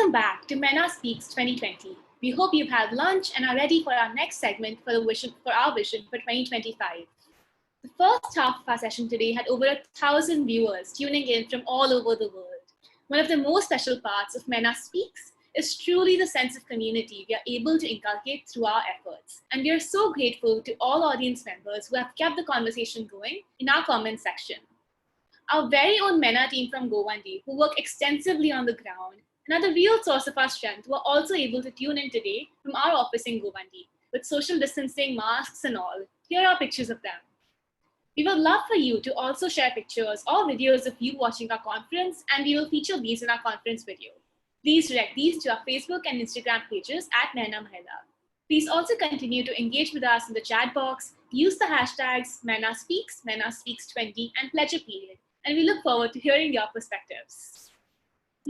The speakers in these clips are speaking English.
Welcome back to Myna Speaks 2020. We hope you've had lunch and are ready for our next segment for our vision for 2025. The first half of our session today had over 1,000 viewers tuning in from all over the world. One of the most special parts of Myna Speaks is truly the sense of community we are able to inculcate through our efforts. And we are so grateful to all audience members who have kept the conversation going in our comment section. Our very own Myna team from Govandi, who work extensively on the ground, and are the real source of our strength, who are also able to tune in today from our office in Govandi, with social distancing, masks and all. Here are pictures of them. We would love for you to also share pictures or videos of you watching our conference, and we will feature these in our conference video. Please direct these to our Facebook and Instagram pages at Myna Mahila. Please also continue to engage with us in the chat box, use the hashtags Myna Speaks, Myna Speaks 20, and pledge a period, and we look forward to hearing your perspectives.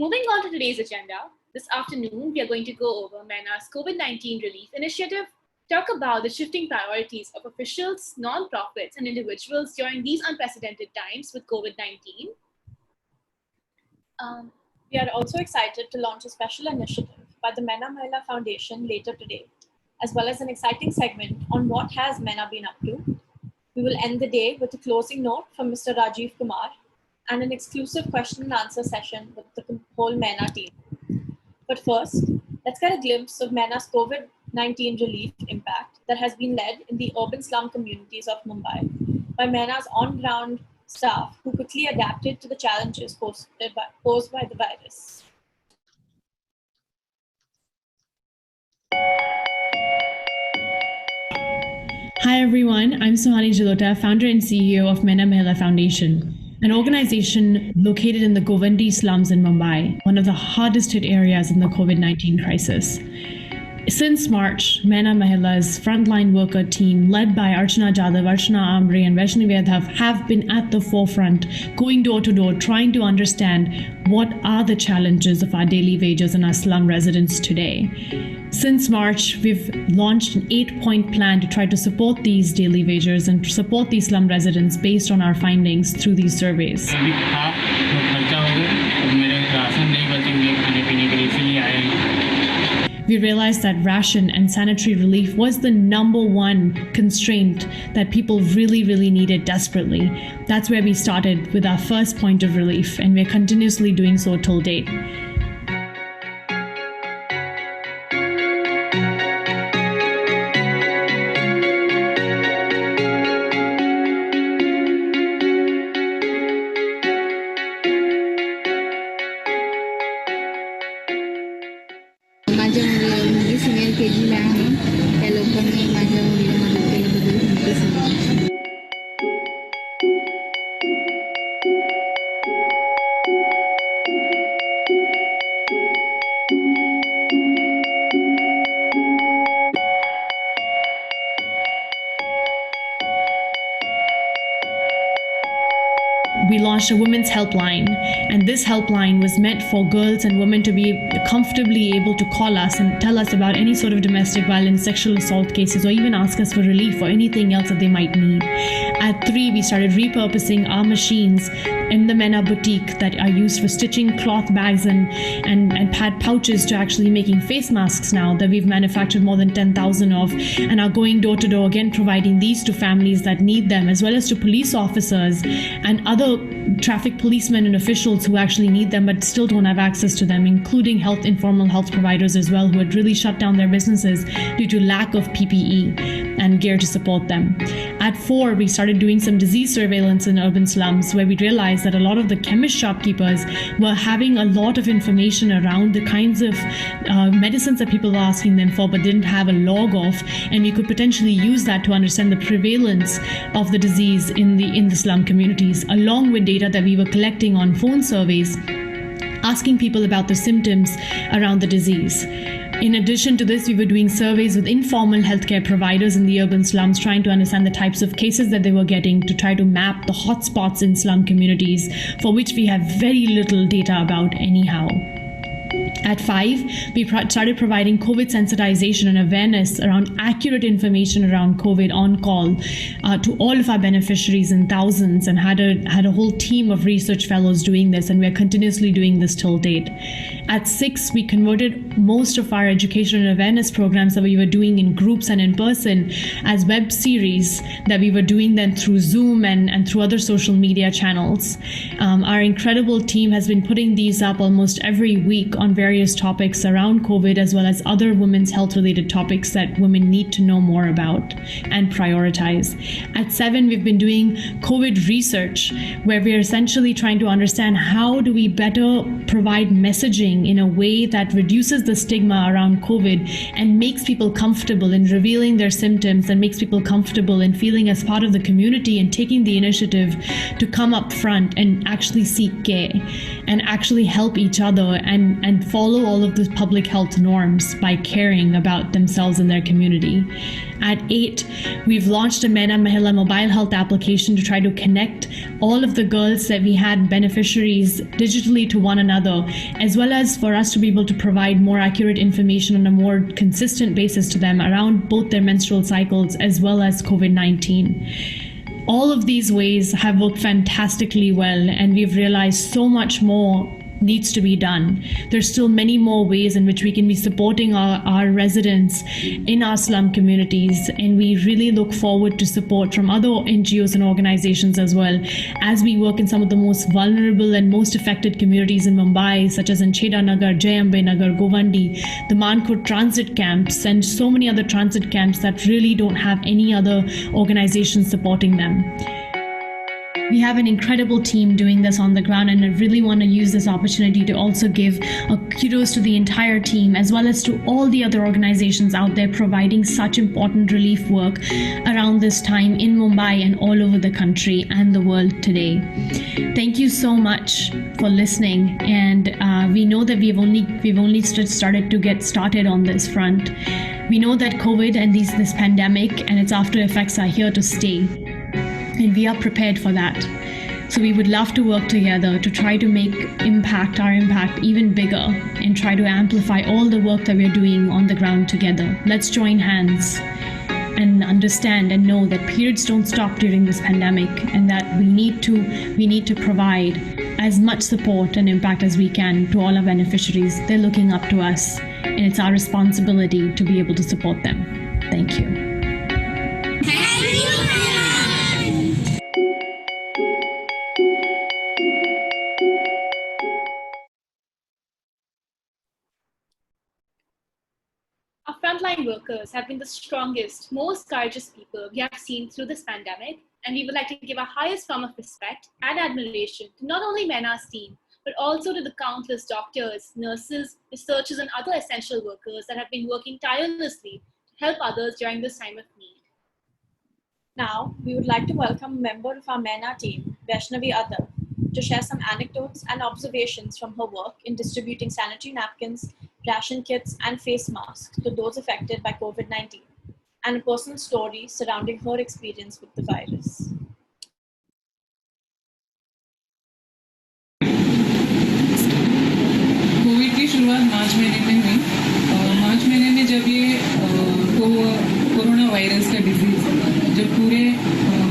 Moving on to today's agenda, this afternoon we are going to go over Myna's COVID-19 relief initiative, talk about the shifting priorities of officials, non-profits, and individuals during these unprecedented times with COVID-19. We are also excited to launch a special initiative by the Myna Mahila Foundation later today, as well as an exciting segment on what has Myna been up to. We will end the day with a closing note from Mr. Rajiv Kumar and an exclusive question and answer session with the whole Myna team. But first, let's get a glimpse of Myna's COVID-19 relief impact that has been led in the urban slum communities of Mumbai by Myna's on-ground staff who quickly adapted to the challenges posed by the virus. Hi everyone, I'm Suhani Jalota, founder and CEO of Myna Mahila Foundation, an organization located in the Govandi slums in Mumbai, one of the hardest hit areas in the COVID-19 crisis. Since March, Myna Mahila's frontline worker team, led by Archana Jadhav, Archana Amri, and Vaishnavi Adhav, have been at the forefront, going door to door, trying to understand what are the challenges of our daily wages and our slum residents today. Since March, we've launched an 8-point plan to try to support these daily wagers and to support these slum residents based on our findings through these surveys. We realized that ration and sanitary relief was the #1 constraint that people really needed desperately. That's where we started with our first point of relief, and we're continuously doing so till date. We launched a women's helpline, and this helpline was meant for girls and women to be comfortably able to call us and tell us about any sort of domestic violence, sexual assault cases, or even ask us for relief or anything else that they might need. At 3, we started repurposing our machines in the Myna boutique that are used for stitching cloth bags and pad pouches to actually making face masks now that we've manufactured more than 10,000 of, and are going door to door again providing these to families that need them, as well as to police officers and other traffic policemen and officials who actually need them but still don't have access to them, including informal health providers as well, who had really shut down their businesses due to lack of PPE and gear to support them. At 4, we started doing some disease surveillance in urban slums, where we realized that a lot of the chemist shopkeepers were having a lot of information around the kinds of medicines that people were asking them for but didn't have a log of, and we could potentially use that to understand the prevalence of the disease in the slum communities, along with data that we were collecting on phone surveys, asking people about the symptoms around the disease. In addition to this, we were doing surveys with informal healthcare providers in the urban slums, trying to understand the types of cases that they were getting to try to map the hotspots in slum communities, for which we have very little data about anyhow. At 5, we started providing COVID sensitization and awareness around accurate information around COVID on call to all of our beneficiaries in thousands, and had a whole team of research fellows doing this, and we are continuously doing this till date. At 6, we converted most of our education and awareness programs that we were doing in groups and in person as web series that we were doing then through Zoom and through other social media channels. Our incredible team has been putting these up almost every week on various topics around COVID, as well as other women's health-related topics that women need to know more about and prioritize. At 7, we've been doing COVID research, where we are essentially trying to understand how do we better provide messaging in a way that reduces the stigma around COVID and makes people comfortable in revealing their symptoms and makes people comfortable in feeling as part of the community and taking the initiative to come up front and actually seek care and actually help each other and follow all of the public health norms by caring about themselves and their community. At 8, we've launched a Myna Mahila mobile health application to try to connect all of the girls that we had beneficiaries digitally to one another, as well as for us to be able to provide more accurate information on a more consistent basis to them around both their menstrual cycles as well as COVID-19. All of these ways have worked fantastically well, and we've realized so much more needs to be done. There's still many more ways in which we can be supporting our residents in our slum communities, and we really look forward to support from other NGOs and organizations as well as we work in some of the most vulnerable and most affected communities in Mumbai, such as in Cheda Nagar, Jayambe Nagar, Govandi, the Mankut transit camps, and so many other transit camps that really don't have any other organizations supporting them. We have an incredible team doing this on the ground, and I really want to use this opportunity to also give a kudos to the entire team, as well as to all the other organizations out there providing such important relief work around this time in Mumbai and all over the country and the world today. Thank you so much for listening, and we know that we've only started to get started on this front. We know that COVID and this pandemic and its after effects are here to stay, and we are prepared for that. So we would love to work together to try to make our impact even bigger and try to amplify all the work that we're doing on the ground together. Let's join hands and understand and know that periods don't stop during this pandemic, and that we need to provide as much support and impact as we can to all our beneficiaries. They're looking up to us, and it's our responsibility to be able to support them. Thank you. Our frontline workers have been the strongest, most courageous people we have seen through this pandemic, and we would like to give our highest form of respect and admiration to not only Myna's team, but also to the countless doctors, nurses, researchers, and other essential workers that have been working tirelessly to help others during this time of need. Now, we would like to welcome a member of our Myna team, Vaishnavi Adar, to share some anecdotes and observations from her work in distributing sanitary napkins, ration kits, and face masks to those affected by COVID-19, and a personal story surrounding her experience with the virus. Covid की शुरुआत मार्च महीने में हुई। मार्च महीने में जब ये corona virus का डिजीज जब पूरे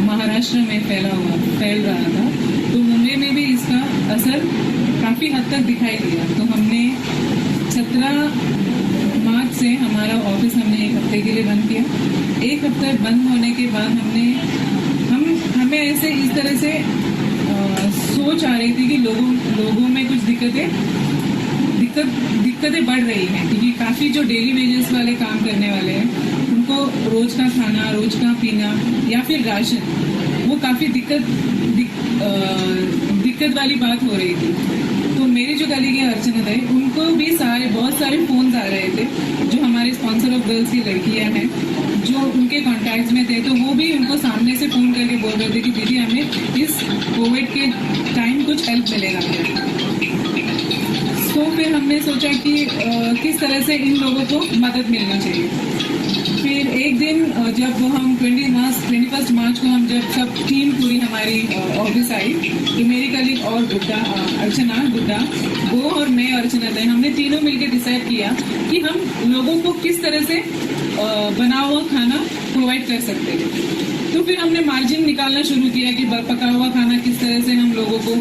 महाराष्ट्र में फैल रहा था, तो मुंबई में भी इसका असर काफ़ी हद तक दिखाई दिया। तो हमने 17 मार्च से हमारा ऑफिस हमने 1 हफ्ते के लिए बंद किया। 1 हफ्ते बंद होने के बाद हमें ऐसे इस तरह से सोच आ रही थी कि लोगों में कुछ दिक्कतें बढ़ रही हैं, क्योंकि काफ़ी जो डेली वेजेस वाले काम करने वाले हैं उनको रोज का खाना, रोज का पीना या फिर राशन, वो काफ़ी दिक्कत वाली बात हो रही थी। तो मेरी जो कलीग है अर्चना है, उनको भी बहुत सारे फोन्स आ रहे थे जो हमारे स्पॉन्सर ऑफ गर्ल्स की लड़कियां हैं जो उनके कॉन्टैक्ट्स में थे, तो वो भी उनको सामने से फ़ोन करके बोल रहे थे कि दीदी हमें इस कोविड के टाइम कुछ हेल्प मिलेगा क्या। तो फिर हमने सोचा कि किस तरह से इन लोगों को मदद मिलना चाहिए। फिर एक दिन जब हम 21 मार्च को हम जब सब टीम पूरी हमारी ऑफिस आई, तो मेरी कलीग और अर्चना गुड्डा, वो और मैं अर्चना थे, हमने तीनों मिलकर डिसाइड किया कि हम लोगों को किस तरह से बना हुआ खाना प्रोवाइड कर सकते हैं। तो फिर हमने मार्जिन निकालना शुरू किया कि पका हुआ खाना किस तरह से हम लोगों को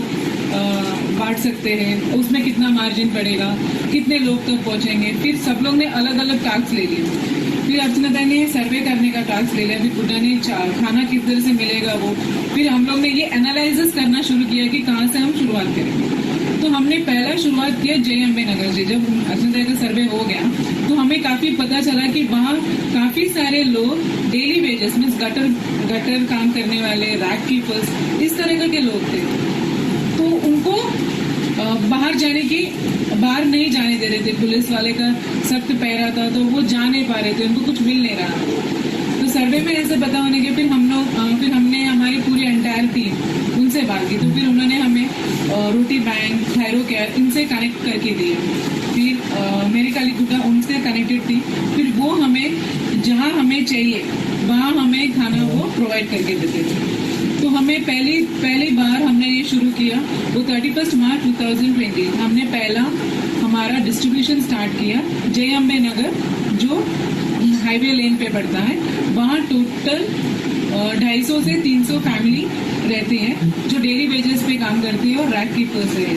बांट सकते हैं, उसमें कितना मार्जिन पड़ेगा, कितने लोग तक पहुंचेंगे। फिर सब लोग ने अलग अलग टास्क ले लिए। फिर अर्चना ने सर्वे करने का टास्क ले लिया, फिर बुड्ढा ने खाना किस तरह से मिलेगा वो। फिर हम लोग ने ये एनालिसिस करना शुरू किया कि कहाँ से हम शुरुआत करेंगे। तो हमने पहला शुरुआत किया JMB नगर से। जब अर्चना का सर्वे हो गया तो हमें काफ़ी पता चला कि वहाँ काफ़ी सारे लोग डेली वेजेस मीन्स गटर काम करने वाले, रैक कीपर्स, इस तरह के लोग थे। तो उनको बाहर नहीं जाने दे रहे थे, पुलिस वाले का सख्त पहरा था, तो वो जा नहीं पा रहे थे, उनको कुछ मिल नहीं रहा। तो सर्वे में ऐसे पता होने के फिर हमने हमारी पूरी एंटायर टीम उनसे बात की। तो फिर उन्होंने हमें रोटी बैंक, थायरो केयर इनसे कनेक्ट करके दिए। फिर मेरी काली गुड्डा उनसे कनेक्टेड थी। फिर वो हमें जहाँ हमें चाहिए वहाँ हमें खाना वो प्रोवाइड करके देते थे। तो हमें पहली बार हमने ये शुरू किया वो 31 मार्च 2020 हमने पहला हमारा डिस्ट्रीब्यूशन स्टार्ट किया JMB नगर, जो हाईवे लेन पे पड़ता है। वहाँ टोटल 250 से 300 फैमिली रहती है जो डेली वेजेस पे काम करती है और रैक कीपर्स है।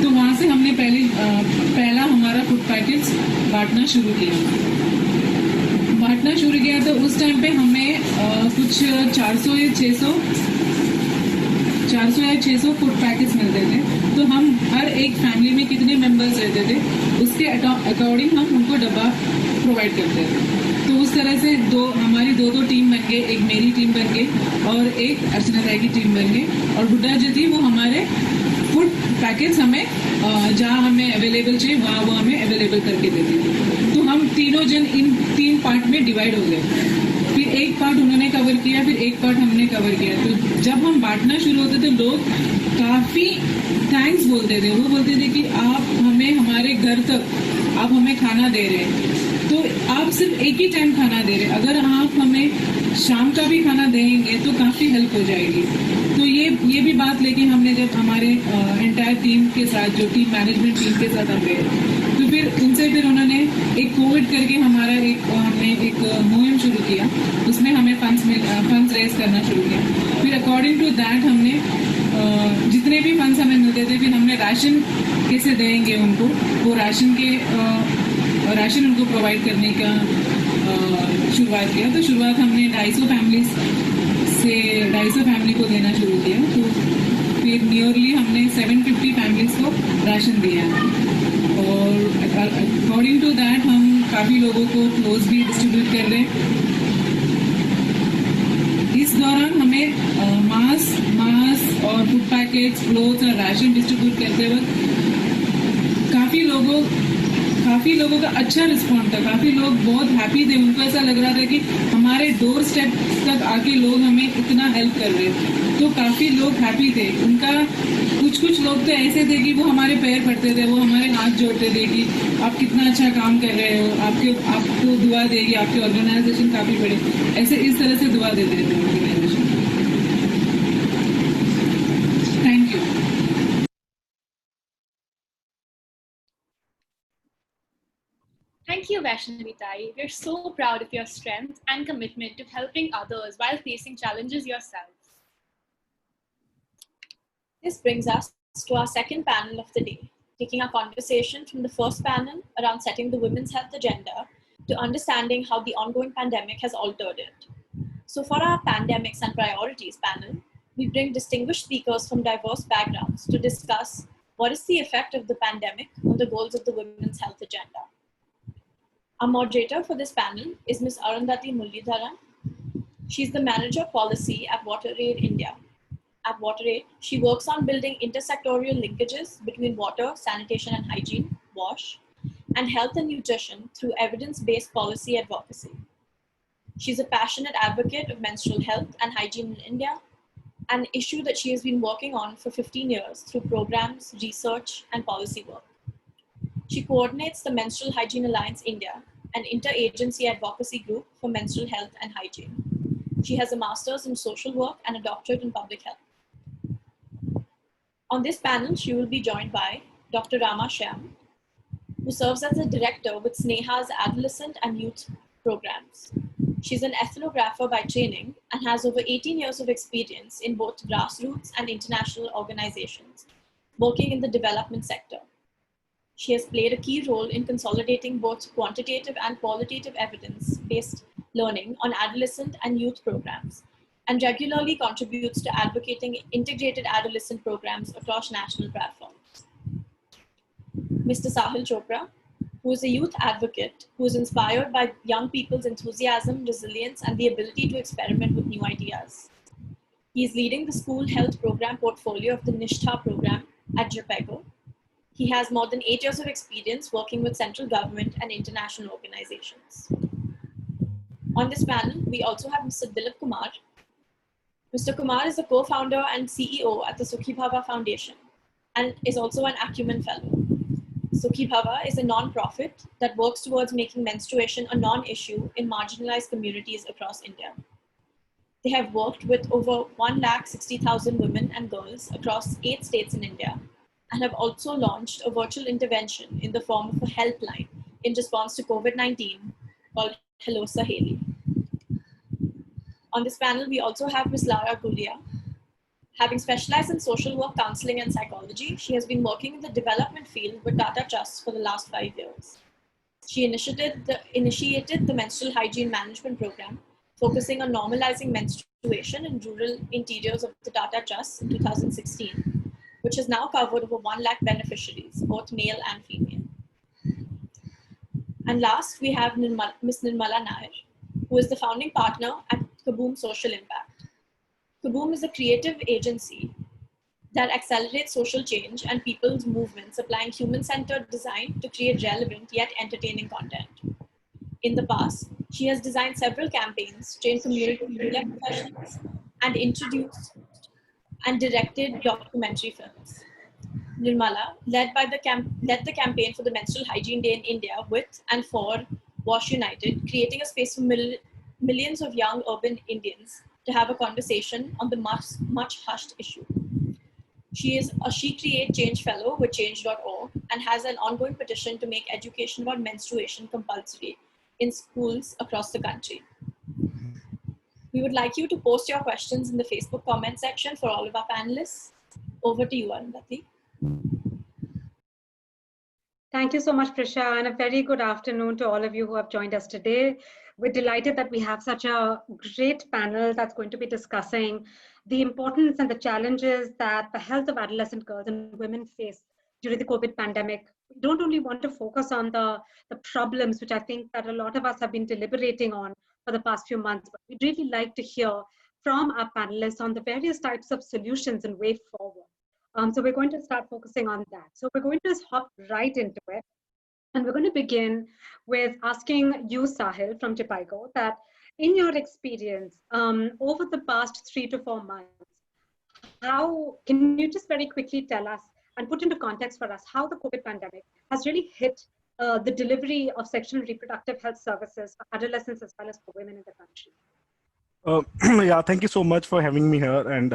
तो वहाँ से हमने पहला हमारा फूड पैकेट्स बांटना शुरू किया। तो उस टाइम पे हमें कुछ 400 या 600 फूड पैकेट्स मिलते थे। तो हम हर एक फैमिली में कितने मेंबर्स रहते थे उसके अकॉर्डिंग हम उनको डब्बा प्रोवाइड करते थे। तो उस तरह से हमारी दो टीम बन गई, एक मेरी टीम बन गई और एक अर्चना राय की टीम बन गई। और बुड्ढा जो थी वो हमारे फूड पैकेट्स हमें जहाँ हमें अवेलेबल चाहिए वहाँ वो हमें अवेलेबल करके देती थी। तो हम तीनों जन इन 3 पार्ट में डिवाइड हो गए। फिर एक पार्ट उन्होंने कवर किया, फिर एक पार्ट हमने कवर किया। तो जब हम बांटना शुरू होते थे लोग काफ़ी थैंक्स बोलते थे। वो बोलते थे कि आप हमें हमारे घर तक आप हमें खाना दे रहे हैं, तो आप सिर्फ एक ही टाइम खाना दे रहे हैं, अगर आप हमें शाम का भी खाना देंगे तो काफ़ी हेल्प हो जाएगी। तो ये भी बात लेके हमने जब हमारे एंटायर टीम के साथ जो टीम मैनेजमेंट टीम के साथ हम गए, तो फिर उनसे फिर उन्होंने एक कोविड करके हमने एक मुहिम शुरू किया। उसमें हमें फंड्स रेज करना शुरू किया। फिर अकॉर्डिंग टू दैट हमने जितने भी फंड्स हमें मिलते थे फिर हमने राशन कैसे देंगे उनको, वो राशन उनको प्रोवाइड करने का शुरुआत किया। तो शुरुआत हमने 250 फैमिली को देना शुरू किया। तो फिर नियरली हमने 750 फैमिलीज को राशन दिया। और अकॉर्डिंग टू दैट हम काफ़ी लोगों को क्लोथ भी डिस्ट्रीब्यूट कर रहे हैं। इस दौरान हमें मास्क और फूड पैकेट्स, क्लोथ और राशन डिस्ट्रीब्यूट करते वक्त काफ़ी लोगों का अच्छा रिस्पॉन्स था। काफ़ी लोग बहुत हैप्पी थे। उनको ऐसा लग रहा था कि हमारे डोर स्टेप तक आके लोग हमें इतना हेल्प कर रहे थे। तो काफ़ी लोग हैप्पी थे। उनका कुछ लोग तो ऐसे थे कि वो हमारे पैर पड़ते थे, वो हमारे हाथ जोड़ते थे कि आप कितना अच्छा काम कर रहे हो, आपको दुआ देगी, आपकी ऑर्गेनाइजेशन काफ़ी बड़ी, ऐसे इस तरह से दुआ देते थे organisation. Thank you. Thank you, Vaishnavi Tai. We're so proud of your strength and commitment to helping others while facing challenges yourself. This brings us to our second panel of the day, taking our conversation from the first panel around setting the women's health agenda to understanding how the ongoing pandemic has altered it. So for our pandemics and priorities panel, we bring distinguished speakers from diverse backgrounds to discuss what is the effect of the pandemic on the goals of the women's health agenda. Our moderator for this panel is Ms. Arundati Muralidharan. She's the Manager Policy at WaterAid India. At WaterAid, she works on building intersectorial linkages between water, sanitation and hygiene, WASH, and health and nutrition through evidence-based policy advocacy. She's a passionate advocate of menstrual health and hygiene in India, an issue that she has been working on for 15 years through programs, research, and policy work. She coordinates the Menstrual Hygiene Alliance India, an interagency advocacy group for menstrual health and hygiene. She has a master's in social work and a doctorate in public health. On this panel, she will be joined by Dr. Rama, Shyam, who serves as a director with SNEHA's adolescent and youth programs. She's an ethnographer by training and has over 18 years of experience in both grassroots and international organizations, working in the development sector. She has played a key role in consolidating both quantitative and qualitative evidence-based learning on adolescent and youth programs, and regularly contributes to advocating integrated adolescent programs across national platforms. Mr. Sahil Chopra, who is a youth advocate who is inspired by young people's enthusiasm, resilience, and the ability to experiment with new ideas. He is leading the school health program portfolio of the NISHTHA program at JHPIEGO. He has more than 8 years of experience working with central government and international organizations. On this panel, we also have Mr. Dilip Kumar. Mr. Kumar is the co-founder and CEO at the Sukhibhava Foundation and is also an Acumen Fellow. Sukhibhava is a non-profit that works towards making menstruation a non-issue in marginalized communities across India. They have worked with over 160,000 women and girls across 8 states in India and have also launched a virtual intervention in the form of a helpline in response to COVID-19 called Hello Sahil. On this panel, we also have Ms. Lara Gulia. Having specialized in social work, counseling, and psychology, she has been working in the development field with Tata Trusts for the last 5 years. She initiated the Menstrual Hygiene Management Program, focusing on normalizing menstruation in rural interiors of the Tata Trusts in 2016, which has now covered over 1 lakh beneficiaries, both male and female. And last, we have Ms. Nirmala Nair, who is the founding partner at Kaboom Social Impact. Kaboom is a creative agency that accelerates social change and people's movements, applying human-centered design to create relevant yet entertaining content. In the past, she has designed several campaigns, trained community media professionals, and introduced and directed documentary films. Nirmala led the campaign for the Menstrual Hygiene Day in India with and for Wash United, creating a space for millions of young urban Indians to have a conversation on the much hushed issue. She is a She Create Change Fellow with Change.org and has an ongoing petition to make education about menstruation compulsory in schools across the country. We would like you to post your questions in the Facebook comment section for all of our panelists. Over to you, Arundati. Thank you so much, Prisha, and a very good afternoon to all of you who have joined us today. We're delighted that we have such a great panel that's going to be discussing the importance and the challenges that the health of adolescent girls and women face during the COVID pandemic. We don't only want to focus on the problems, which I think that a lot of us have been deliberating on for the past few months, but we'd really like to hear from our panelists on the various types of solutions and way forward. So we're going to start focusing on that. So we're going to just hop right into it. And we're going to begin with asking you, Sahil, from JHPIEGO, that in your experience, over the past 3 to 4 months, how can you just very quickly tell us and put into context for us how the COVID pandemic has really hit the delivery of sexual and reproductive health services for adolescents as well as for women in the country? Yeah, thank you so much for having me here. And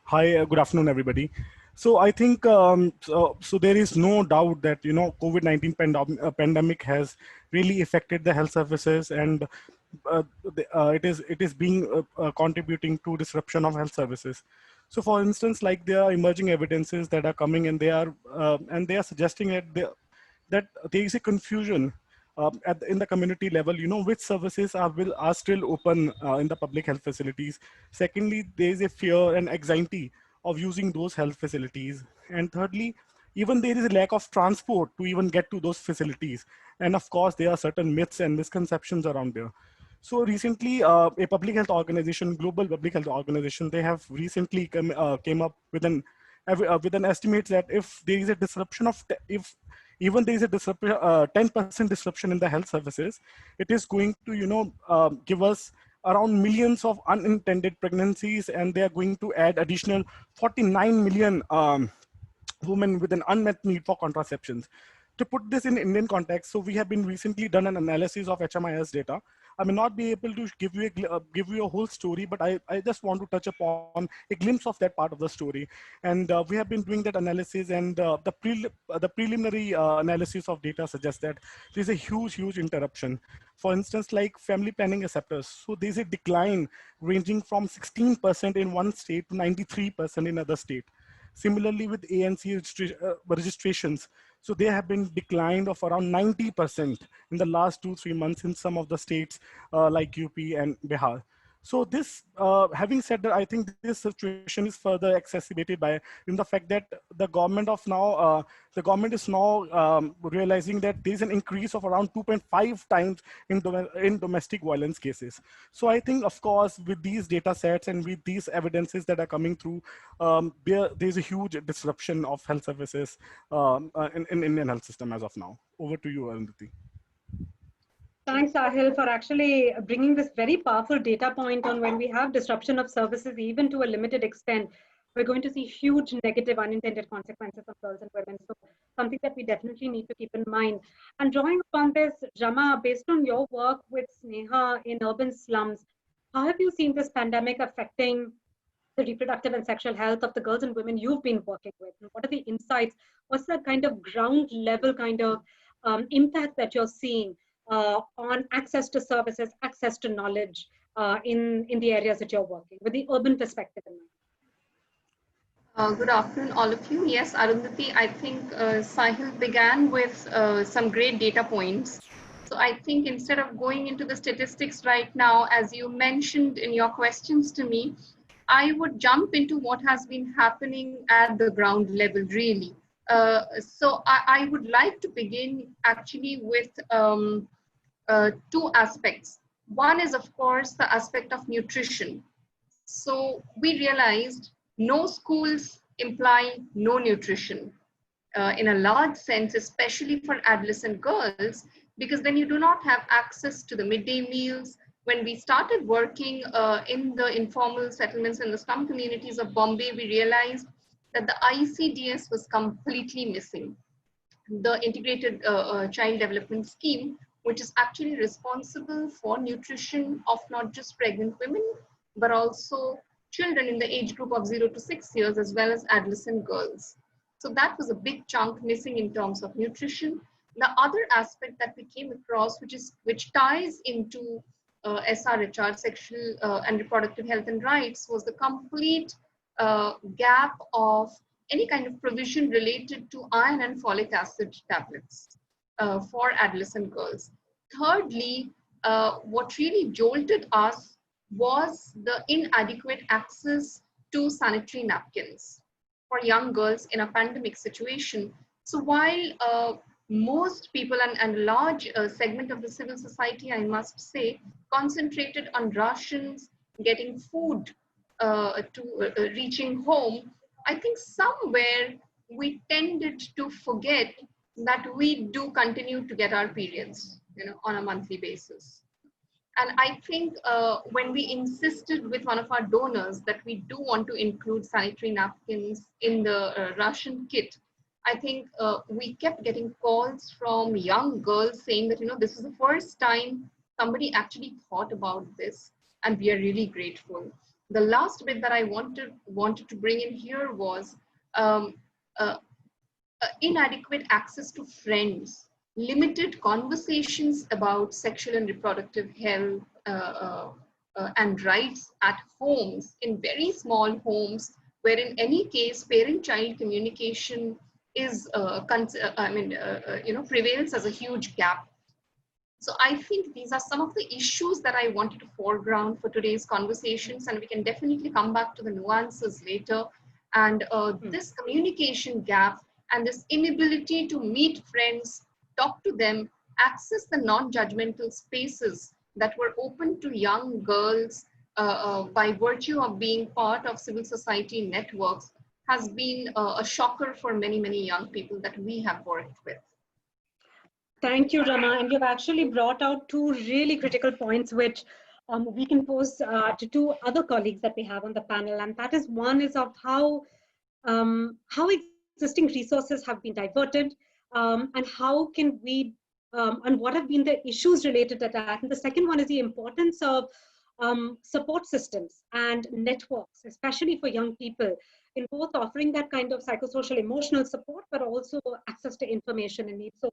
hi, good afternoon, everybody. So I think so there is no doubt that COVID-19 pandemic has really affected the health services, and it is being contributing to disruption of health services. So for instance, like there are emerging evidences that are coming, and they are suggesting that there is a confusion in the community level, which services are still open in the public health facilities. Secondly, there is a fear and anxiety of using those health facilities. And thirdly, even there is a lack of transport to even get to those facilities. And of course, there are certain myths and misconceptions around there. So recently, a public health organization, global public health organization, they have recently came up with an estimate that if there is a disruption of, even there is a 10% disruption in the health services, it is going to, give us around millions of unintended pregnancies, and they are going to add additional 49 million women with an unmet need for contraceptions. To put this in Indian context, so we have been recently done an analysis of HMIS data. I may not be able to give you a whole story, but I just want to touch upon a glimpse of that part of the story. And we have been doing that analysis, and the preliminary analysis of data suggests that there's a huge interruption. For instance, like family planning acceptors. So there's a decline ranging from 16% in one state to 93% in other state. Similarly, with ANC registrations, so they have been declined of around 90% in the last 2-3 months in some of the states like UP and Bihar. So this, having said that, I think this situation is further exacerbated by in the fact that the government of now, the government is now realizing that there is an increase of around 2.5 times in domestic violence cases. So I think, of course, with these data sets and with these evidences that are coming through, there's a huge disruption of health services in Indian health system as of now. Over to you, Arundati. Thanks, Sahil, for actually bringing this very powerful data point on when we have disruption of services, even to a limited extent, we're going to see huge negative unintended consequences on girls and women. So something that we definitely need to keep in mind. And drawing upon this, Rama, based on your work with SNEHA in urban slums, how have you seen this pandemic affecting the reproductive and sexual health of the girls and women you've been working with? And what are the insights? What's the kind of ground level kind of impact that you're seeing on access to services, access to knowledge in the areas that you're working, with the urban perspective in mind? Good afternoon, all of you. Yes, Arundati, I think Sahil began with some great data points. So I think instead of going into the statistics right now, as you mentioned in your questions to me, I would jump into what has been happening at the ground level, really. So I would like to begin actually with two aspects. One is, of course, the aspect of nutrition. So we realized no schools imply no nutrition in a large sense, especially for adolescent girls, because then you do not have access to the midday meals. When we started working in the informal settlements in the slum communities of Bombay, we realized that the ICDS was completely missing. The Integrated Child Development Scheme, which is actually responsible for nutrition of not just pregnant women, but also children in the age group of 0 to 6 years, as well as adolescent girls. So that was a big chunk missing in terms of nutrition. The other aspect that we came across, which ties into SRHR, sexual and reproductive health and rights, was the complete gap of any kind of provision related to iron and folic acid tablets for adolescent girls. Thirdly, what really jolted us was the inadequate access to sanitary napkins for young girls in a pandemic situation. So while most people and a large segment of the civil society, I must say, concentrated on rations, getting food to reaching home, I think somewhere we tended to forget that we do continue to get our periods, on a monthly basis. And I think when we insisted with one of our donors that we do want to include sanitary napkins in the ration kit, I think we kept getting calls from young girls saying that, this is the first time somebody actually thought about this, and we are really grateful. The last bit that I wanted to bring in here was inadequate access to friends, limited conversations about sexual and reproductive health and rights at homes, in very small homes, where in any case parent-child communication is prevails as a huge gap. So I think these are some of the issues that I wanted to foreground for today's conversations, and we can definitely come back to the nuances later. And this communication gap and this inability to meet friends, talk to them, access the non-judgmental spaces that were open to young girls by virtue of being part of civil society networks has been a shocker for many, many young people that we have worked with. Thank you, Rama. And you've actually brought out two really critical points, which we can pose to two other colleagues that we have on the panel. And that is, one is of how existing resources have been diverted, and how can we, and what have been the issues related to that. And the second one is the importance of support systems and networks, especially for young people, in both offering that kind of psychosocial emotional support, but also access to information and needs. So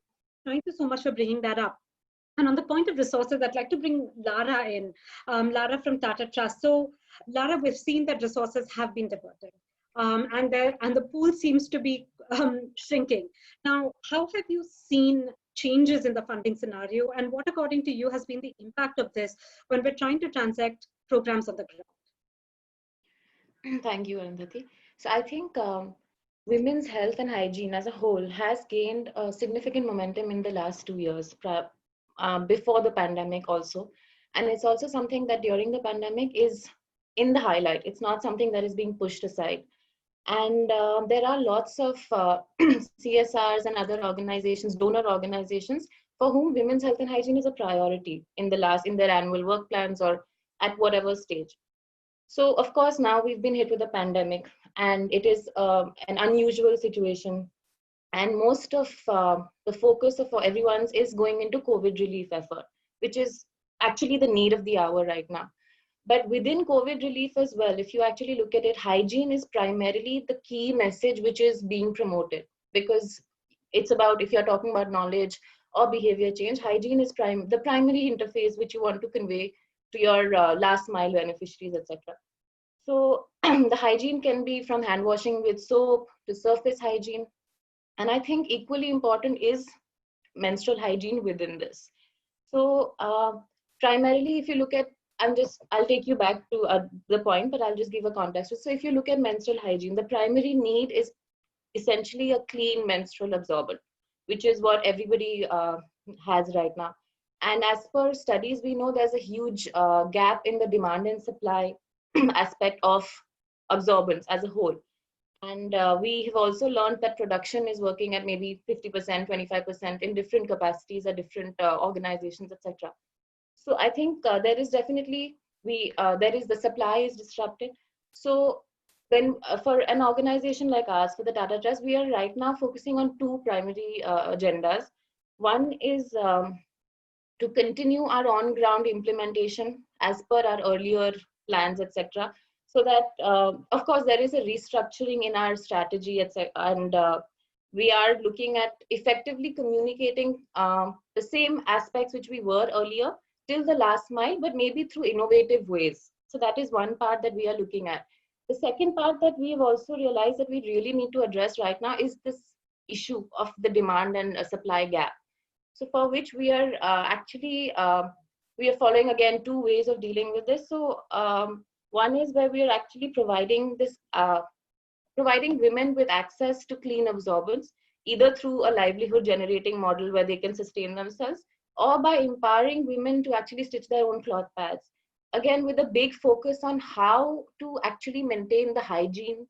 thank you so much for bringing that up. And on the point of resources, I'd like to bring Lara in, Lara from Tata Trust. So Lara, we've seen that resources have been diverted. and the pool seems to be shrinking. Now, how have you seen changes in the funding scenario, and what, according to you, has been the impact of this when we're trying to transact programs on the ground? Thank you, Arundati. So I think women's health and hygiene as a whole has gained significant momentum in the last 2 years, before the pandemic also. And it's also something that during the pandemic is in the highlight. It's not something that is being pushed aside. And there are lots of CSRs and other organizations, donor organizations, for whom women's health and hygiene is a priority in their annual work plans or at whatever stage. So of course, now we've been hit with a pandemic, and it is an unusual situation. And most of the focus of everyone's is going into COVID relief effort, which is actually the need of the hour right now. But within COVID relief as well, if you actually look at it, hygiene is primarily the key message which is being promoted, because it's about, if you're talking about knowledge or behavior change, hygiene is the primary interface which you want to convey to your last mile beneficiaries, etc. So the hygiene can be from hand washing with soap to surface hygiene. And I think equally important is menstrual hygiene within this. So primarily, if you look at, I'll take you back to the point, but I'll just give a context. So if you look at menstrual hygiene, the primary need is essentially a clean menstrual absorbent, which is what everybody has right now. And as per studies, we know there's a huge gap in the demand and supply aspect of absorbents as a whole. And we have also learned that production is working at maybe 50%, 25% in different capacities at different organizations, etc. So I think there is definitely, the supply is disrupted. So when for an organization like ours, for the Tata Trust, we are right now focusing on two primary agendas. One is to continue our on-ground implementation as per our earlier plans, etc. So that, of course, there is a restructuring in our strategy, etc. And we are looking at effectively communicating the same aspects which we were earlier till the last mile, but maybe through innovative ways. So that is one part that we are looking at. The second part that we have also realized that we really need to address right now is this issue of the demand and supply gap. So for which we are we are following again two ways of dealing with this. So one is where we are actually providing women with access to clean absorbents, either through a livelihood generating model where they can sustain themselves, or by empowering women to actually stitch their own cloth pads. Again, with a big focus on how to actually maintain the hygiene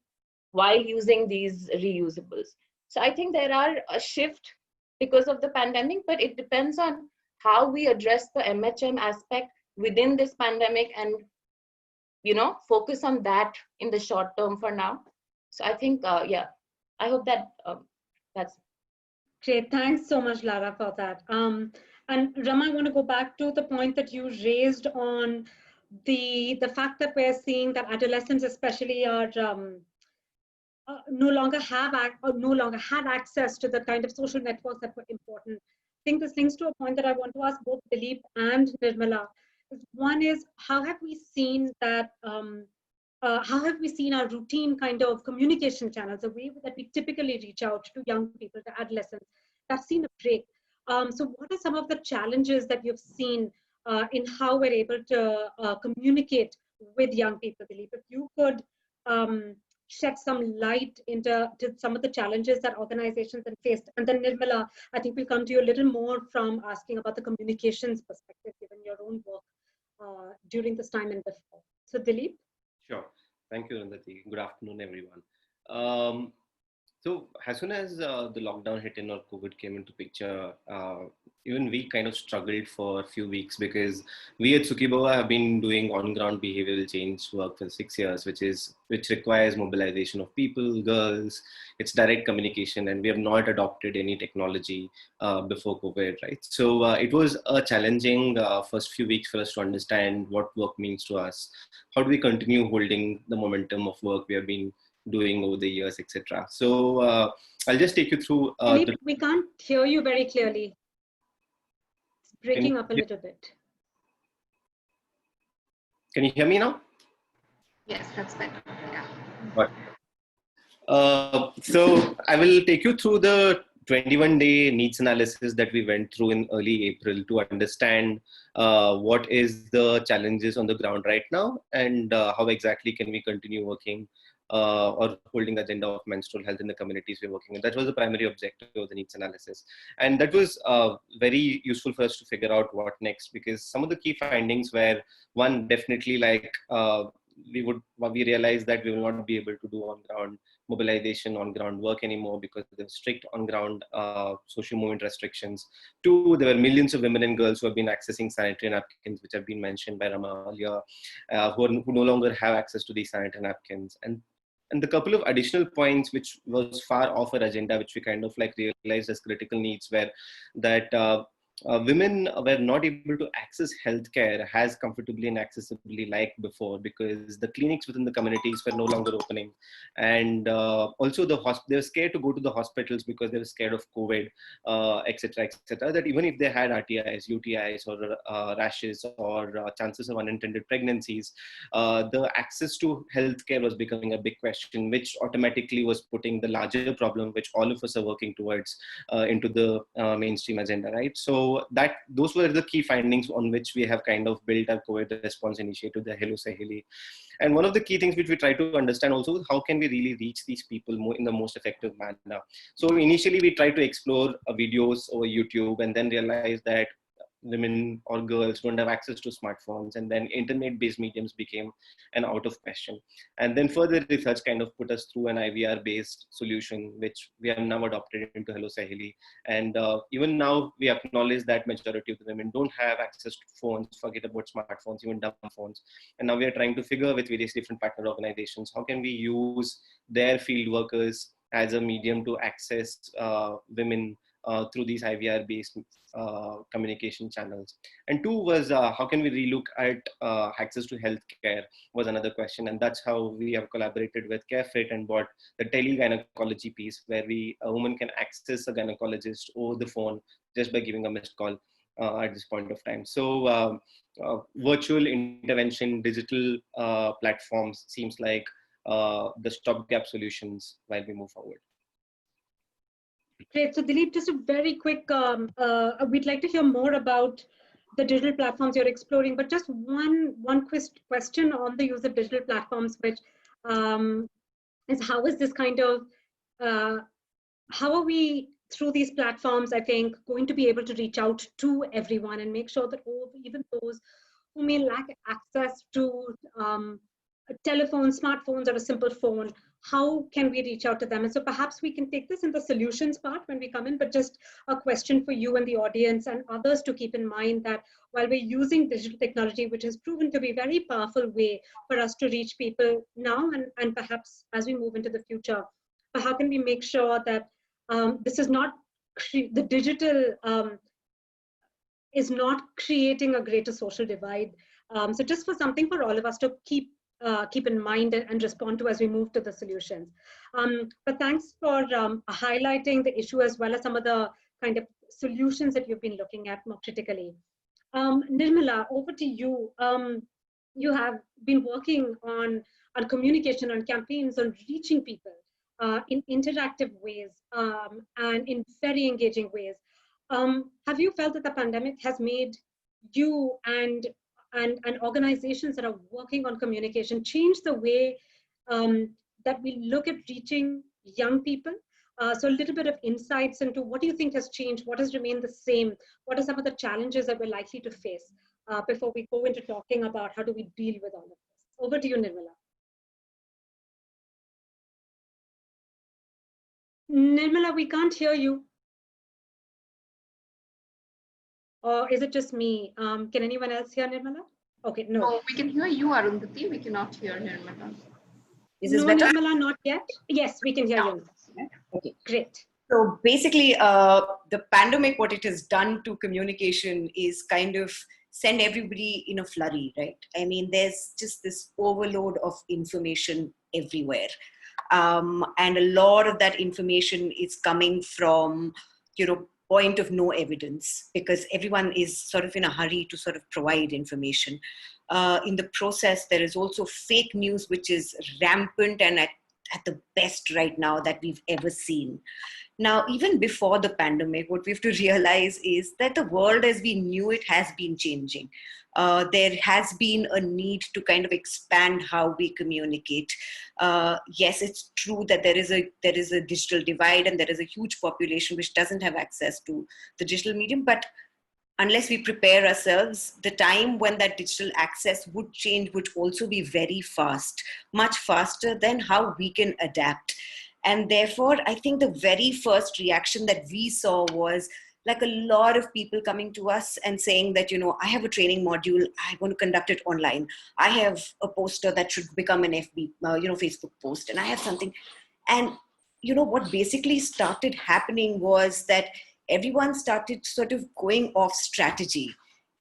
while using these reusables. So I think there are a shift because of the pandemic, but it depends on how we address the MHM aspect within this pandemic and, focus on that in the short term for now. So I think, I hope that that's great. Thanks so much, Lara, for that. And Rama, I want to go back to the point that you raised on the fact that we're seeing that adolescents especially are no longer had access to the kind of social networks that were important. I think this links to a point that I want to ask both Dilip and Nirmala. One is, how have we seen that, how have we seen our routine kind of communication channels, the way that we typically reach out to young people, to adolescents, that's seen a break. So what are some of the challenges that you've seen in how we're able to communicate with young people, Dilip? If you could shed some light into some of the challenges that organizations have faced. And then Nirmala, I think we'll come to you a little more from asking about the communications perspective, given your own work during this time and before. So Dilip? Sure. Thank you, Arundati. Good afternoon, everyone. So as soon as the lockdown hit in or COVID came into picture, even we kind of struggled for a few weeks because we at Sukhibhava have been doing on-ground behavioral change work for 6 years, which requires mobilization of people, girls, it's direct communication, and we have not adopted any technology before COVID, right? So it was a challenging first few weeks for us to understand what work means to us. How do we continue holding the momentum of work we have been doing over the years, etc. So I'll just take you through. We can't hear you very clearly. It's breaking up a little bit. Can you hear me now? Yes, that's better. Yeah. But, So I will take you through the 21-day needs analysis that we went through in early April to understand what is the challenges on the ground right now, and how exactly can we continue working or holding agenda of menstrual health in the communities we're working in. That was the primary objective of the needs analysis. And that was very useful for us to figure out what next, because some of the key findings were, one, definitely like we realized that we will not be able to do on ground mobilization, on ground work anymore because there were strict on ground social movement restrictions. Two, there were millions of women and girls who have been accessing sanitary napkins, which have been mentioned by Rama earlier, who no longer have access to these sanitary napkins. And the couple of additional points which was far off our agenda, which we kind of like realized as critical needs, were that women were not able to access healthcare as comfortably and accessibly like before, because the clinics within the communities were no longer opening. And also they were scared to go to the hospitals because they were scared of COVID, etc., that even if they had RTIs, UTIs, or rashes, or chances of unintended pregnancies, the access to healthcare was becoming a big question, which automatically was putting the larger problem, which all of us are working towards, into the mainstream agenda, right? So those were the key findings on which we have kind of built our COVID response initiative, the Hello Sahili. And one of the key things which we try to understand also is how can we really reach these people in the most effective manner. So initially we tried to explore videos over YouTube, and then realized that women or girls don't have access to smartphones, and then internet-based mediums became an out of question. And then further research kind of put us through an IVR-based solution, which we have now adopted into Hello Sahili. And even now we acknowledge that majority of the women don't have access to phones, forget about smartphones, even dumb phones. And now we are trying to figure with various different partner organizations, how can we use their field workers as a medium to access women through these IVR-based communication channels. And two was how can we relook at access to healthcare was another question. And that's how we have collaborated with CareFit and bought the tele-gynecology piece, where a woman can access a gynecologist over the phone just by giving a missed call at this point of time. So virtual intervention, digital platforms seems like the stopgap solutions while we move forward. Great. So Dilip, just a very quick, we'd like to hear more about the digital platforms you're exploring, but just one question on the use of digital platforms, which is how is this kind of, how are we through these platforms, I think, going to be able to reach out to everyone and make sure that even those who may lack access to a telephone, smartphones, or a simple phone, how can we reach out to them? And so perhaps we can take this in the solutions part when we come in, but just a question for you and the audience and others to keep in mind that while we're using digital technology, which has proven to be a very powerful way for us to reach people now and perhaps as we move into the future, but how can we make sure that this is not, the digital is not creating a greater social divide. So just for something for all of us to keep in mind and respond to as we move to the solutions. But thanks for highlighting the issue as well as some of the kind of solutions that you've been looking at more critically. Nirmala, over to you. You have been working on communication, on campaigns, on reaching people in interactive ways and in very engaging ways. Have you felt that the pandemic has made you and organizations that are working on communication change the way that we look at reaching young people? So a little bit of insights into what do you think has changed, what has remained the same, what are some of the challenges that we're likely to face before we go into talking about how do we deal with all of this. Over to you, Nirmala. Nirmala, we can't hear you. Or is it just me? Can anyone else hear Nirmala? Okay, no. Oh, we can hear you, Arundati. We cannot hear Nirmala. Is this no, better? Nirmala, not yet. Yes, we can hear you. Okay. Great. So basically, the pandemic, what it has done to communication is kind of send everybody in a flurry, right? I mean, there's just this overload of information everywhere. And a lot of that information is coming from, point of no evidence, because everyone is sort of in a hurry to sort of provide information. In the process, there is also fake news, which is rampant and at the best right now that we've ever seen. Now, even before the pandemic, what we have to realize is that the world as we knew it has been changing. There has been a need to kind of expand how we communicate. Yes, it's true that there is a digital divide and there is a huge population which doesn't have access to the digital medium, but unless we prepare ourselves, the time when that digital access would change would also be very fast, much faster than how we can adapt. And therefore, I think the very first reaction that we saw was like a lot of people coming to us and saying that, I have a training module, I want to conduct it online. I have a poster that should become an FB, Facebook post, and I have something. And, what basically started happening was that everyone started sort of going off strategy,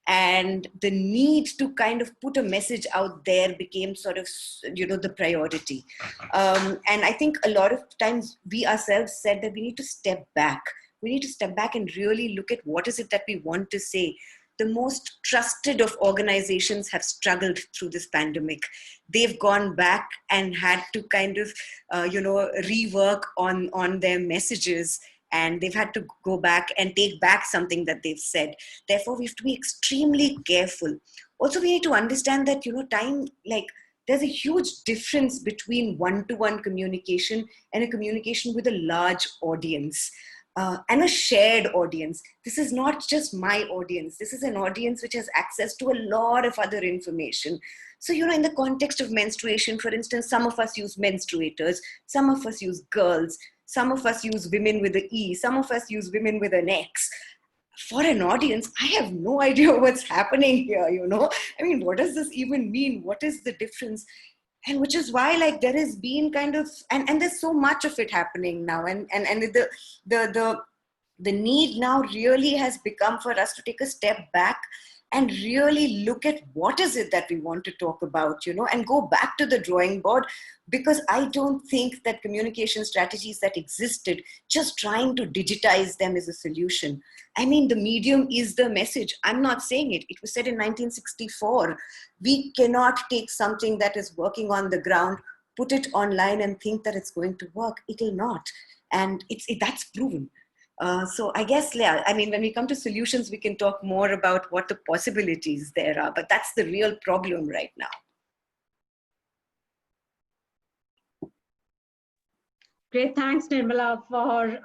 and the need to kind of put a message out there became sort of, the priority. And I think a lot of times we ourselves said that we need to step back. We need to step back and really look at what is it that we want to say. The most trusted of organizations have struggled through this pandemic. They've gone back and had to kind of, rework on their messages, and they've had to go back and take back something that they've said. Therefore, we have to be extremely careful. Also, we need to understand that, there's a huge difference between one-to-one communication and a communication with a large audience. And a shared audience. This is not just my audience. This is an audience which has access to a lot of other information. So, in the context of menstruation, for instance, some of us use menstruators, some of us use girls, some of us use women with an E, some of us use women with an X. For an audience, I have no idea what's happening here, I mean, what does this even mean? What is the difference? And which is why, there has been kind of, and there's so much of it happening now. And the need now really has become for us to take a step back and really look at what is it that we want to talk about, and go back to the drawing board, because I don't think that communication strategies that existed, just trying to digitize them is a solution. I mean, the medium is the message. I'm not saying it. It was said in 1964. We cannot take something that is working on the ground, put it online and think that it's going to work. It will not. And that's proven. So I guess, I mean, when we come to solutions, we can talk more about what the possibilities there are, but that's the real problem right now. Great, thanks, Nirmala, for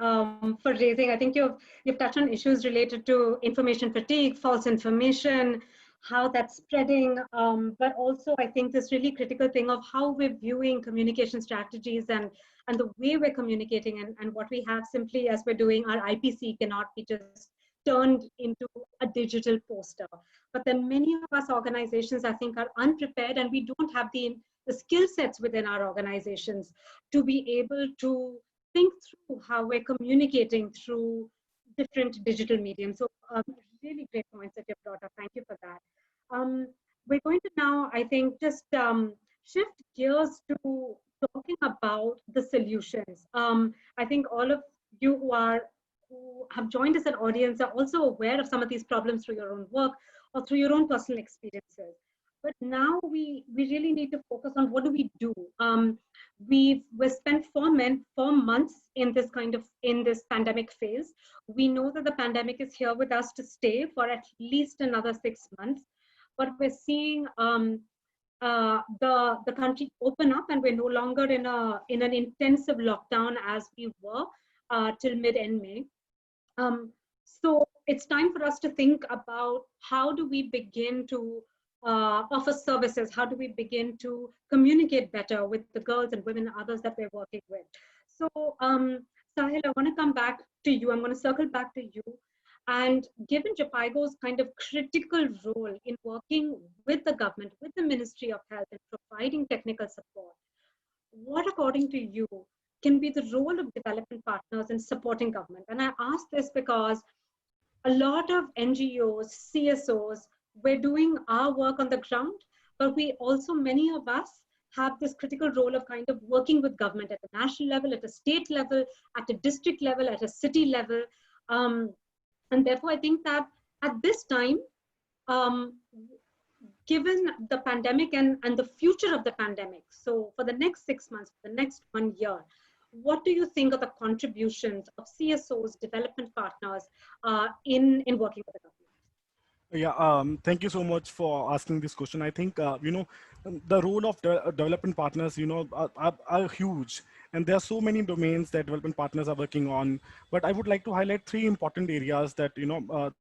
raising. I think you've touched on issues related to information fatigue, false information, how that's spreading, but also I think this really critical thing of how we're viewing communication strategies and the way we're communicating and what we have simply as we're doing our IPC cannot be just turned into a digital poster. But then many of us organizations, I think, are unprepared, and we don't have the skill sets within our organizations to be able to think through how we're communicating through different digital mediums. So really great points that you've brought up. Thank you for that. We're going to now, I think, just shift gears to talking about the solutions. I think all of you who have joined us at audience are also aware of some of these problems through your own work or through your own personal experiences. But now we really need to focus on what do we do. We've spent 4 months in this pandemic phase. We know that the pandemic is here with us to stay for at least another 6 months. But we're seeing the country open up, and we're no longer in an intensive lockdown as we were till mid-end May. So it's time for us to think about how do we begin to offer services, how do we begin to communicate better with the girls and women and others that we're working with. So Sahil, I want to come back to you. I'm going to circle back to you. And given JHPIEGO's kind of critical role in working with the government, with the Ministry of Health and providing technical support, what, according to you, can be the role of development partners in supporting government? And I ask this because a lot of NGOs, CSOs, we're doing our work on the ground, but we also, many of us, have this critical role of kind of working with government at a national level, at a state level, at a district level, at a city level. And therefore, I think that at this time, given the pandemic and the future of the pandemic, so for the next 6 months, for the next 1 year, what do you think are the contributions of CSOs, development partners, in working with the government? Yeah, thank you so much for asking this question. I think, the role of development partners, are huge. And there are so many domains that development partners are working on. But I would like to highlight three important areas that,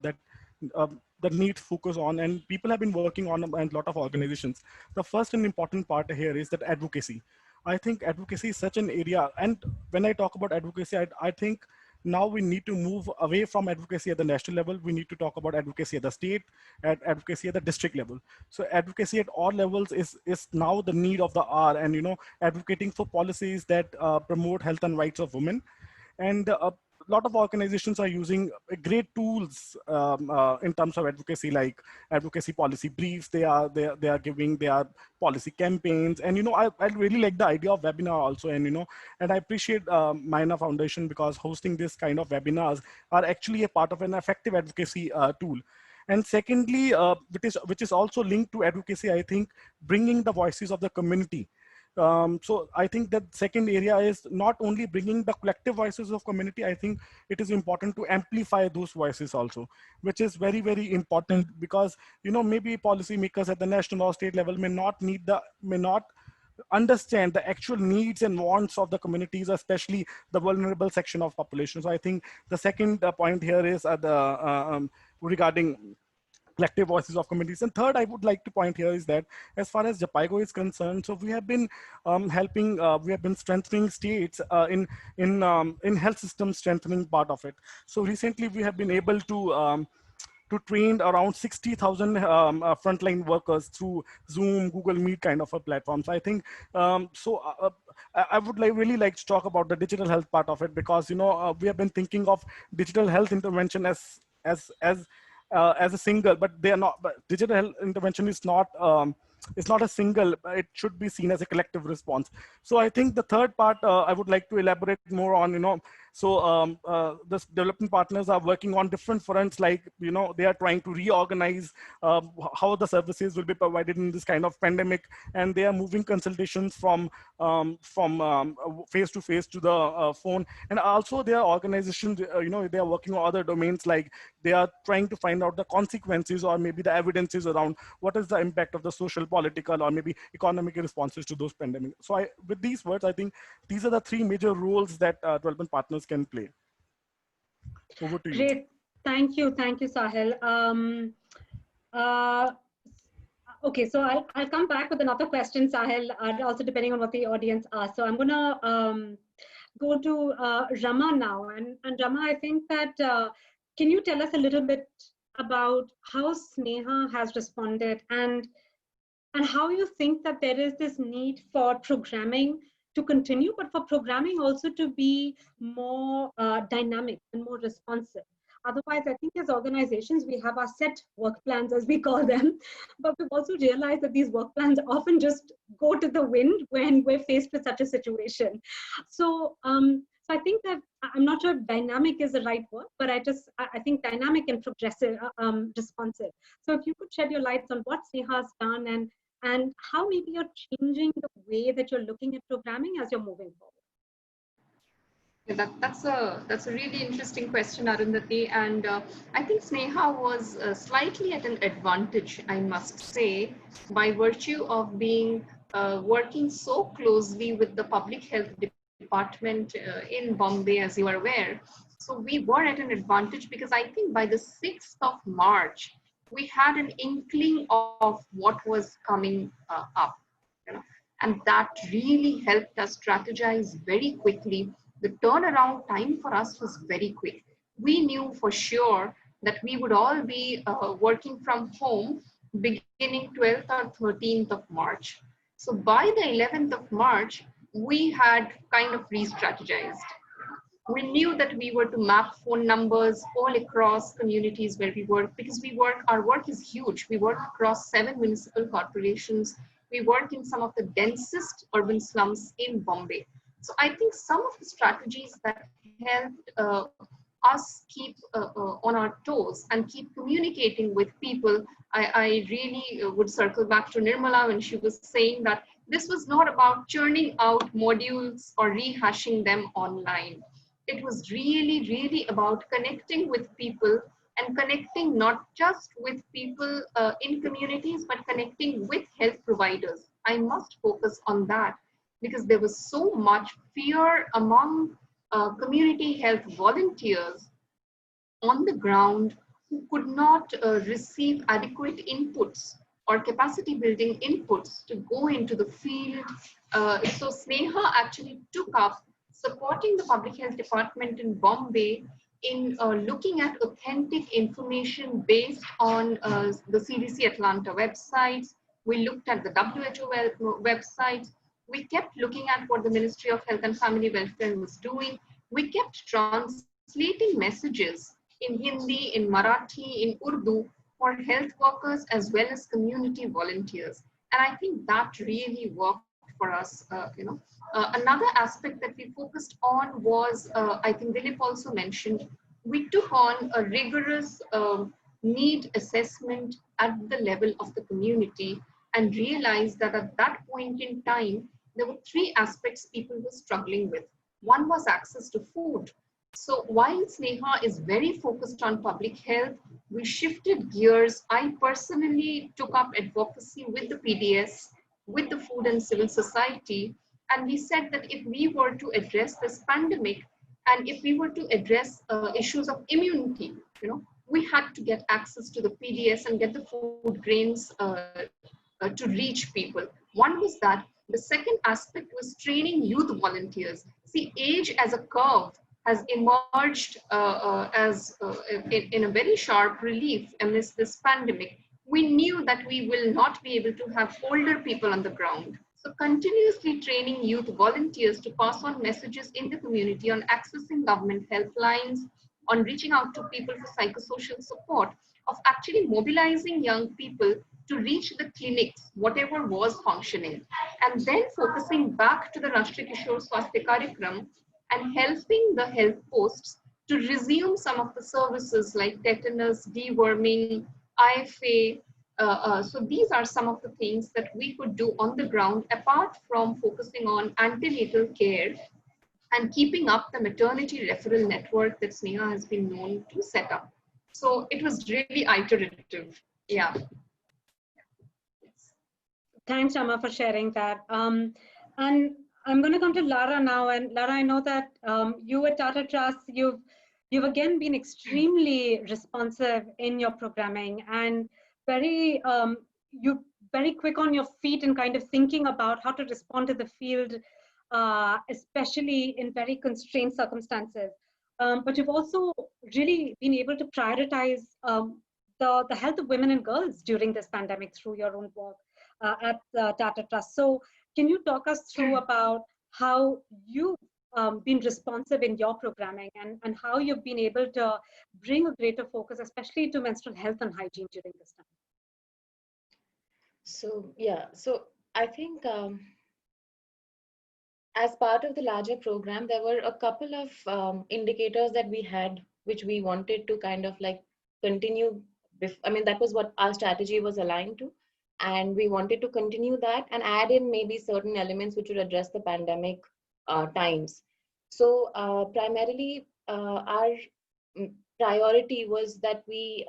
that need focus on. And people have been working on, and a lot of organizations. The first and important part here is that advocacy. I think advocacy is such an area. And when I talk about advocacy, I think now we need to move away from advocacy at the national level. We need to talk about advocacy at the state, at advocacy at the district level. So advocacy at all levels is now the need of the hour, and advocating for policies that promote health and rights of women. And a lot of organizations are using great tools in terms of advocacy, like advocacy policy briefs. They are giving their policy campaigns, and I really like the idea of webinar also, and I appreciate Myna Foundation, because hosting this kind of webinars are actually a part of an effective advocacy tool. And secondly, which is also linked to advocacy, I think bringing the voices of the community. So I think that second area is not only bringing the collective voices of community. I think it is important to amplify those voices also, which is very, very important, because maybe policymakers at the national or state level may not understand the actual needs and wants of the communities, especially the vulnerable section of population. So I think the second point here is regarding collective voices of communities. And third, I would like to point here is that as far as JHPIEGO is concerned, so we have been we have been strengthening states in health system strengthening part of it. So recently we have been able to train around 60,000 frontline workers through Zoom, Google Meet kind of a platform. So I think, I would really like to talk about the digital health part of it, because we have been thinking of digital health intervention as a single, but they are not. But digital health intervention is not. It's not a single. It should be seen as a collective response. So I think the third part I would like to elaborate more on. The development partners are working on different fronts, like they are trying to reorganize how the services will be provided in this kind of pandemic, and they are moving consultations from face to face to the phone. And also there are organizations, they are working on other domains, like they are trying to find out the consequences or maybe the evidences around what is the impact of the social, political, or maybe economic responses to those pandemics. So with these words, I think these are the three major roles that development partners can play. Over to you. Great. Thank you, Sahil. Okay, so I'll come back with another question, Sahil, also depending on what the audience asks. So I'm gonna go to Rama now, and Rama, I think that can you tell us a little bit about how SNEHA has responded, and how you think that there is this need for programming to continue, but for programming also to be more dynamic and more responsive. Otherwise, I think as organizations, we have our set work plans, as we call them, but we've also realized that these work plans often just go to the wind when we're faced with such a situation. So, so I think that, I'm not sure if dynamic is the right word, but I think dynamic and progressive, responsive. So if you could shed your lights on what SNEHA has done, and how maybe you're changing the way that you're looking at programming as you're moving forward. Yeah, that's a really interesting question, Arundati, and I think SNEHA was slightly at an advantage, I must say, by virtue of being working so closely with the public health department in Bombay, as you are aware. So we were at an advantage, because I think by the 6th of March, we had an inkling of what was coming up, and that really helped us strategize very quickly. The turnaround time for us was very quick. We knew for sure that we would all be working from home beginning 12th or 13th of March. So by the 11th of March, we had kind of re-strategized. We knew that we were to map phone numbers all across communities where we work, because our work is huge. We work across 7 municipal corporations. We work in some of the densest urban slums in Bombay. So I think some of the strategies that helped us keep on our toes and keep communicating with people. I really would circle back to Nirmala when she was saying that this was not about churning out modules or rehashing them online. It was really, really about connecting with people, and connecting not just with people in communities, but connecting with health providers. I must focus on that because there was so much fear among community health volunteers on the ground who could not receive adequate inputs or capacity building inputs to go into the field. So SNEHA actually took up supporting the public health department in Bombay in looking at authentic information based on the CDC Atlanta websites. We looked at the WHO websites. We kept looking at what the Ministry of Health and Family Welfare was doing. We kept translating messages in Hindi, in Marathi, in Urdu for health workers as well as community volunteers. And I think that really worked for us. Another aspect that we focused on was, I think Dilip also mentioned, we took on a rigorous need assessment at the level of the community and realized that at that point in time, there were three aspects people were struggling with. One was access to food. So while SNEHA is very focused on public health, we shifted gears. I personally took up advocacy with the PDS, with the Food and Civil Society, and we said that if we were to address this pandemic, and if we were to address issues of immunity, we had to get access to the PDS and get the food grains to reach people. One was that. The second aspect was training youth volunteers. See, age as a curve has emerged in a very sharp relief amidst this pandemic. We knew that we will not be able to have older people on the ground. So continuously training youth volunteers to pass on messages in the community on accessing government helplines, on reaching out to people for psychosocial support, of actually mobilizing young people to reach the clinics, whatever was functioning, and then focusing back to the Rashtriya Kishore Swasthya Karyakram and helping the health posts to resume some of the services like tetanus, deworming, IFA. So these are some of the things that we could do on the ground, apart from focusing on antenatal care and keeping up the maternity referral network that SNEHA has been known to set up. So it was really iterative. Yeah. Thanks, Rama, for sharing that. And I'm going to come to Lara now. And Lara, I know that you at Tata Trust, you've again been extremely responsive in your programming and very quick on your feet and kind of thinking about how to respond to the field, especially in very constrained circumstances. But you've also really been able to prioritize the health of women and girls during this pandemic through your own work at Tata Trust. So can you talk us through about how you've been responsive in your programming and how you've been able to bring a greater focus, especially to menstrual health and hygiene during this time? So I think as part of the larger program, there were a couple of indicators that we had, which we wanted to kind of like continue. I mean, that was what our strategy was aligned to. And we wanted to continue that and add in maybe certain elements which would address the pandemic times. So primarily, our priority was that we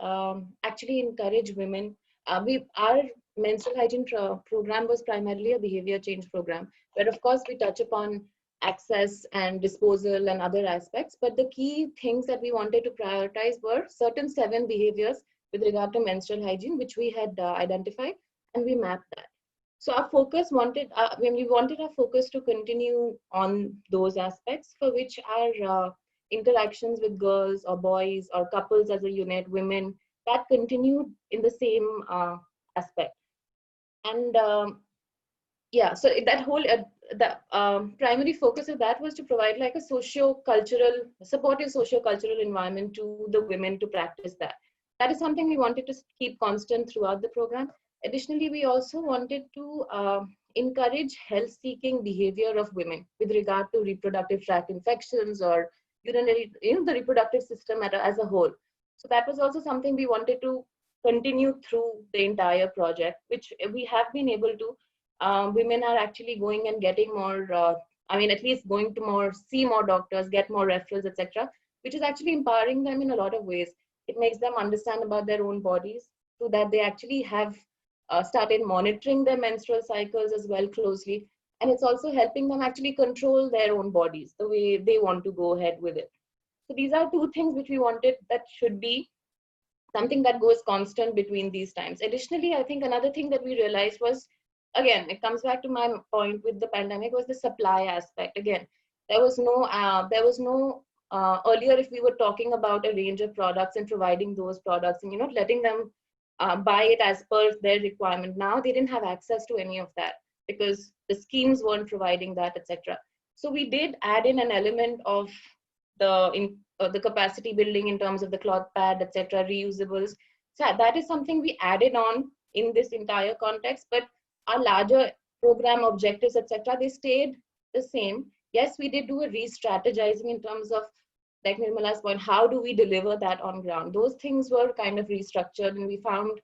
actually encourage women. Our menstrual hygiene program was primarily a behavior change program, where of course we touch upon access and disposal and other aspects. But the key things that we wanted to prioritize were certain 7 behaviors with regard to menstrual hygiene, which we had identified, and we mapped that. So our focus we wanted our focus to continue on those aspects, for which our interactions with girls or boys or couples as a unit, women, that continued in the same aspect. And so that whole the primary focus of that was to provide like a supportive socio-cultural environment to the women to practice that. That is something we wanted to keep constant throughout the program. Additionally, we also wanted to encourage health-seeking behavior of women with regard to reproductive tract infections or urinary, the reproductive system as a whole. So that was also something we wanted to continue through the entire project, which we have been able to. Women are actually going and getting more, at least going to see more doctors, get more referrals, etc., which is actually empowering them in a lot of ways. It makes them understand about their own bodies so that they actually have started monitoring their menstrual cycles as well closely. And it's also helping them actually control their own bodies the way they want to go ahead with it. So these are two things which we wanted that should be something that goes constant between these times. Additionally, I think another thing that we realized was, again, it comes back to my point with the pandemic, was the supply aspect. Again, there was no earlier, if we were talking about a range of products and providing those products and letting them buy it as per their requirement. Now they didn't have access to any of that because the schemes weren't providing that, etc. So we did add in an element of the capacity building in terms of the cloth pad, etc., reusables. So that is something we added on in this entire context. But our larger program objectives, etc., they stayed the same. Yes, we did do a re-strategizing in terms of, like Nirmala's point, how do we deliver that on ground? Those things were kind of restructured, and we found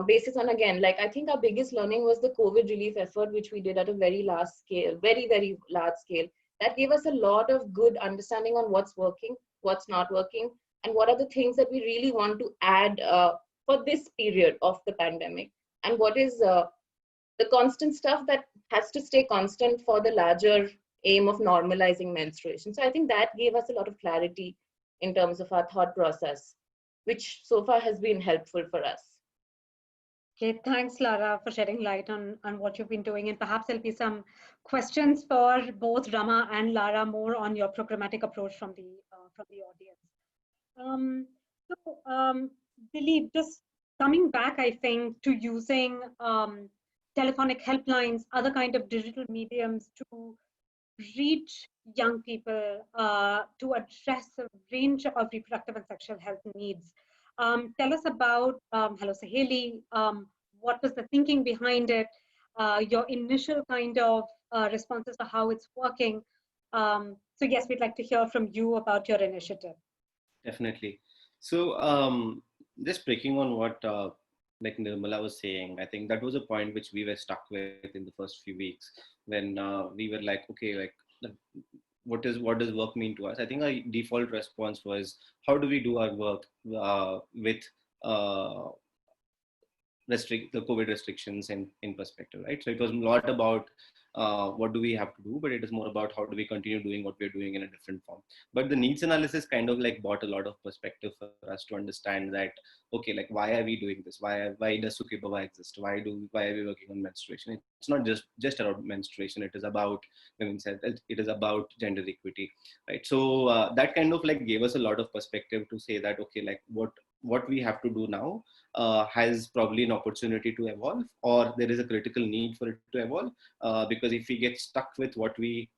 basis on, again, like I think our biggest learning was the COVID relief effort, which we did at a very large scale, very, very large scale. That gave us a lot of good understanding on what's working, what's not working, and what are the things that we really want to add for this period of the pandemic, and what is the constant stuff that has to stay constant for the larger aim of normalizing menstruation. So I think that gave us a lot of clarity in terms of our thought process, which so far has been helpful for us. Okay, thanks, Lara, for shedding light on what you've been doing. And perhaps there'll be some questions for both Rama and Lara more on your programmatic approach from the audience. Dilip, just coming back, I think, to using telephonic helplines, other kind of digital mediums to reach young people to address a range of reproductive and sexual health needs. Tell us about Hello Saheli. What was the thinking behind it? Your initial kind of responses to how it's working. So yes, we'd like to hear from you about your initiative. Definitely. So just breaking on what like Nirmala was saying, I think that was a point which we were stuck with in the first few weeks when we were like, okay, like what does work mean to us? I think our default response was, how do we do our work with the COVID restrictions in perspective, right? So it was a lot about what do we have to do, but it is more about how do we continue doing what we're doing in a different form. But the needs analysis kind of like brought a lot of perspective for us to understand that, okay, like why are we doing this? Why does Sukhibhava exist? Why are we working on menstruation? It's not just about menstruation. It is about women's health. It is about gender equity, right? So that kind of like gave us a lot of perspective to say that, okay, like what we have to do now has probably an opportunity to evolve, or there is a critical need for it to evolve. Because if we get stuck with what we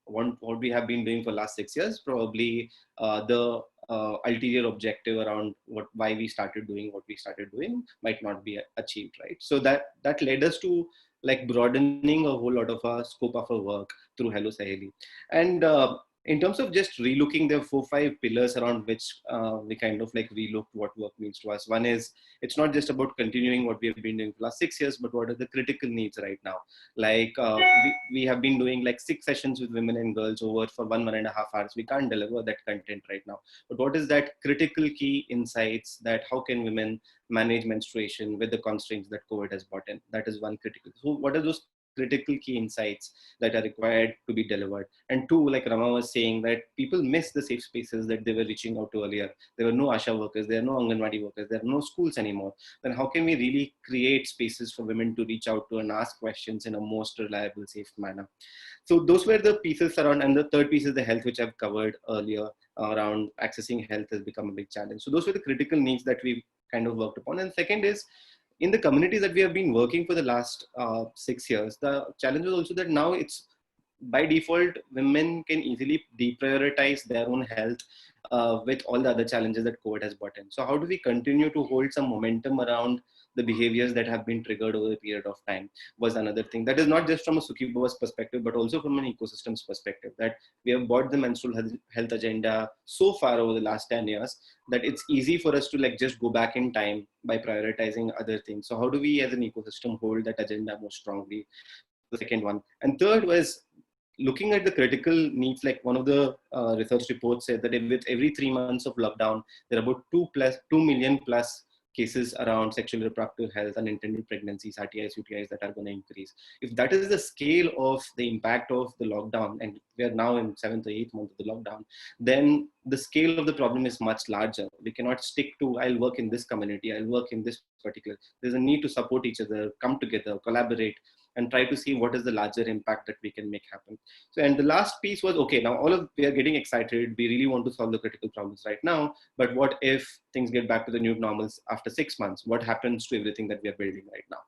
have been doing for the last 6 years, probably the ulterior objective around why we started doing what we started doing might not be achieved, right? So that led us to like broadening a whole lot of our scope of our work through Hello Saheli. And in terms of just relooking, there are 4-5 pillars around which we kind of like relooked what work means to us. One is, it's not just about continuing what we have been doing for the last 6 years, but what are the critical needs right now? Like we have been doing like 6 sessions with women and girls over for 1.5 hours. We can't deliver that content right now. But what is that critical key insights that how can women manage menstruation with the constraints that COVID has brought in? That is one critical. So what are those critical key insights that are required to be delivered? And two, like Rama was saying, that people miss the safe spaces that they were reaching out to earlier. There were no Asha workers, there are no Anganwadi workers, there are no schools anymore. Then how can we really create spaces for women to reach out to and ask questions in a most reliable, safe manner? So those were the pieces around, and the third piece is the health, which I've covered earlier, around accessing health has become a big challenge. So those were the critical needs that we kind of worked upon. And second is, in the communities that we have been working for the last 6 years, the challenge is also that now it's by default, women can easily deprioritize their own health with all the other challenges that COVID has brought in. So how do we continue to hold some momentum around the behaviors that have been triggered over a period of time was another thing. That is not just from a Sukhibhava's perspective, but also from an ecosystem's perspective, that we have brought the menstrual health agenda so far over the last 10 years that it's easy for us to like just go back in time by prioritizing other things. So how do we as an ecosystem hold that agenda more strongly? The second one. And third was looking at the critical needs. Like one of the research reports said that with every 3 months of lockdown, there are about 2 million plus cases around sexual reproductive health, unintended pregnancies, RTIs, UTIs that are going to increase. If that is the scale of the impact of the lockdown, and we are now in 7th or 8th month of the lockdown, then the scale of the problem is much larger. We cannot stick to, I'll work in this community, I'll work in this particular. There's a need to support each other, come together, collaborate, and try to see what is the larger impact that we can make happen. So, and the last piece was, okay, now we are getting excited. We really want to solve the critical problems right now, but what if things get back to the new normals after 6 months? What happens to everything that we are building right now,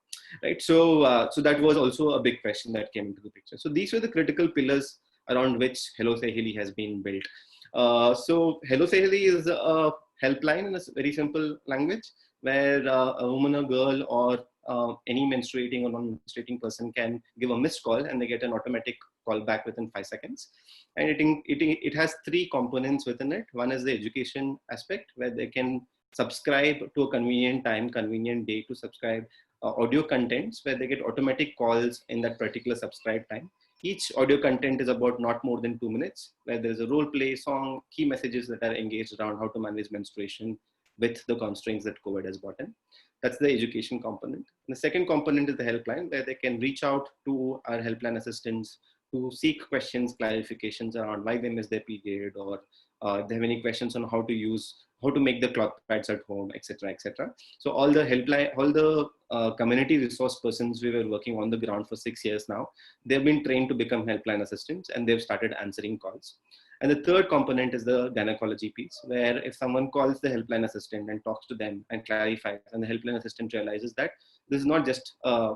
right? So, so that was also a big question that came into the picture. So these were the critical pillars around which Hello Saheli has been built. So Hello Saheli is a helpline in a very simple language, where a woman, a girl, or any menstruating or non-menstruating person can give a missed call and they get an automatic call back within 5 seconds. And it has 3 components within it. One is the education aspect, where they can subscribe to a convenient time, convenient day to subscribe audio contents, where they get automatic calls in that particular subscribed time. Each audio content is about not more than 2 minutes, where there is a role play, song, key messages that are engaged around how to manage menstruation with the constraints that COVID has brought in. That's the education component. And the second component is the helpline, where they can reach out to our helpline assistants to seek questions, clarifications around why they missed their period, or if they have any questions on how to make the cloth pads at home, etc., etc. So all the helpline, all the community resource persons we were working on the ground for 6 years now, they've been trained to become helpline assistants and they've started answering calls. And the third component is the gynecology piece, where if someone calls the helpline assistant and talks to them and clarifies, and the helpline assistant realizes that this is not just a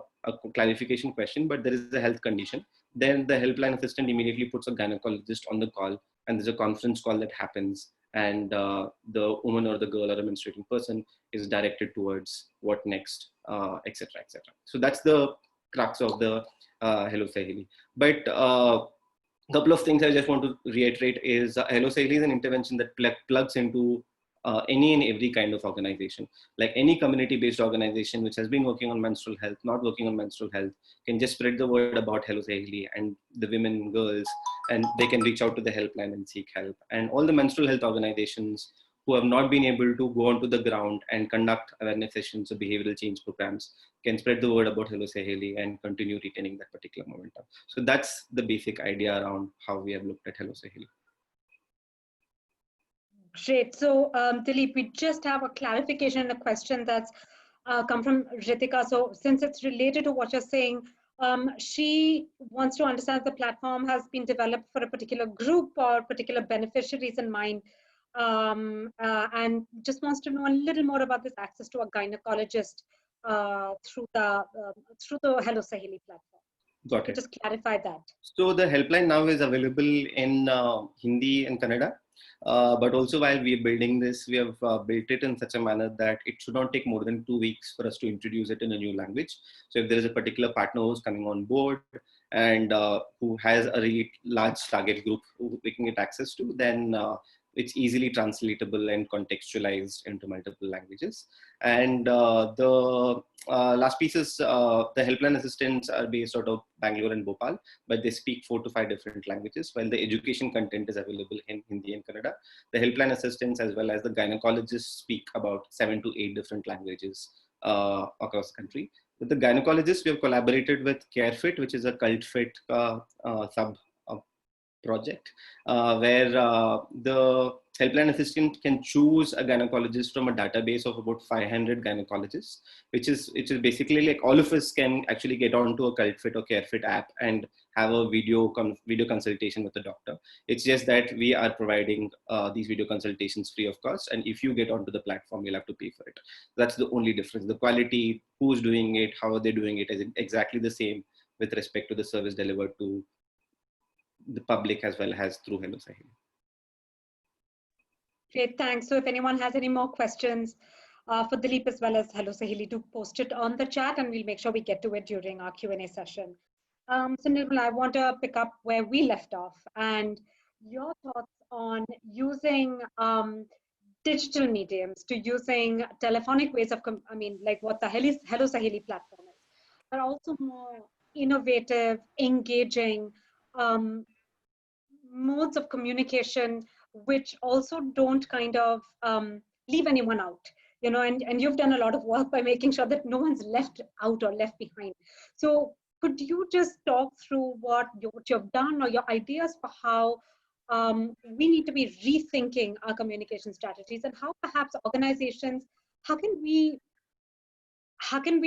clarification question, but there is a health condition, then the helpline assistant immediately puts a gynecologist on the call, and there's a conference call that happens, and the woman or the girl or a menstruating person is directed towards what next, etc., etc. So that's the crux of the Hello Saheli. But couple of things I just want to reiterate is Hello Saheli is an intervention that plugs into any and every kind of organization. Like any community-based organization which has been working on menstrual health, not working on menstrual health, can just spread the word about Hello Saheli and the women, girls, and they can reach out to the helpline and seek help. And all the menstrual health organizations who have not been able to go onto the ground and conduct awareness sessions or behavioral change programs can spread the word about Hello Saheli and continue retaining that particular momentum. So that's the basic idea around how we have looked at Hello Saheli. Great. So Dilip, we just have a clarification and a question that's come from Ritika. So since it's related to what you're saying, she wants to understand if the platform has been developed for a particular group or particular beneficiaries in mind, and just wants to know a little more about this access to a gynecologist through the Hello Saheli platform. Got it. Just clarify that. So the helpline now is available in Hindi and Kannada. But also while we're building this, we have built it in such a manner that it should not take more than 2 weeks for us to introduce it in a new language. So if there is a particular partner who's coming on board and who has a really large target group who we can get access to, then it's easily translatable and contextualized into multiple languages. And the last piece is the helpline assistants are based out of Bangalore and Bhopal, but they speak 4 to 5 different languages, while the education content is available in Hindi and Kannada. The helpline assistants as well as the gynecologists speak about 7 to 8 different languages across the country. With the gynecologists, we have collaborated with CareFit, which is a CultFit sub project, where the helpline assistant can choose a gynecologist from a database of about 500 gynecologists, which is basically like all of us can actually get onto a CultFit or CareFit app and have a video consultation with the doctor. It's just that we are providing these video consultations free of cost, and if you get onto the platform, you'll have to pay for it. That's the only difference. The quality, who's doing it, how are they doing it, is exactly the same with respect to the service delivered to the public as well as through Hello Sahil. Great, thanks. So if anyone has any more questions for Dilip as well as Hello Sahili, to post it on the chat and we'll make sure we get to it during our Q&A session. So Nirmala, I want to pick up where we left off and your thoughts on using digital mediums to using telephonic ways of, like what the Hello Sahili platform is, but also more innovative, engaging modes of communication, which also don't kind of leave anyone out, and you've done a lot of work by making sure that no one's left out or left behind. So could you just talk through what you've done or your ideas for how we need to be rethinking our communication strategies, and how perhaps organizations, how can we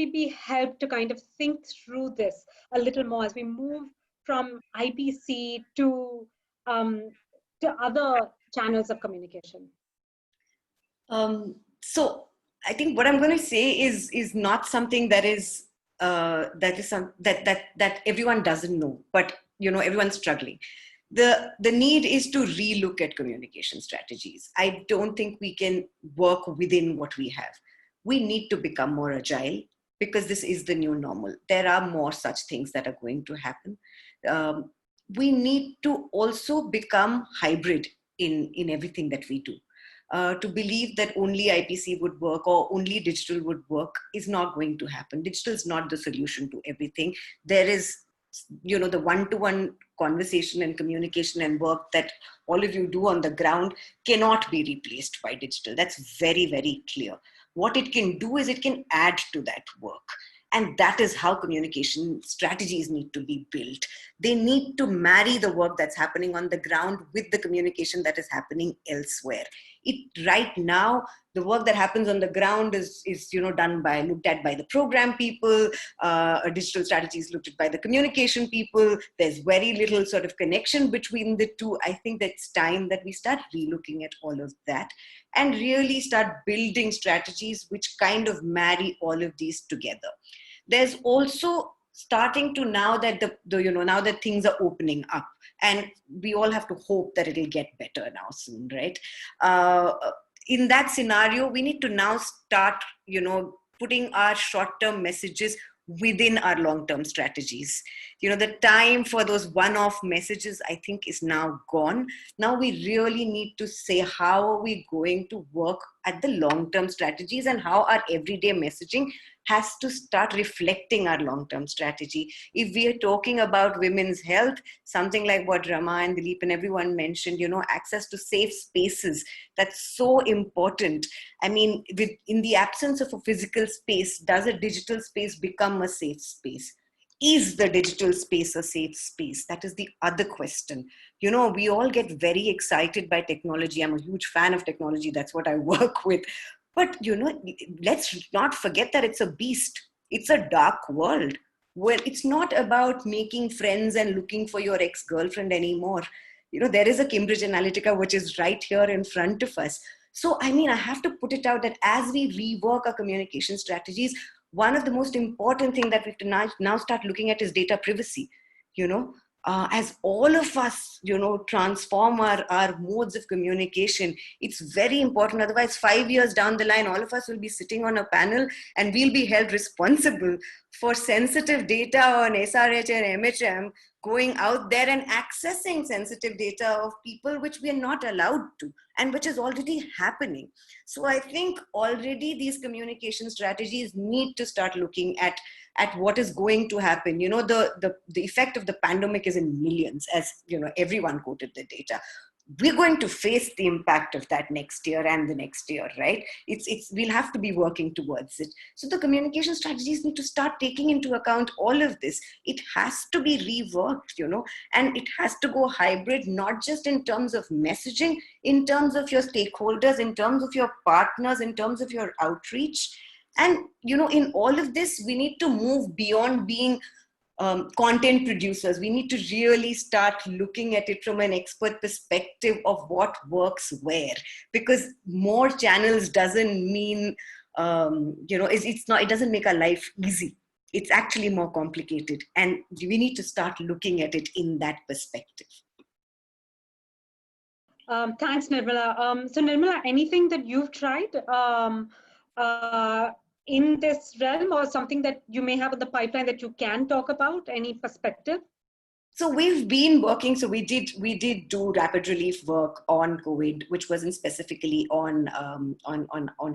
be helped to kind of think through this a little more as we move from IPC to other channels of communication? So I think what I'm going to say is not something that is that everyone doesn't know, but everyone's struggling. The need is to relook at communication strategies. I don't think we can work within what we have. We need to become more agile, because this is the new normal. There are more such things that are going to happen. We need to also become hybrid in everything that we do. To believe that only IPC would work or only digital would work is not going to happen. Digital is not the solution to everything. There is, the one-to-one conversation and communication and work that all of you do on the ground cannot be replaced by digital. That's very, very clear. What it can do is it can add to that work. And that is how communication strategies need to be built. They need to marry the work that's happening on the ground with the communication that is happening elsewhere. Right now, the work that happens on the ground is looked at by the program people. Digital strategies looked at by the communication people. There's very little sort of connection between the two. I think that it's time that we start relooking at all of that and really start building strategies which kind of marry all of these together. There's also starting to, now that now that things are opening up, and we all have to hope that it'll get better now soon, right? In that scenario, we need to now start, putting our short-term messages within our long-term strategies. The time for those one-off messages, I think, is now gone. Now we really need to say, how are we going to work at the long-term strategies, and how our everyday messaging has to start reflecting our long-term strategy. If we are talking about women's health, something like what Rama and Dilip and everyone mentioned, access to safe spaces, that's so important. I mean, in the absence of a physical space, does a digital space become a safe space? Is the digital space a safe space? That is the other question. We all get very excited by technology. I'm a huge fan of technology. That's what I work with. But, let's not forget that it's a beast. It's a dark world. Well, it's not about making friends and looking for your ex-girlfriend anymore. There is a Cambridge Analytica, which is right here in front of us. So, I have to put it out that as we rework our communication strategies, one of the most important things that we have to now start looking at is data privacy. As all of us, transform our modes of communication, it's very important. Otherwise, 5 years down the line, all of us will be sitting on a panel and we'll be held responsible for sensitive data on SRH and MHM going out there and accessing sensitive data of people which we are not allowed to, and which is already happening. So I think already these communication strategies need to start looking at what is going to happen. The effect of the pandemic is in millions, as everyone quoted the data. We're going to face the impact of that next year and the next year, right? We'll have to be working towards it. So the communication strategies need to start taking into account all of this. It has to be reworked, and it has to go hybrid, not just in terms of messaging, in terms of your stakeholders, in terms of your partners, in terms of your outreach. And, in all of this, we need to move beyond being content producers. We need to really start looking at it from an expert perspective of what works where, because more channels doesn't mean, it doesn't make our life easy. It's actually more complicated. And we need to start looking at it in that perspective. Thanks, Nirmala. So Nirmala, anything that you've tried uh, in this realm, or something that you may have in the pipeline that you can talk about? Any perspective? So we've been working. So we did do rapid relief work on COVID, which wasn't specifically on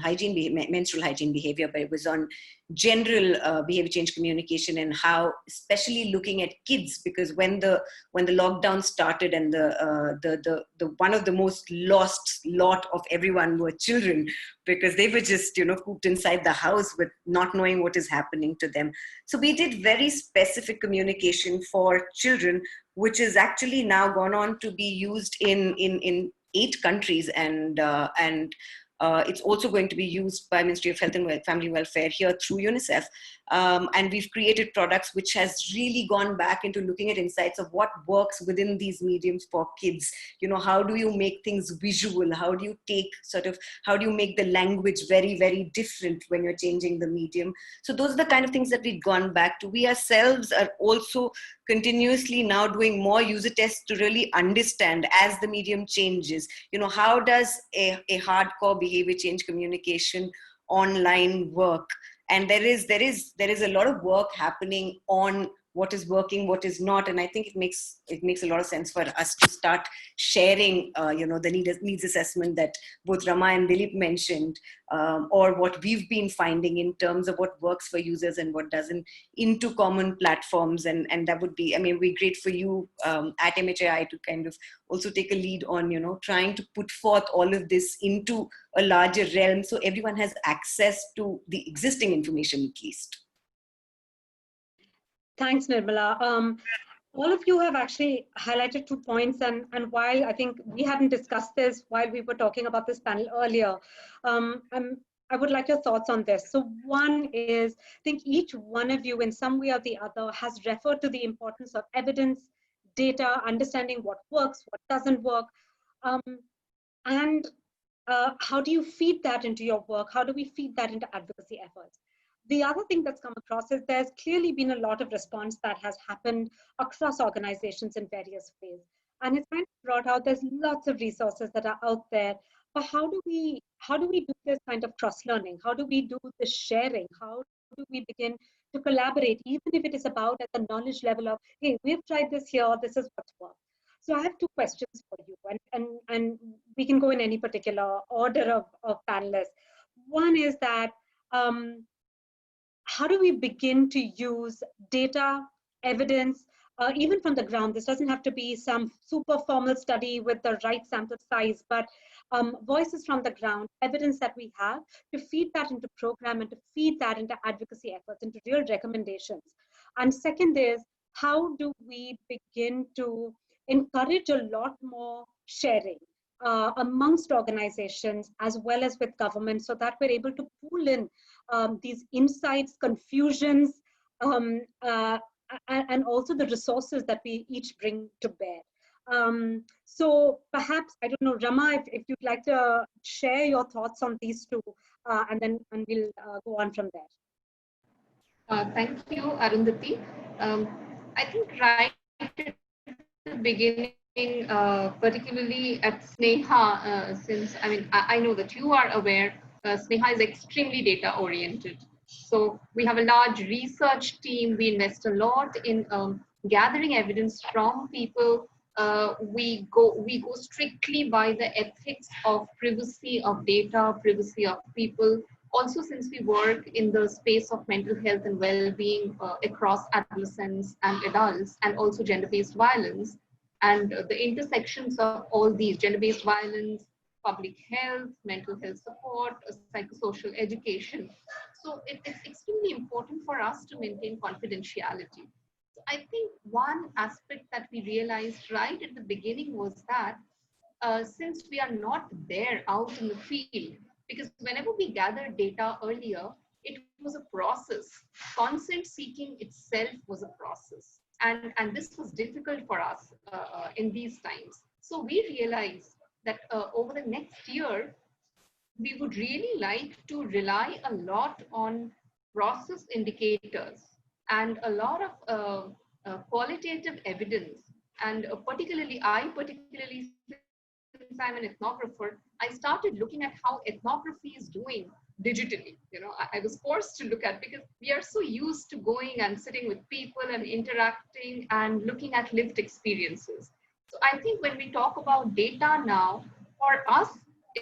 hygiene, menstrual hygiene behavior, but it was on general behavior change communication, and how, especially looking at kids, because when the lockdown started, and the one of the most lost lot of everyone were children, because they were just cooped inside the house with not knowing what is happening to them. So we did very specific communication for children, which is actually now gone on to be used in 8 countries, and it's also going to be used by Ministry of Health and Family Welfare here through UNICEF. And we've created products which has really gone back into looking at insights of what works within these mediums for kids. How do you make things visual? How do you make the language very, very different when you're changing the medium? So those are the kind of things that we've gone back to. We ourselves are also continuously now doing more user tests to really understand, as the medium changes, how does a hardcore behavior change communication online work? And there is a lot of work happening on what is working, what is not, and I think it makes a lot of sense for us to start sharing, the needs assessment that both Rama and Dilip mentioned, or what we've been finding in terms of what works for users and what doesn't, into common platforms, and that would be, we're great for you at MHAI to kind of also take a lead on, trying to put forth all of this into a larger realm, so everyone has access to the existing information at least. Thanks, Nirmala. All of you have actually highlighted 2 points, and while I think we hadn't discussed this while we were talking about this panel earlier, I would like your thoughts on this. So one is, I think each one of you in some way or the other has referred to the importance of evidence, data, understanding what works, what doesn't work, and how do you feed that into your work? How do we feed that into advocacy efforts? The other thing that's come across is there's clearly been a lot of response that has happened across organizations in various ways. And it's kind of brought out, there's lots of resources that are out there, but how do we do this kind of cross-learning? How do we do this sharing? How do we begin to collaborate, even if it is about at the knowledge level of, hey, we've tried this here, this is what's worked. So I have 2 questions for you, and we can go in any particular order of panelists. One is that, how do we begin to use data, evidence, even from the ground? This doesn't have to be some super formal study with the right sample size, but voices from the ground, evidence that we have, to feed that into program and to feed that into advocacy efforts, into real recommendations. And second is, how do we begin to encourage a lot more sharing amongst organizations as well as with government, so that we're able to pool in these insights, confusions, and also the resources that we each bring to bear. So perhaps, I don't know, Rama, if you'd like to share your thoughts on these 2, and we'll go on from there. Thank you, Arundati. I think right at the beginning, particularly at SNEHA, since I know that you are aware, SNEHA is extremely data oriented. So we have a large research team. We invest a lot in gathering evidence from people. We go strictly by the ethics of privacy of data, privacy of people. Also, since we work in the space of mental health and well-being across adolescents and adults, and also gender-based violence, and the intersections of all these, gender-based violence, public health, mental health support, psychosocial education. So it's extremely important for us to maintain confidentiality. So I think one aspect that we realized right at the beginning was that since we are not there out in the field, because whenever we gathered data earlier, it was a process. Consent seeking itself was a process. And this was difficult for us in these times. So we realized that over the next year, we would really like to rely a lot on process indicators and a lot of qualitative evidence. And I particularly since I'm an ethnographer, I started looking at how ethnography is doing digitally. You know, I was forced to look at, because we are so used to going and sitting with people and interacting and looking at lived experiences. So I think when we talk about data now, for us,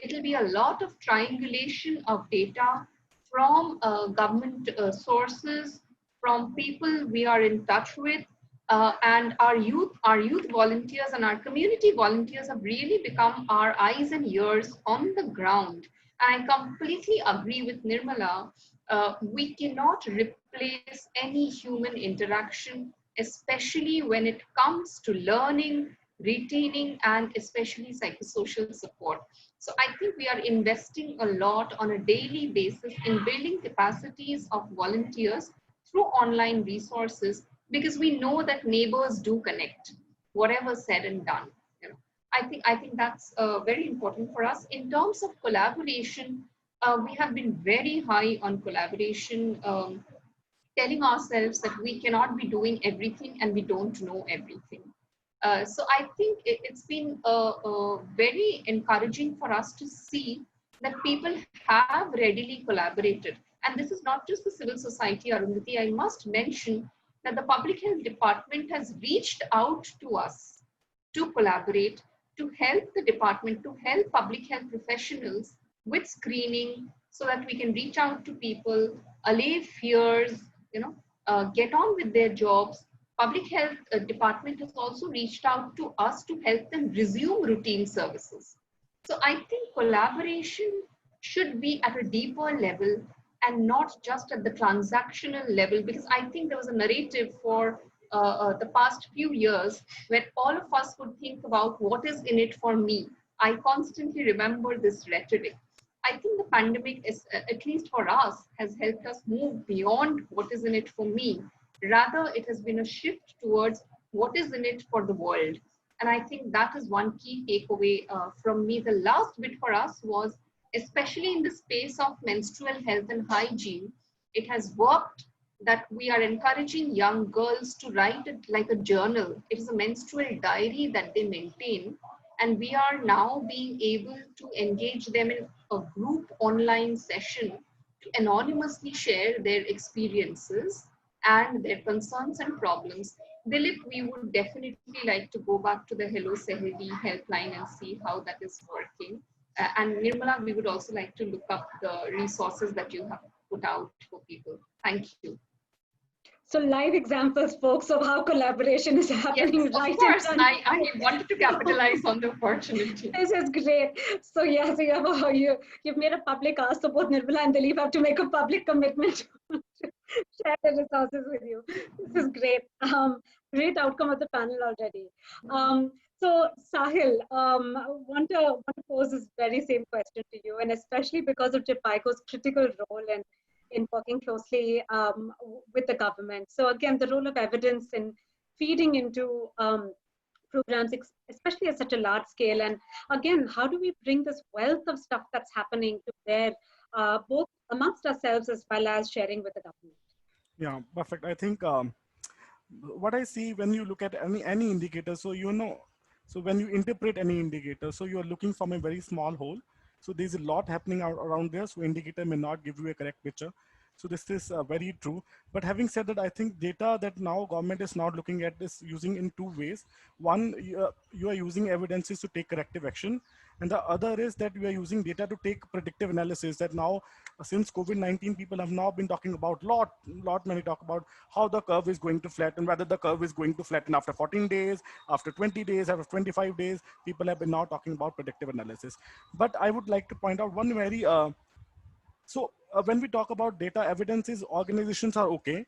it'll be a lot of triangulation of data from government sources, from people we are in touch with, and our youth volunteers and our community volunteers have really become our eyes and ears on the ground. And I completely agree with Nirmala. We cannot replace any human interaction, especially when it comes to learning, retaining, and especially psychosocial support. So I think we are investing a lot on a daily basis in building capacities of volunteers through online resources, because we know that neighbors do connect, whatever said and done. You know, I think that's very important for us. In terms of collaboration, we have been very high on collaboration, telling ourselves that we cannot be doing everything and we don't know everything. So I think it's been very encouraging for us to see that people have readily collaborated. And this is not just the civil society, Arundati. I must mention that the Public Health Department has reached out to us to collaborate, to help the department, to help public health professionals with screening, so that we can reach out to people, allay fears, you know, get on with their jobs. Public Health Department has also reached out to us to help them resume routine services. So I think collaboration should be at a deeper level and not just at the transactional level, because I think there was a narrative for the past few years where all of us would think about what is in it for me. I constantly remember this rhetoric. I think the pandemic is, at least for us, has helped us move beyond what is in it for me. Rather, it has been a shift towards what is in it for the world. And I think that is one key takeaway from me. The last bit for us was, especially in the space of menstrual health and hygiene, it has worked that we are encouraging young girls to write it like a journal. It is a menstrual diary that they maintain. And we are now being able to engage them in a group online session to anonymously share their experiences and their concerns and problems. Dilip, we would definitely like to go back to the Hello Saheli helpline and see how that is working. And Nirmala, we would also like to look up the resources that you have put out for people. Thank you. So live examples, folks, of how collaboration is happening. Yes, right of course, I wanted to capitalize on the opportunity. This is great. So yeah, so you've made a public ask, so both Nirmala and Dilip have to make a public commitment to share the resources with you. This is great. Great outcome of the panel already. So Sahil, I want to pose this very same question to you, and especially because of JHPIEGO's critical role in working closely with the government. So again, the role of evidence in feeding into programs, especially at such a large scale. And again, how do we bring this wealth of stuff that's happening to bear, both amongst ourselves as well as sharing with the government? Yeah, perfect. I think what I see when you look at any indicator, so so when you interpret any indicator, so you are looking from a very small hole. So there's a lot happening around there. So indicator may not give you a correct picture. So this is very true. But having said that, I think data that now government is not looking at is using in two ways. One, you are using evidences to take corrective action. And the other is that we are using data to take predictive analysis. That now, since COVID-19, people have now been talking about many talk about how the curve is going to flatten, whether the curve is going to flatten after 14 days, after 20 days, after 25 days. People have been now talking about predictive analysis. But I would like to point out one very, when we talk about data, evidences, organizations are okay.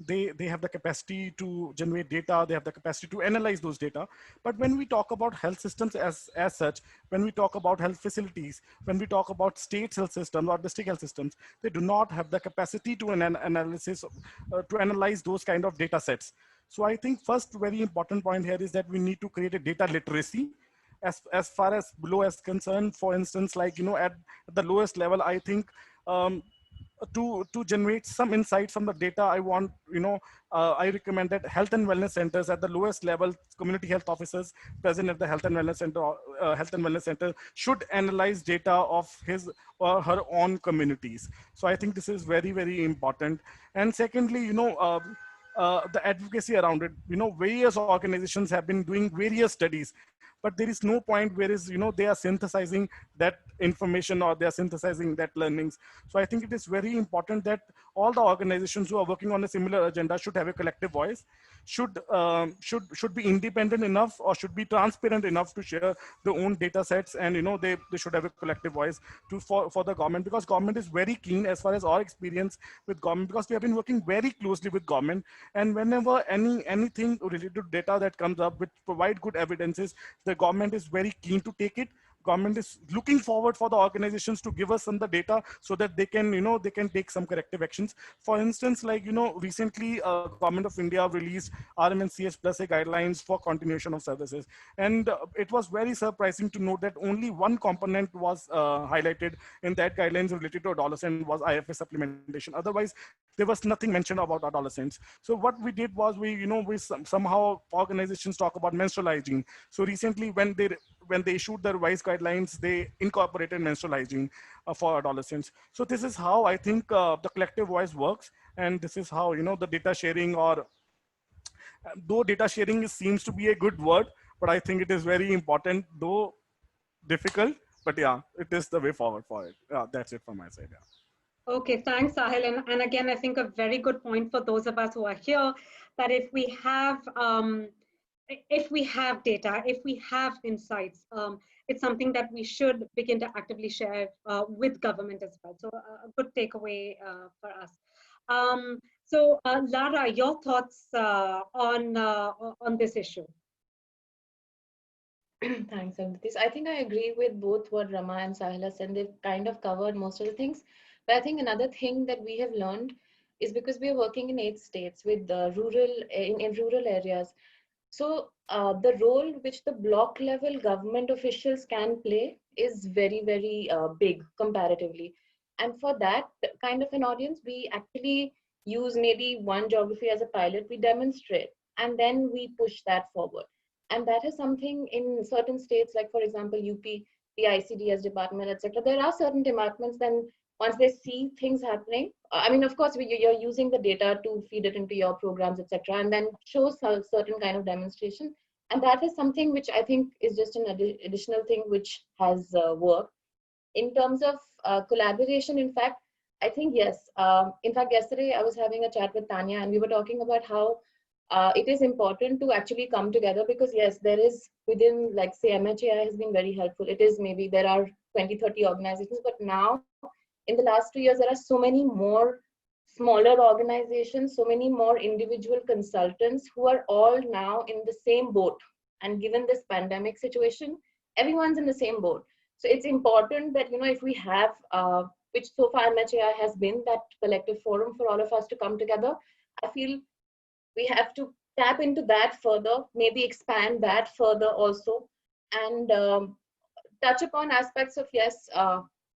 They have the capacity to generate data, they have the capacity to analyze those data. But when we talk about health systems as such, when we talk about health facilities, when we talk about state health systems or district health systems, they do not have the capacity to to analyze those kind of data sets. So I think first very important point here is that we need to create a data literacy. As far as below is concerned, for instance, like, at the lowest level, I think to generate some insights from the data, I want, I recommend that health and wellness centers at the lowest level, community health officers present at the health and wellness center should analyze data of his or her own communities. So I think this is very, very important. And secondly, the advocacy around it. Various organizations have been doing various studies, but there is no point where is, they are synthesizing that information or they are synthesizing that learnings. So I think it is very important that all the organizations who are working on a similar agenda should have a collective voice, should be independent enough or should be transparent enough to share their own data sets, and they should have a collective voice for the government, because government is very keen, as far as our experience with government, because we have been working very closely with government, and whenever anything related to data that comes up which provide good evidences, the government is very keen to take it. Government is looking forward for the organizations to give us some of the data so that they can, they can take some corrective actions. For instance, like, recently government of India released RMNCS plus a guidelines for continuation of services. And it was very surprising to note that only one component was highlighted in that guidelines related to adolescent was IFS supplementation. Otherwise, there was nothing mentioned about adolescents. So what we did was somehow organizations talk about menstrual hygiene. So recently when they issued the revised guidelines, they incorporated menstrual hygiene for adolescents. So this is how I think the collective voice works. And this is how, the data sharing, or though data sharing seems to be a good word, but I think it is very important, though difficult, but yeah, it is the way forward for it. That's it from my side. Yeah. Okay, thanks, Sahil. And again, I think a very good point for those of us who are here, that if we have data, if we have insights, it's something that we should begin to actively share with government as well. So a good takeaway for us. Lara, your thoughts on this issue? Thanks, Arundati. I think I agree with both what Rama and Sahil have said. They've kind of covered most of the things. But I think another thing that we have learned is, because we are working in 8 states with in rural areas. So the role which the block level government officials can play is very, very big comparatively. And for that kind of an audience, we actually use maybe one geography as a pilot, we demonstrate, and then we push that forward. And that is something in certain states, like for example, UP, the ICDS department, etc. There are certain departments, then once they see things happening, I mean, of course, you're using the data to feed it into your programs, etc., and then show certain kind of demonstration. And that is something which I think is just an additional thing which has worked. In terms of collaboration, in fact, I think yes. In fact, yesterday I was having a chat with Tanya, and we were talking about how it is important to actually come together, because yes, there is within, like say, MHAI has been very helpful. It is maybe there are 20-30 organizations, but now in the last 2 years, there are so many more smaller organizations, so many more individual consultants who are all now in the same boat. And given this pandemic situation, everyone's in the same boat. So it's important that, if we have, which so far MHAI has been that collective forum for all of us to come together, I feel we have to tap into that further, maybe expand that further also, and touch upon aspects of, yes,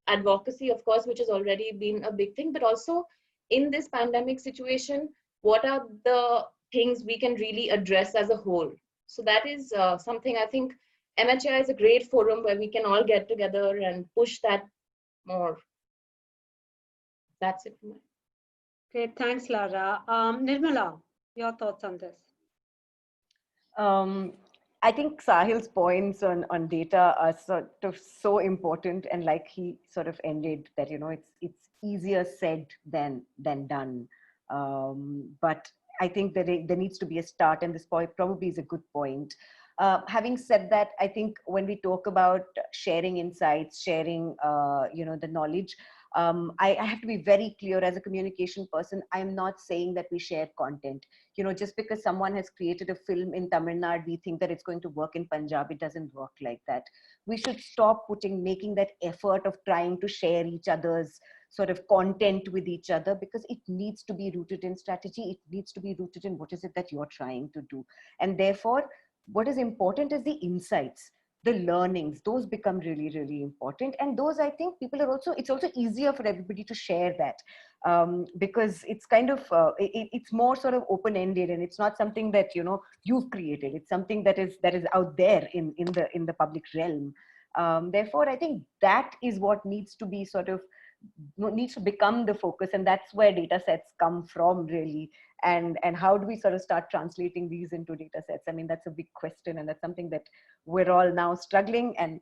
advocacy, of course, which has already been a big thing, but also in this pandemic situation, what are the things we can really address as a whole? So that is something I think MHI is a great forum where we can all get together and push that more. That's it. Great, thanks, Lara. Nirmala, your thoughts on this? I think Sahil's points on data are sort of so important, and like he sort of ended that, it's easier said than done. But I think that there needs to be a start, and this point probably is a good point. Having said that, I think when we talk about sharing insights, sharing, the knowledge, I have to be very clear as a communication person. I'm not saying that we share content. Just because someone has created a film in Tamil Nadu, we think that it's going to work in Punjab. It doesn't work like that. We should stop making that effort of trying to share each other's sort of content with each other, because it needs to be rooted in strategy. It needs to be rooted in what is it that you're trying to do. And therefore, what is important is the insights. the learnings, those become really, really important. And those, I think people are also, it's also easier for everybody to share that, because it's kind of, it's more sort of open-ended, and it's not something that, you know, you've created. It's something that is out there in the public realm. Therefore, I think that is what needs to be sort of, needs to become the focus, and that's where data sets come from, really. And how do we sort of start translating these into data sets? I mean, that's a big question, and that's something that we're all now struggling and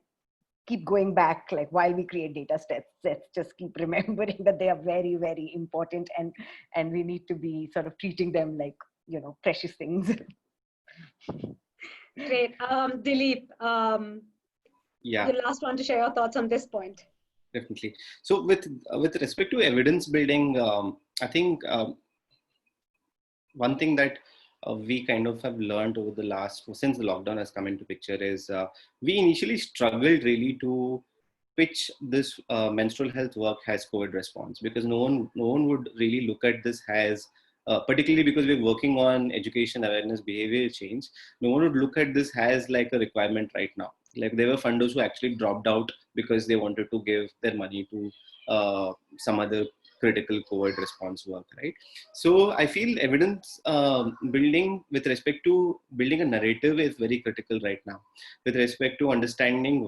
keep going back, like while we create data sets, just keep remembering that they are very, very important, and we need to be sort of treating them like, you know, precious things. Great. Dilip, Yeah, the last one to share your thoughts on this point. definitely. So with respect to evidence building, I think one thing that we kind of have learned over the last, since the lockdown has come into picture, is we initially struggled really to pitch this menstrual health work as COVID response, because no one would really look at this as, particularly because we're working on education, awareness, behavior change. No one would look at this as like a requirement right now. Like there were funders who actually dropped out because they wanted to give their money to some other critical COVID response work, right? So I feel evidence building with respect to building a narrative is very critical right now, with respect to understanding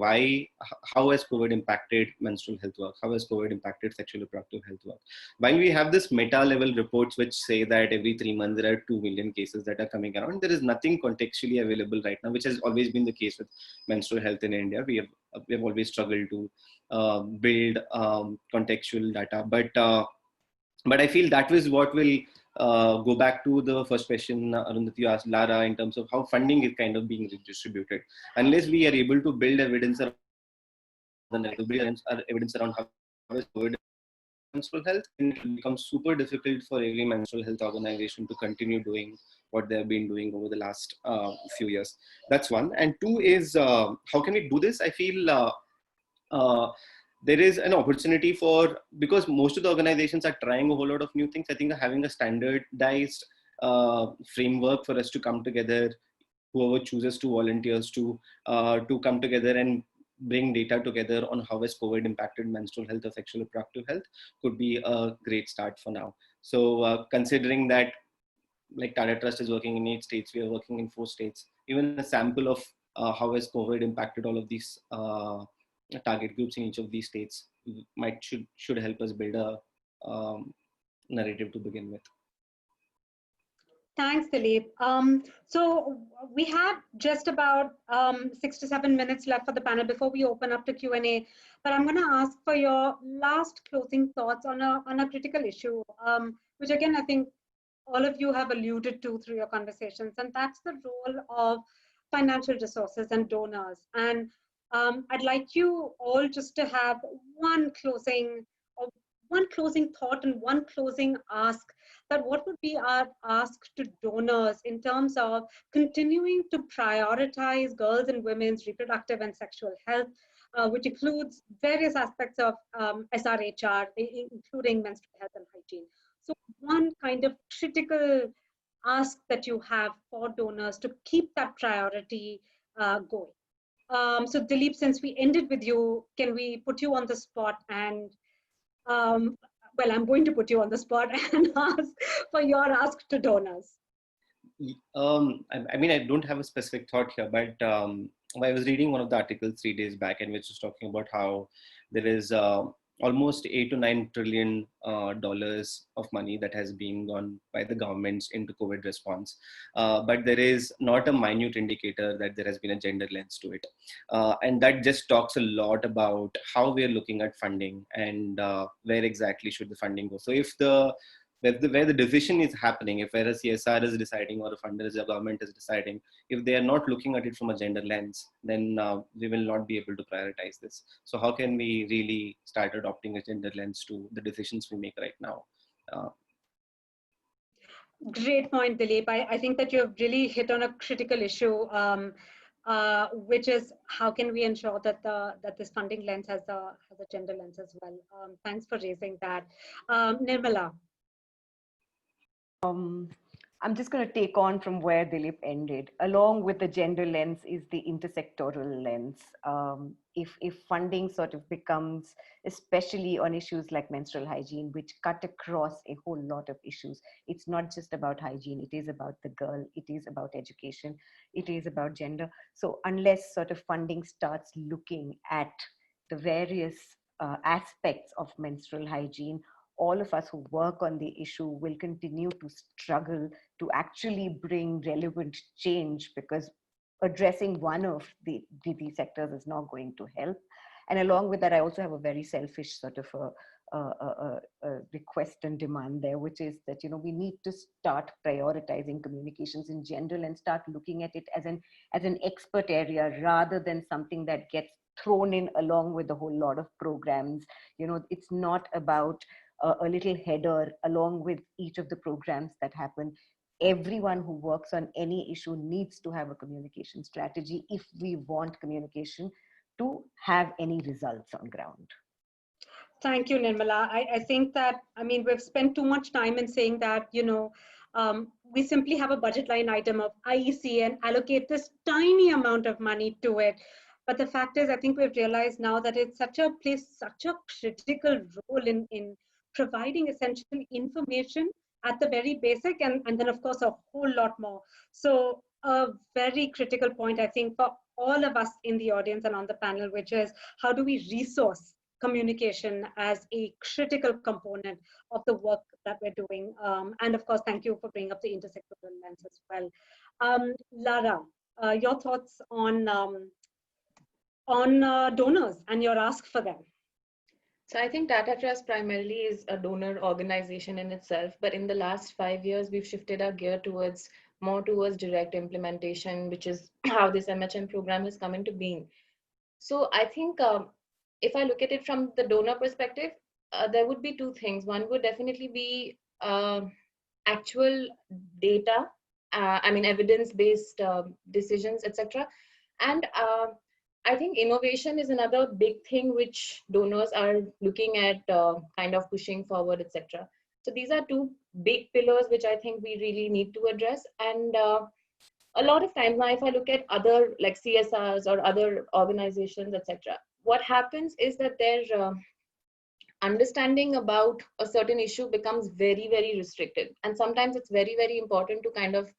how has COVID impacted menstrual health work, how has COVID impacted sexually reproductive health work. When we have this meta level reports which say that every 3 months there are 2 million cases that are coming around, there is nothing contextually available right now, which has always been the case with menstrual health in India. We have always struggled to build contextual data, but I feel that was what will go back to the first question Arundati you asked Lara, in terms of how funding is kind of being redistributed. Unless we are able to build evidence around evidence around how is COVID menstrual health, and it will become super difficult for every menstrual health organization to continue doing what they have been doing over the last few years. That's one. And two is, how can we do this? I feel there is an opportunity for, because most of the organizations are trying a whole lot of new things. I think having a standardized framework for us to come together, whoever chooses to volunteers to come together and bring data together on how has COVID impacted menstrual health or sexual reproductive health could be a great start for now. So considering that, like Tata Trust is working in 8 states, we are working in 4 states. Even a sample of how has COVID impacted all of these target groups in each of these states should help us build a narrative to begin with. Thanks, Dilip. So we have just about 6 to 7 minutes left for the panel before we open up to Q&A. But I'm going to ask for your last closing thoughts on a critical issue, which again, I think all of you have alluded to through your conversations, and that's the role of financial resources and donors. And I'd like you all just to have one closing thought and one closing ask, that what would be our ask to donors in terms of continuing to prioritize girls and women's reproductive and sexual health, which includes various aspects of SRHR, including menstrual health and hygiene. So one kind of critical ask that you have for donors to keep that priority going. So Dilip, since we ended with you, can we put you on the spot and well, I'm going to put you on the spot and ask for your ask to donors. I mean, I don't have a specific thought here, but I was reading one of the articles 3 days back, and which was talking about how there is almost $8 to $9 trillion of money that has been gone by the governments into COVID response. But there is not a minute indicator that there has been a gender lens to it. And that just talks a lot about how we are looking at funding and where exactly should the funding go. So if where the decision is happening, if where a CSR is deciding or a funder is a government is deciding, if they are not looking at it from a gender lens, then we will not be able to prioritize this. So how can we really start adopting a gender lens to the decisions we make right now? Great point, Dilip. I think that you have really hit on a critical issue, which is how can we ensure that this funding lens has a gender lens as well. Thanks for raising that. Nirmala. I'm just going to take on from where Dilip ended. Along with the gender lens is the intersectoral lens. If funding sort of becomes, especially on issues like menstrual hygiene, which cut across a whole lot of issues, it's not just about hygiene, it is about the girl, it is about education, it is about gender. So unless sort of funding starts looking at the various aspects of menstrual hygiene, all of us who work on the issue will continue to struggle to actually bring relevant change, because addressing one of these sectors is not going to help. And along with that, I also have a very selfish sort of a request and demand there, which is that, you know, we need to start prioritizing communications in general and start looking at it as an expert area rather than something that gets thrown in along with a whole lot of programs. You know, it's not about a little header along with each of the programs that happen. Everyone who works on any issue needs to have a communication strategy if we want communication to have any results on ground. Thank you, Nirmala. I think that, I mean, we've spent too much time in saying that, you know, we simply have a budget line item of IEC and allocate this tiny amount of money to it. But the fact is, I think we've realized now that it's plays such a critical role in providing essential information at the very basic, and then of course a whole lot more. So a very critical point, I think, for all of us in the audience and on the panel, which is how do we resource communication as a critical component of the work that we're doing. And of course, thank you for bringing up the intersectoral lens as well. Lara, your thoughts on donors and your ask for them. So I think Tata Trust primarily is a donor organization in itself, but in the last 5 years, we've shifted our gear more towards direct implementation, which is how this MHM program has come into being. So I think if I look at it from the donor perspective, there would be two things. One would definitely be actual data, I mean, evidence-based decisions, etc. And I think innovation is another big thing which donors are looking at kind of pushing forward, etc. So these are two big pillars which I think we really need to address. And a lot of times now, if I look at other like CSRs or other organizations, etc., what happens is that their understanding about a certain issue becomes very, very restricted. And sometimes it's very, very important to kind of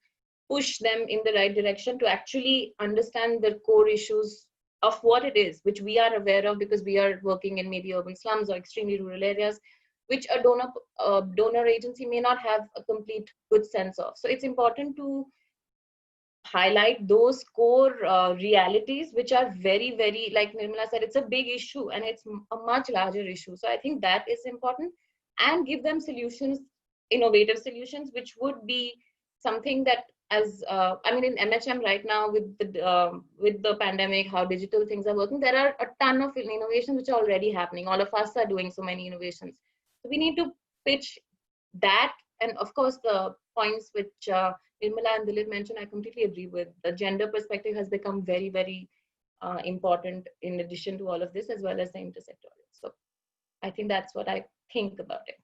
push them in the right direction to actually understand the core issues of what it is, which we are aware of because we are working in maybe urban slums or extremely rural areas, which a donor agency may not have a complete good sense of. So it's important to highlight those core realities, which are very, very, like Nirmala said, it's a big issue and it's a much larger issue. So I think that is important, and give them solutions, innovative solutions, which would be something that as, I mean, in MHM right now with the pandemic, how digital things are working, there are a ton of innovations which are already happening. All of us are doing so many innovations. So we need to pitch that. And of course, the points which Nirmala and Dilip mentioned, I completely agree with. The gender perspective has become very, very important in addition to all of this, as well as the intersectoral. So I think that's what I think about it.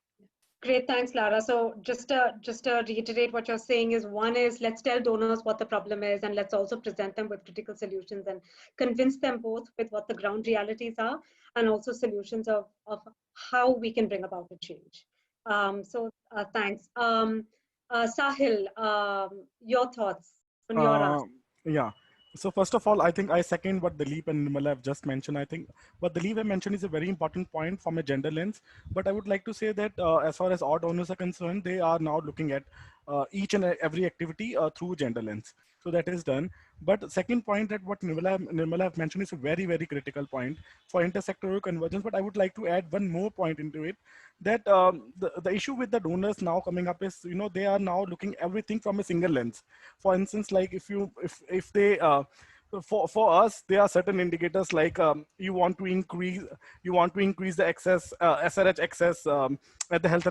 Great, thanks, Lara. So just to reiterate what you're saying is, one is let's tell donors what the problem is, and let's also present them with critical solutions and convince them both with what the ground realities are, and also solutions of how we can bring about a change. Thanks. Sahil, your thoughts on your ask. Yeah. So first of all, I think I second what Dilip and Nirmala have just mentioned. I think what Dilip have mentioned is a very important point from a gender lens. But I would like to say that as far as our donors are concerned, they are now looking at each and every activity through gender lens. So that is done. But second point that what Nirmala have mentioned is a very, very critical point for intersectoral convergence. But I would like to add one more point into it, that the issue with the donors now coming up is, you know, they are now looking everything from a single lens. For instance, like if they for us, there are certain indicators like you want to increase the access, SRH access at the health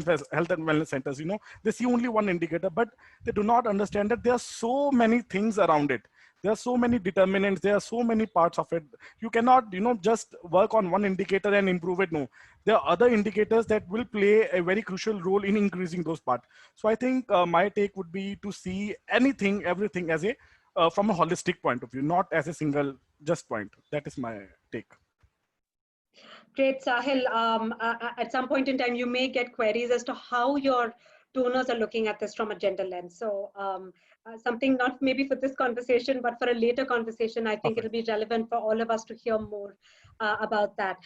and wellness centers. You know, they see only one indicator, but they do not understand that there are so many things around it. There are so many determinants. There are so many parts of it. You cannot, just work on one indicator and improve it. No, there are other indicators that will play a very crucial role in increasing those parts. So I think my take would be to see everything as a from a holistic point of view, not as a single just point. That is my take. Great, Sahil. At some point in time, you may get queries as to how your donors are looking at this from a gender lens. So something not maybe for this conversation, but for a later conversation, I think it'll be relevant for all of us to hear more about that.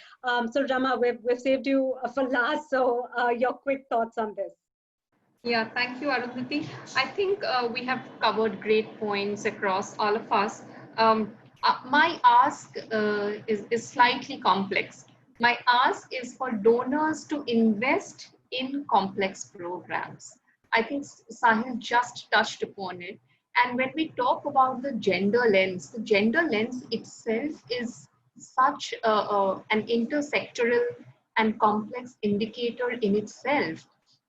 So Rama, we've saved you for last. So your quick thoughts on this. Yeah, thank you, Arundati. I think we have covered great points across all of us. My ask is slightly complex. My ask is for donors to invest in complex programs. I think Sahil just touched upon it. And when we talk about the gender lens itself is such an intersectoral and complex indicator in itself.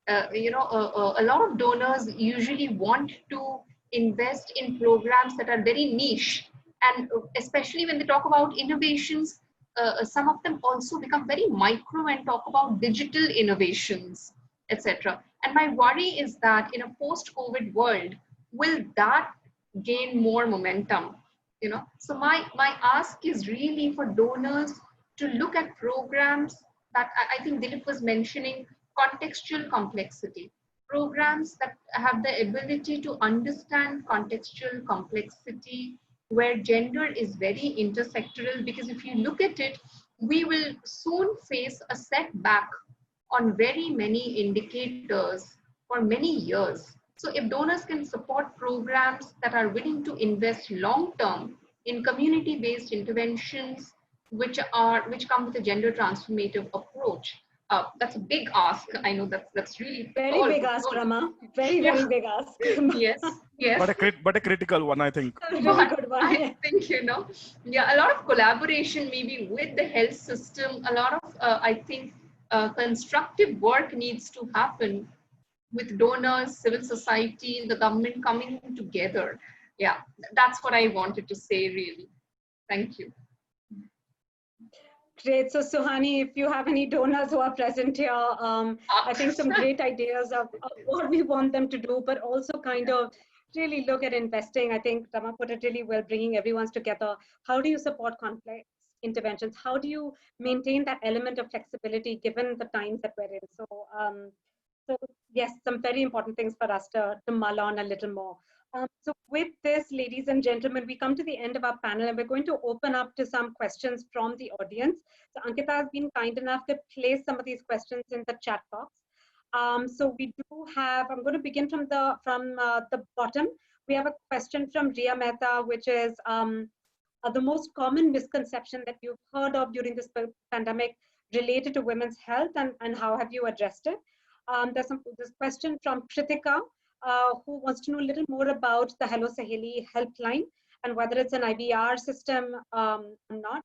A lot of donors usually want to invest in programs that are very niche. And especially when they talk about innovations, some of them also become very micro and talk about digital innovations, etc. And my worry is that in a post-COVID world, will that gain more momentum? So my ask is really for donors to look at programs that I think Dilip was mentioning, contextual complexity, programs that have the ability to understand contextual complexity where gender is very intersectoral, because if you look at it, we will soon face a setback on very many indicators for many years. So if donors can support programs that are willing to invest long term in community-based interventions, which come with a gender transformative approach, that's a big ask. I know that's really very big ask, Rama. Very big ask. Yes, yes. But a critical one, I think. Very good one. I think a lot of collaboration maybe with the health system. A lot of I think constructive work needs to happen with donors, civil society, the government coming together. Yeah, that's what I wanted to say. Really, thank you. Great. So Suhani, if you have any donors who are present here, I think some great ideas of what we want them to do, but also kind of really look at investing. I think Rama put it really well, bringing everyone's together. How do you support complex interventions? How do you maintain that element of flexibility given the times that we're in? So yes, some very important things for us to mull on a little more. So with this, ladies and gentlemen, we come to the end of our panel and we're going to open up to some questions from the audience. So Ankita has been kind enough to place some of these questions in the chat box. So we do have, I'm going to begin from the bottom. We have a question from Ria Mehta, which is the most common misconception that you've heard of during this pandemic related to women's health, and how have you addressed it? There's this question from Kritika, who wants to know a little more about the Hello Saheli helpline and whether it's an IVR system or not.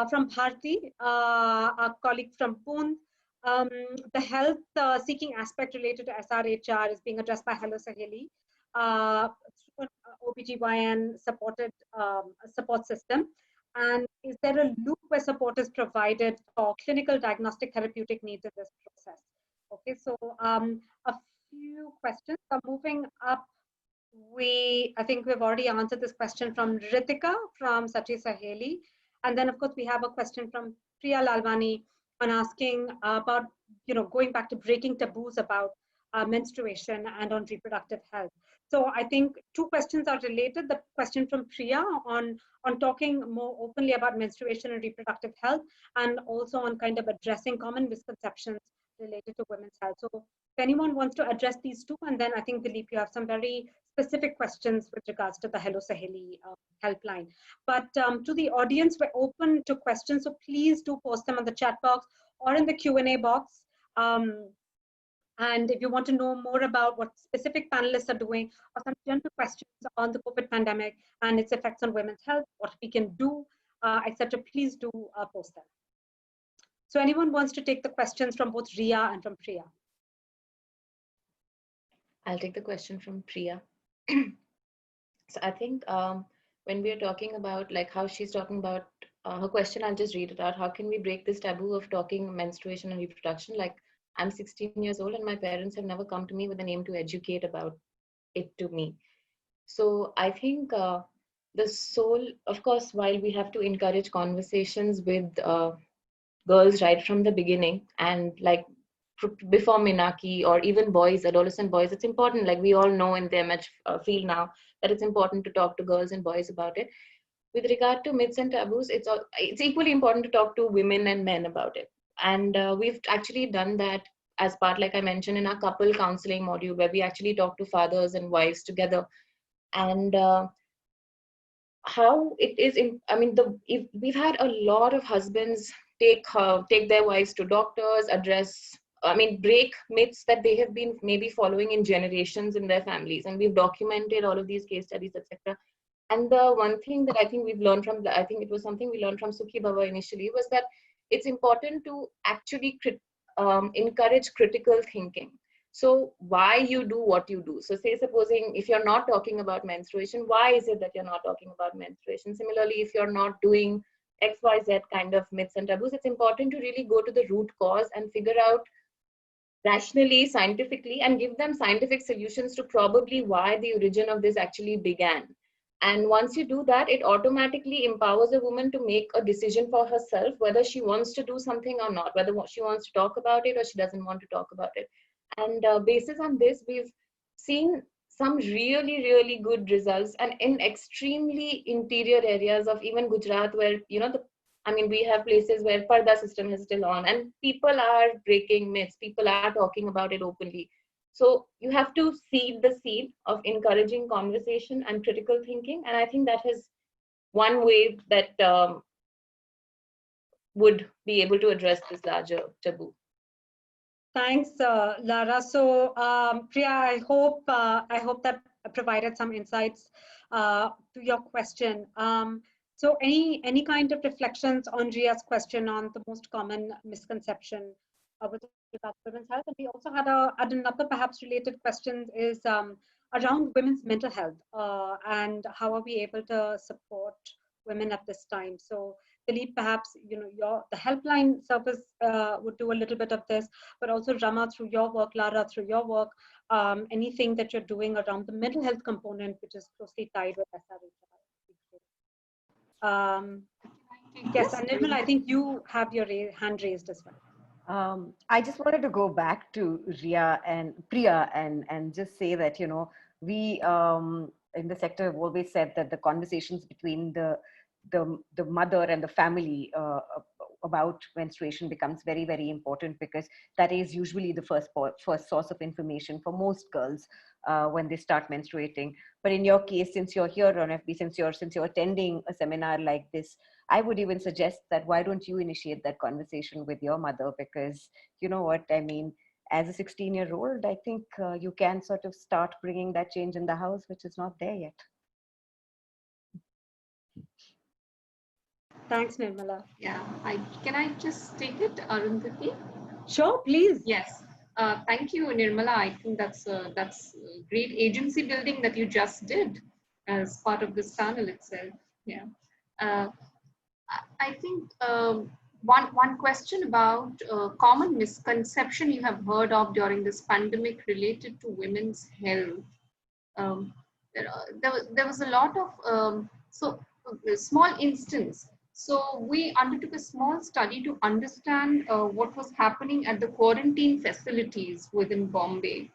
From Bharti, a colleague from Pune, the health seeking aspect related to SRHR is being addressed by Hello Saheli, OBGYN supported support system. And is there a loop where support is provided for clinical diagnostic therapeutic needs in this process? Okay, so a few questions. So moving up, I think we've already answered this question from Ritika from Sachi Saheli. And then of course we have a question from Priya Lalwani on asking about, going back to breaking taboos about menstruation and on reproductive health. So I think two questions are related. The question from Priya on talking more openly about menstruation and reproductive health, and also on kind of addressing common misconceptions related to women's health. So if anyone wants to address these two, and then I think, Dilip, you have some very specific questions with regards to the Hello Saheli helpline. But to the audience, we're open to questions, so please do post them on the chat box or in the Q&A box. And if you want to know more about what specific panelists are doing, or some general questions on the COVID pandemic and its effects on women's health, what we can do, etc., please do post them. So anyone wants to take the questions from both Ria and from Priya? I'll take the question from Priya. So I think when we are talking about like how she's talking about her question, I'll just read it out. How can we break this taboo of talking menstruation and reproduction? Like, I'm 16 years old and my parents have never come to me with an aim to educate about it to me. So I think the soul, of course, while we have to encourage conversations with girls right from the beginning, and like before Minaki or even boys, adolescent boys, it's important. Like we all know in the MH field now that it's important to talk to girls and boys about it. With regard to myths and taboos, it's equally important to talk to women and men about it. And we've actually done that as part, like I mentioned, in our couple counseling module, where we actually talk to fathers and wives together. And how it is in, I mean, we've had a lot of husbands take their wives to doctors, break myths that they have been maybe following in generations in their families, and we've documented all of these case studies, etc. And the one thing that I think we've learned from, I think it was something we learned from Sukhibhava initially, was that it's important to actually encourage critical thinking. So why you do what you do. So say, supposing if you're not talking about menstruation, why is it that you're not talking about menstruation? Similarly, if you're not doing XYZ kind of myths and taboos, it's important to really go to the root cause and figure out rationally, scientifically, and give them scientific solutions to probably why the origin of this actually began. And once you do that, it automatically empowers a woman to make a decision for herself, whether she wants to do something or not, whether she wants to talk about it or she doesn't want to talk about it. And basis on this, we've seen some really, really good results, and in extremely interior areas of even Gujarat, where, you know, we have places where Parda system is still on and people are breaking myths, people are talking about it openly. So you have to seed the seed of encouraging conversation and critical thinking. And I think that is one way that would be able to address this larger taboo. Thanks, Lara. So, Priya, I hope that provided some insights to your question. So, any kind of reflections on Ria's question on the most common misconception with regard to women's health? And we also had another perhaps related question is around women's mental health and how are we able to support women at this time? So, Dilip, perhaps the helpline service would do a little bit of this, but also Rama through your work, Lara through your work, anything that you're doing around the mental health component, which is closely tied with SRHI. Yes, and Nirmala, I think you have your hand raised as well. I just wanted to go back to Priya and just say that, we in the sector have always said that the conversations between the mother and the family about menstruation becomes very, very important, because that is usually the first source of information for most girls when they start menstruating. But in your case, since you're here on FB, since you're attending a seminar like this, I would even suggest that why don't you initiate that conversation with your mother? Because you know what I mean, as a 16-year-old, I think you can sort of start bringing that change in the house, which is not there yet. Thanks, Nirmala. Yeah, can I just take it, Arundati? Sure, please. Yes. Thank you, Nirmala. I think that's great agency building that you just did as part of this panel itself. Yeah. I think one question about common misconception you have heard of during this pandemic related to women's health. There was a lot of a small instance. So we undertook a small study to understand what was happening at the quarantine facilities within Bombay.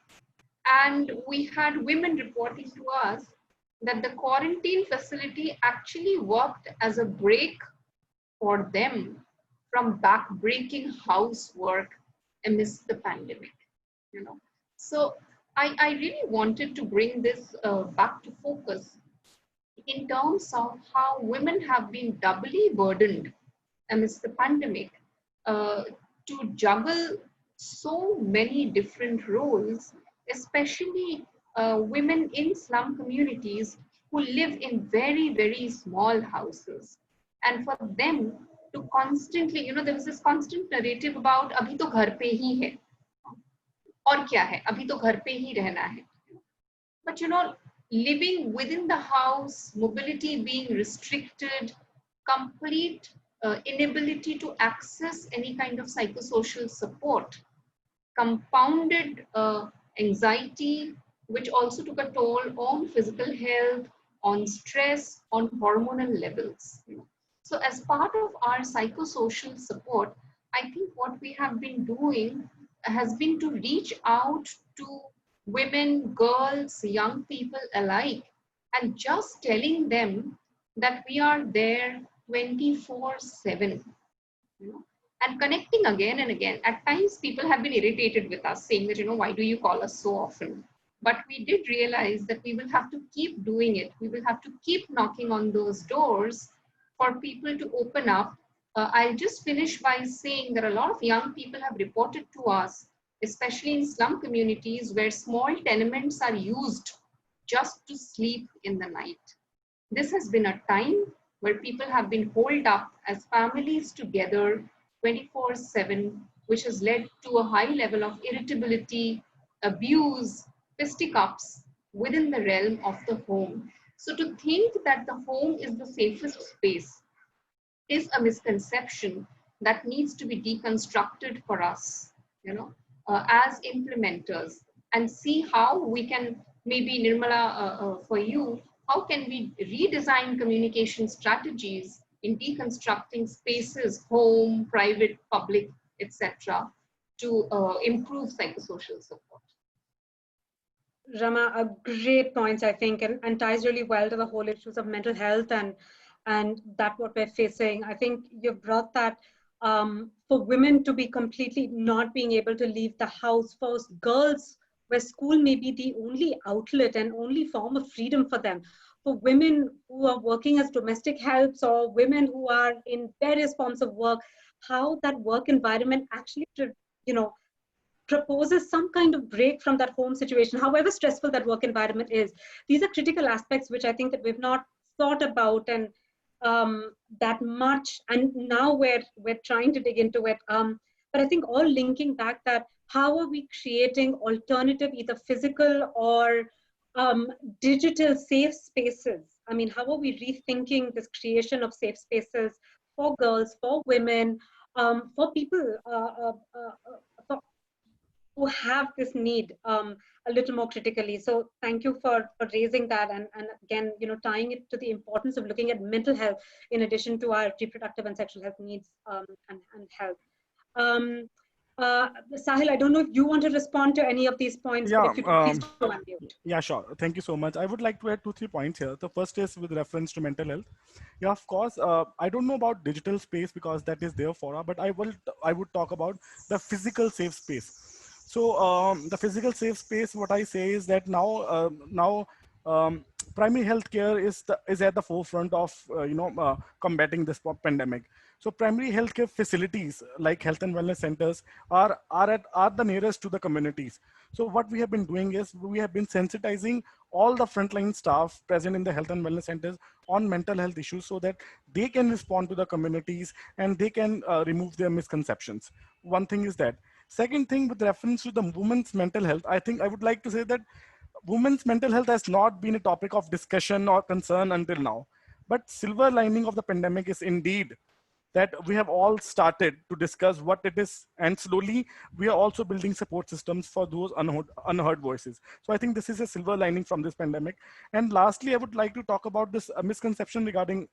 And we had women reporting to us that the quarantine facility actually worked as a break for them from back-breaking housework amidst the pandemic. So I really wanted to bring this back to focus in terms of how women have been doubly burdened amidst the pandemic to juggle so many different roles, especially women in slum communities who live in very, very small houses. And for them to constantly, there was this constant narrative about abhi to ghar pe hi hai, aur kya hai, abhi to ghar pe hi rehna hai. But living within the house, mobility being restricted, complete inability to access any kind of psychosocial support, compounded anxiety, which also took a toll on physical health, on stress, on hormonal levels. So as part of our psychosocial support, I think what we have been doing has been to reach out to women, girls, young people alike, and just telling them that we are there 24/7. And connecting again and again. At times, people have been irritated with us, saying that, why do you call us so often? But we did realize that we will have to keep doing it. We will have to keep knocking on those doors for people to open up. I'll just finish by saying that a lot of young people have reported to us, especially in slum communities where small tenements are used just to sleep in the night. This has been a time where people have been holed up as families together 24/7, which has led to a high level of irritability, abuse, fisticuffs within the realm of the home. So to think that the home is the safest space is a misconception that needs to be deconstructed for us, as implementers, and see how we can, maybe Nirmala, for you, how can we redesign communication strategies in deconstructing spaces, home, private, public, etc., to improve psychosocial support? Rama, a great points, I think, and ties really well to the whole issues of mental health and that what we're facing. I think you've brought that for women to be completely not being able to leave the house, for girls where school may be the only outlet and only form of freedom for them, for women who are working as domestic helps or women who are in various forms of work, how that work environment actually, proposes some kind of break from that home situation, however stressful that work environment is. These are critical aspects which I think that we've not thought about and that much, and now we're trying to dig into it. But I think all linking back that how are we creating alternative, either physical or digital safe spaces? I mean, how are we rethinking this creation of safe spaces for girls, for women, for people who have this need a little more critically. So thank you for raising that, and again, tying it to the importance of looking at mental health in addition to our reproductive and sexual health needs and health. Sahil, I don't know if you want to respond to any of these points, Yeah, but if you could please go unmute. Yeah, sure. Thank you so much. I would like to add 2-3 points here. The first is with reference to mental health. Yeah, of course. I don't know about digital space because that is there for us, but I would talk about the physical safe space. So the physical safe space, what I say is that now primary health care is at the forefront of combating this pandemic. So primary healthcare facilities like health and wellness centers are the nearest to the communities. So what we have been doing is we have been sensitizing all the frontline staff present in the health and wellness centers on mental health issues so that they can respond to the communities and they can remove their misconceptions. One thing is that. Second thing, with reference to the women's mental health, I think I would like to say that women's mental health has not been a topic of discussion or concern until now. But silver lining of the pandemic is indeed that we have all started to discuss what it is, and slowly we are also building support systems for those unheard voices. So I think this is a silver lining from this pandemic. And lastly, I would like to talk about this misconception regarding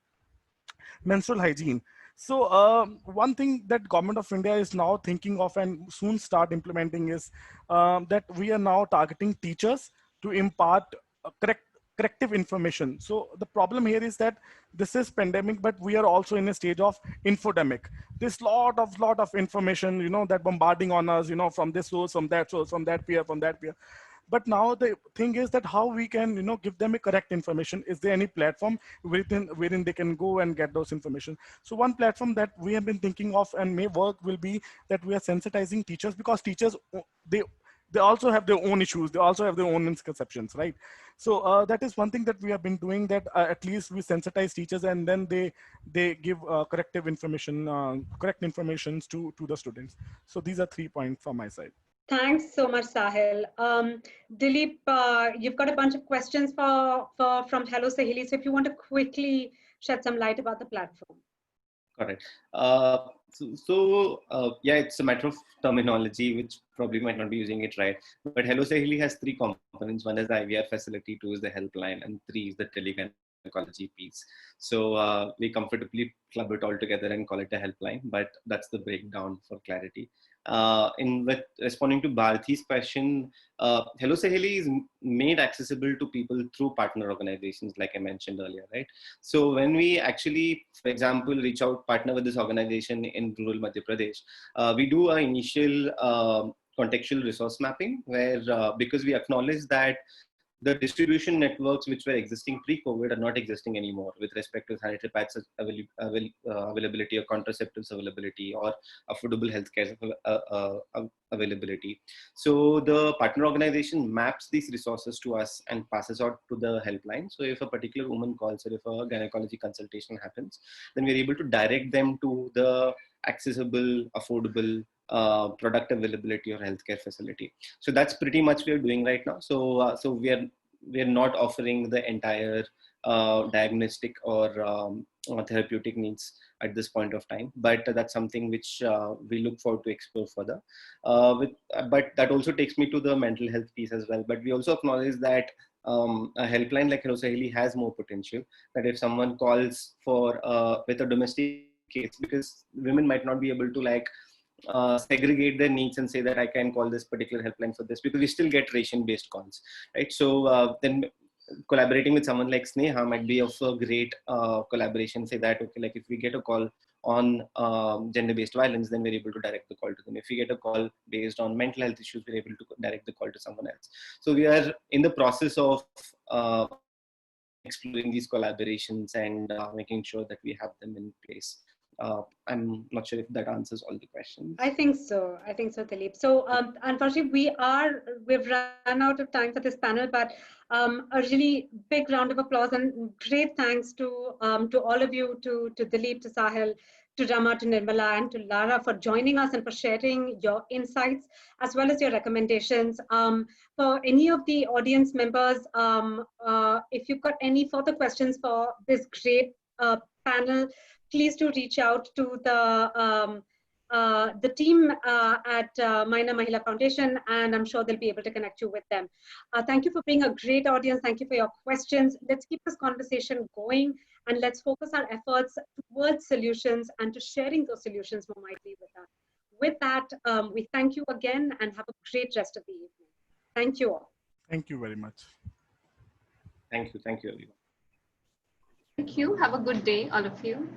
menstrual hygiene. So one thing that government of India is now thinking of and soon start implementing is that we are now targeting teachers to impart corrective information. So the problem here is that this is pandemic, but we are also in a stage of infodemic. There's lot of information, that bombarding on us, from this source, from that source, from that peer, from that peer. But now the thing is that how we can, give them a correct information. Is there any platform wherein they can go and get those information? So one platform that we have been thinking of and may work will be that we are sensitizing teachers, because teachers, they also have their own issues. They also have their own misconceptions, right? So that is one thing that we have been doing, that at least we sensitize teachers and then they give corrective information, correct informations to the students. So these are 3 points from my side. Thanks so much, Sahil. Dilip, you've got a bunch of questions from Hello Sahili. So if you want to quickly shed some light about the platform. Correct. Yeah, it's a matter of terminology, which probably might not be using it right. But Hello Sahili has three components. One is the IVR facility, two is the helpline, and three is the telegynecology piece. So we comfortably club it all together and call it a helpline, but that's the breakdown for clarity. With responding to Bharati's question, Hello Sahili is made accessible to people through partner organizations, like I mentioned earlier, right? So when we actually, for example, reach out, partner with this organization in rural Madhya Pradesh, we do an initial contextual resource mapping where, because we acknowledge that the distribution networks which were existing pre-COVID are not existing anymore with respect to sanitary pads availability or contraceptives availability or affordable healthcare availability. So the partner organization maps these resources to us and passes out to the helpline. So if a particular woman calls or if a gynecology consultation happens, then we're able to direct them to the accessible, affordable product availability or healthcare facility. So that's pretty much what we're doing right now. So we're not offering the entire diagnostic or therapeutic needs at this point of time, but that's something which we look forward to explore further. But that also takes me to the mental health piece as well. But we also acknowledge that a helpline like Hello Sahili has more potential. That if someone calls for with a domestic case, because women might not be able to segregate their needs and say that I can call this particular helpline for this, because we still get ration-based calls, right? So then collaborating with someone like SNEHA might be of a great collaboration. Say that, okay, like if we get a call on gender-based violence, then we're able to direct the call to them. If we get a call based on mental health issues, we're able to direct the call to someone else. So we are in the process of exploring these collaborations and making sure that we have them in place. I'm not sure if that answers all the questions. I think so, Dilip. So unfortunately, we've run out of time for this panel, but a really big round of applause and great thanks to all of you, to Dilip, to Sahil, to Rama, to Nirmala, and to Lara for joining us and for sharing your insights as well as your recommendations. For any of the audience members, if you've got any further questions for this great panel, please do reach out to the team at Myna Mahila Foundation, and I'm sure they'll be able to connect you with them. Thank you for being a great audience. Thank you for your questions. Let's keep this conversation going, and let's focus our efforts towards solutions and to sharing those solutions more widely with us. With that, we thank you again and have a great rest of the evening. Thank you all. Thank you very much. Thank you. Thank you, everyone. Thank you. Have a good day, all of you.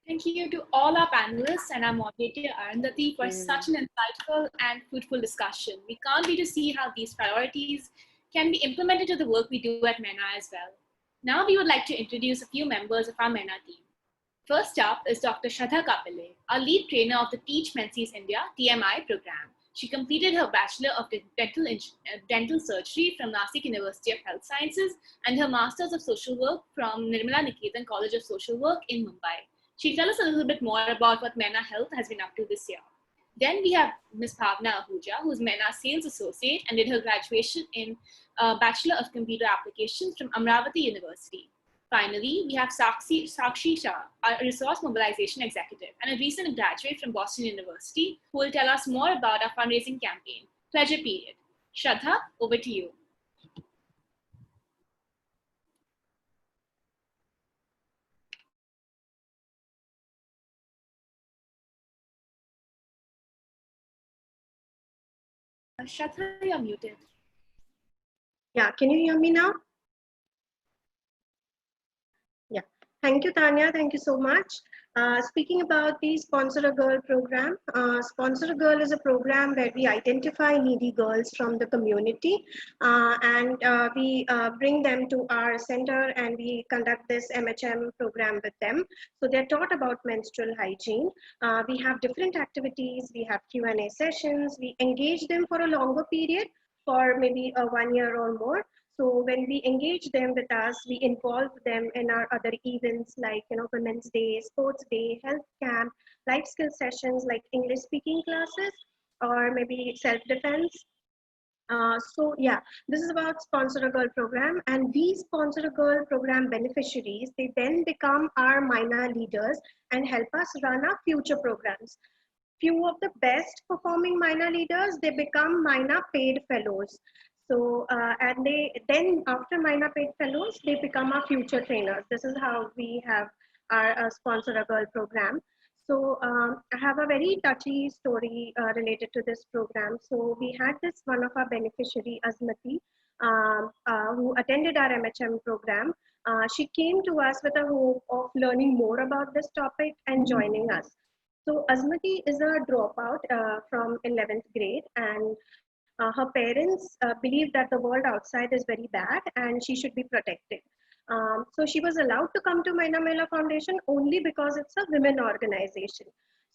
Thank you to all our panelists and our moderator Arundati for such an insightful and fruitful discussion. We can't wait to see how these priorities can be implemented to the work we do at MENA as well. Now we would like to introduce a few members of our MENA team. First up is Dr. Shraddha Kapile, our lead trainer of the Teach Menses India TMI program. She completed her Bachelor of Dental Surgery from Nashik University of Health Sciences and her Masters of Social Work from Nirmala Niketan College of Social Work in Mumbai. She'll tell us a little bit more about what MENA Health has been up to this year. Then we have Ms. Bhavna Ahuja, who's MENA Sales Associate and did her graduation in Bachelor of Computer Applications from Amravati University. Finally, we have Sakshi Shah, a Resource Mobilization Executive and a recent graduate from Boston University, who will tell us more about our fundraising campaign, Pleasure Period. Shraddha, over to you. Shraddha, you're muted. Yeah, can you hear me now? Yeah, thank you, Tanya. Thank you so much. Speaking about the Sponsor a Girl program, Sponsor a Girl is a program where we identify needy girls from the community and we bring them to our center and we conduct this MHM program with them. So they're taught about menstrual hygiene. We have different activities, we have Q&A sessions, we engage them for a longer period for maybe 1 year or more. So when we engage them with us, we involve them in our other events like, Women's Day, Sports Day, Health Camp, life skill sessions like English speaking classes, or maybe self-defense. So yeah, this is about Sponsor a Girl program, and these Sponsor a Girl program beneficiaries, they then become our Myna leaders and help us run our future programs. Few of the best performing Myna leaders, they become Myna paid fellows. So and they then after Myna paid fellows, they become our future trainers. This is how we have our Sponsor a Girl program. So I have a very touchy story related to this program. So we had this one of our beneficiary, Azmati, who attended our MHM program. She came to us with a hope of learning more about this topic and joining us. So Azmati is a dropout from 11th grade, and her parents believe that the world outside is very bad and she should be protected. So she was allowed to come to Myna Mela Foundation only because it's a women organization.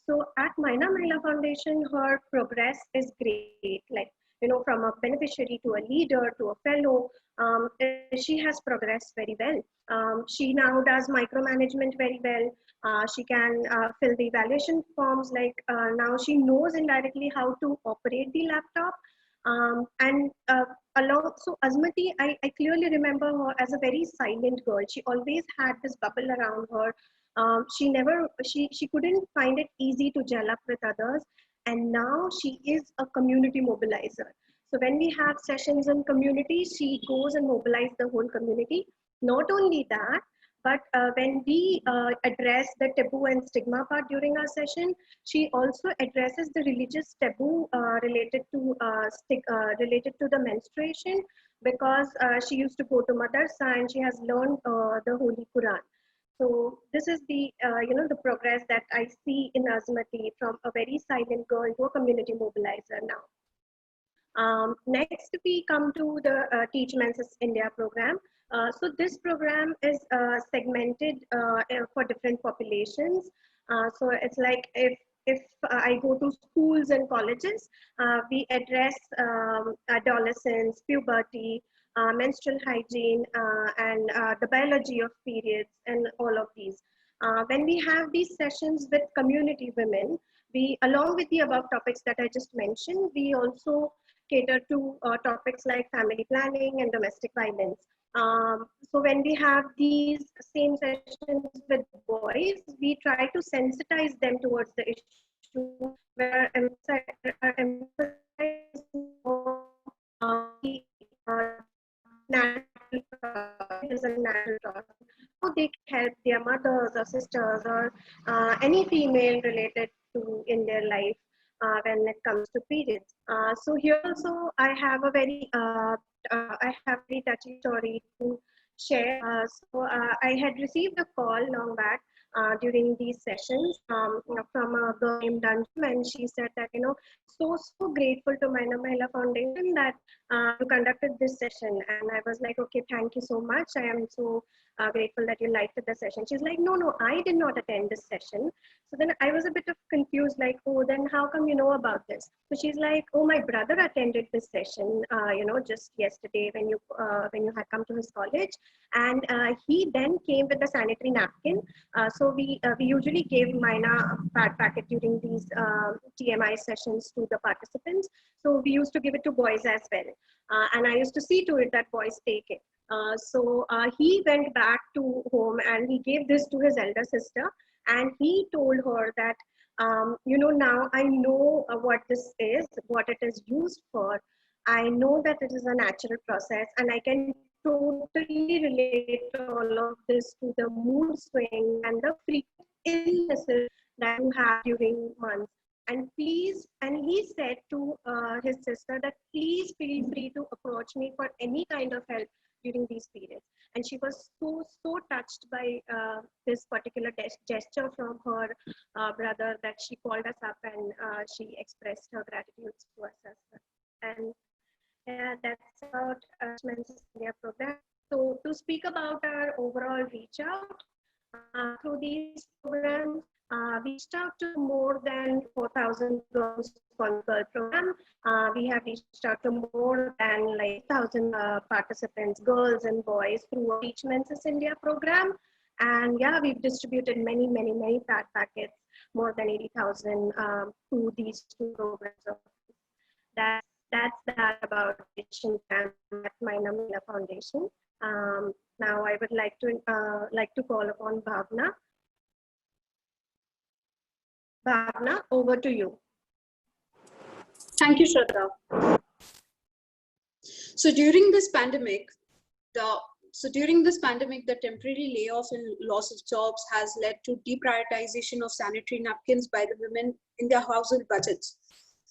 So at Myna Mela Foundation, her progress is great. Like, from a beneficiary to a leader to a fellow, she has progressed very well. She now does micromanagement very well. She can fill the evaluation forms. Like now she knows indirectly how to operate the laptop. And so Azmati, I clearly remember her as a very silent girl. She always had this bubble around her. She couldn't find it easy to gel up with others. And now she is a community mobilizer. So when we have sessions in community, she goes and mobilizes the whole community. Not only that, but when we address the taboo and stigma part during our session, she also addresses the religious taboo related to the menstruation, because she used to go to madrasa and she has learned the Holy Quran. So this is the the progress that I see in Azmati, from a very silent girl to a community mobilizer now. Next, we come to the Teach Men's India program. So this program is segmented for different populations. So it's like if I go to schools and colleges, we address adolescence, puberty, menstrual hygiene, and the biology of periods, and all of these. When we have these sessions with community women, we, along with the above topics that I just mentioned, we also cater to topics like family planning and domestic violence. So when we have these same sessions with boys, we try to sensitize them towards the issue, where how they can help their mothers or sisters or any female related to in their life when it comes to periods. So here also I have a very touchy story to share. I had received a call long back during these sessions from a girl named Anju, and she said that, so grateful to Myna Mahila Foundation that you conducted this session. And I was like, okay, thank you so much. I am so grateful that you liked the session. She's like, no, I did not attend this session. So then I was a bit of confused, like, oh, then how come you know about this? So she's like, oh, my brother attended this session, just yesterday when you had come to his college, and he then came with a sanitary napkin. So we usually gave Myna pad packet during these TMI sessions to the participants. So we used to give it to boys as well, and I used to see to it that boys take it. So he went back to home and he gave this to his elder sister, and he told her that, now I know what this is, what it is used for. I know that it is a natural process, and I can totally relate all of this to the mood swing and the frequent illnesses that you have during months. And he said to his sister that please feel free to approach me for any kind of help during these periods. And she was so touched by this particular gesture from her brother that she called us up and she expressed her gratitude to us as well. And that's about Men's India program. So to speak about our overall reach out through these programs, We reached out to more than 4,000 girls on the girl program. We have reached out to more than like 1,000 participants, girls and boys through our Teach Menses India program. And yeah, we've distributed many pad packets, more than 80,000 to these two programs. That's that about Vision Camp at Myna Foundation. Now I would like to call upon Bhavna. Bhavna, over to you. Thank you, Shraddha. So during this pandemic, the temporary layoff and loss of jobs has led to deprioritization of sanitary napkins by the women in their household budgets.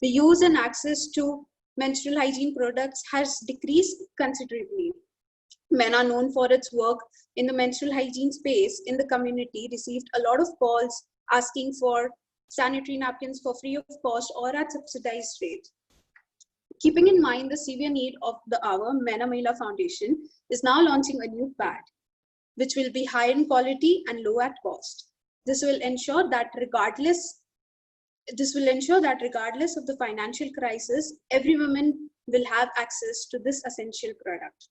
The use and access to menstrual hygiene products has decreased considerably. MENA, known for its work in the menstrual hygiene space in the community, received a lot of calls asking for sanitary napkins for free of cost or at subsidized rate. Keeping in mind the severe need of the hour, Myna Foundation is now launching a new pad, which will be high in quality and low at cost. This will ensure that regardless of the financial crisis, every woman will have access to this essential product.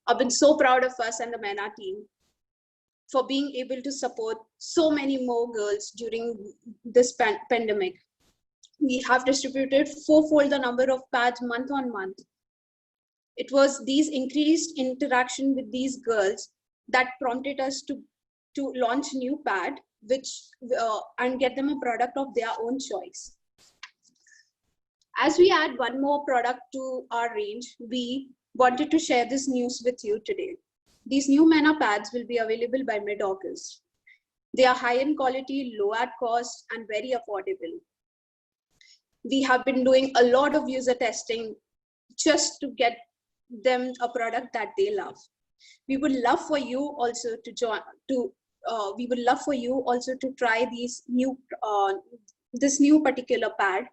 I've been so proud of us and the MENA team for being able to support so many more girls during this pandemic. We have distributed fourfold the number of pads month on month. It was these increased interaction with these girls that prompted us to launch a new pad, and get them a product of their own choice. As we add one more product to our range, we wanted to share this news with you today. These new MENA pads will be available by mid-August. They are high in quality, low at cost, and very affordable. We have been doing a lot of user testing just to get them a product that they love. We would love for you also to try this new particular pad,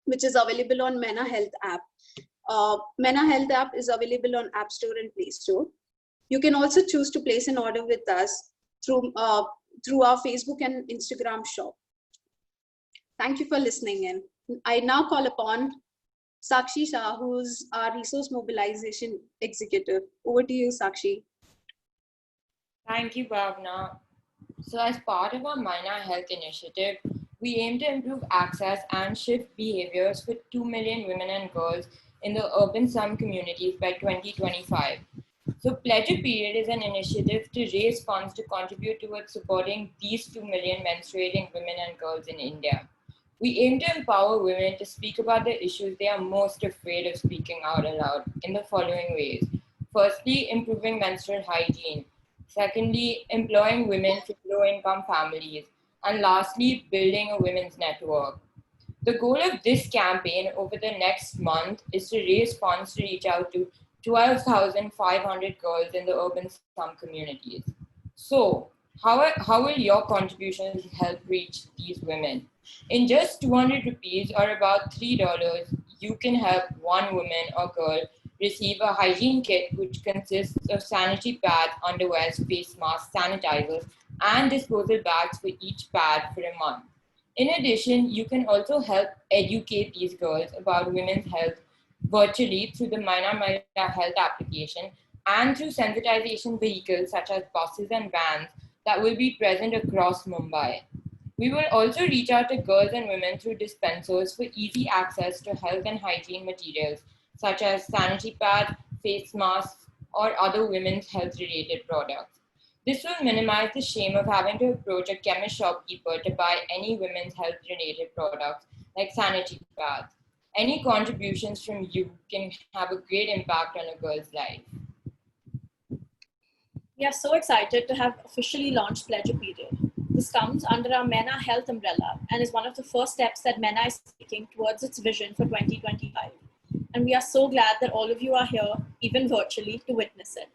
which is available on MENA Health app. MENA Health app is available on App Store and Play Store. You can also choose to place an order with us through our Facebook and Instagram shop. Thank you for listening in. I now call upon Sakshi Shah, who's our Resource Mobilization Executive. Over to you, Sakshi. Thank you, Bhavna. So as part of our Myna Health initiative, we aim to improve access and shift behaviors for 2 million women and girls in the urban slum communities by 2025. So Pledge a Period is an initiative to raise funds to contribute towards supporting these 2 million menstruating women and girls in India. We aim to empower women to speak about the issues they are most afraid of speaking out aloud in the following ways. Firstly, improving menstrual hygiene. Secondly, employing women from low-income families. And lastly, building a women's network. The goal of this campaign over the next month is to raise funds to reach out to 12,500 girls in the urban slum communities. So, how will your contributions help reach these women? In just 200 rupees or about $3, you can help one woman or girl receive a hygiene kit which consists of sanitary pads, underwears, face masks, sanitizers, and disposal bags for each pad for a month. In addition, you can also help educate these girls about women's health virtually through the Myna Health application and through sensitization vehicles such as buses and vans that will be present across Mumbai. We will also reach out to girls and women through dispensers for easy access to health and hygiene materials such as sanitary pads, face masks, or other women's health-related products. This will minimize the shame of having to approach a chemist shopkeeper to buy any women's health-related products like sanitary pads. Any contributions from you can have a great impact on a girl's life. We are so excited to have officially launched Pledge a Period. This comes under our MENA Health umbrella and is one of the first steps that MENA is taking towards its vision for 2025. And we are so glad that all of you are here, even virtually, to witness it.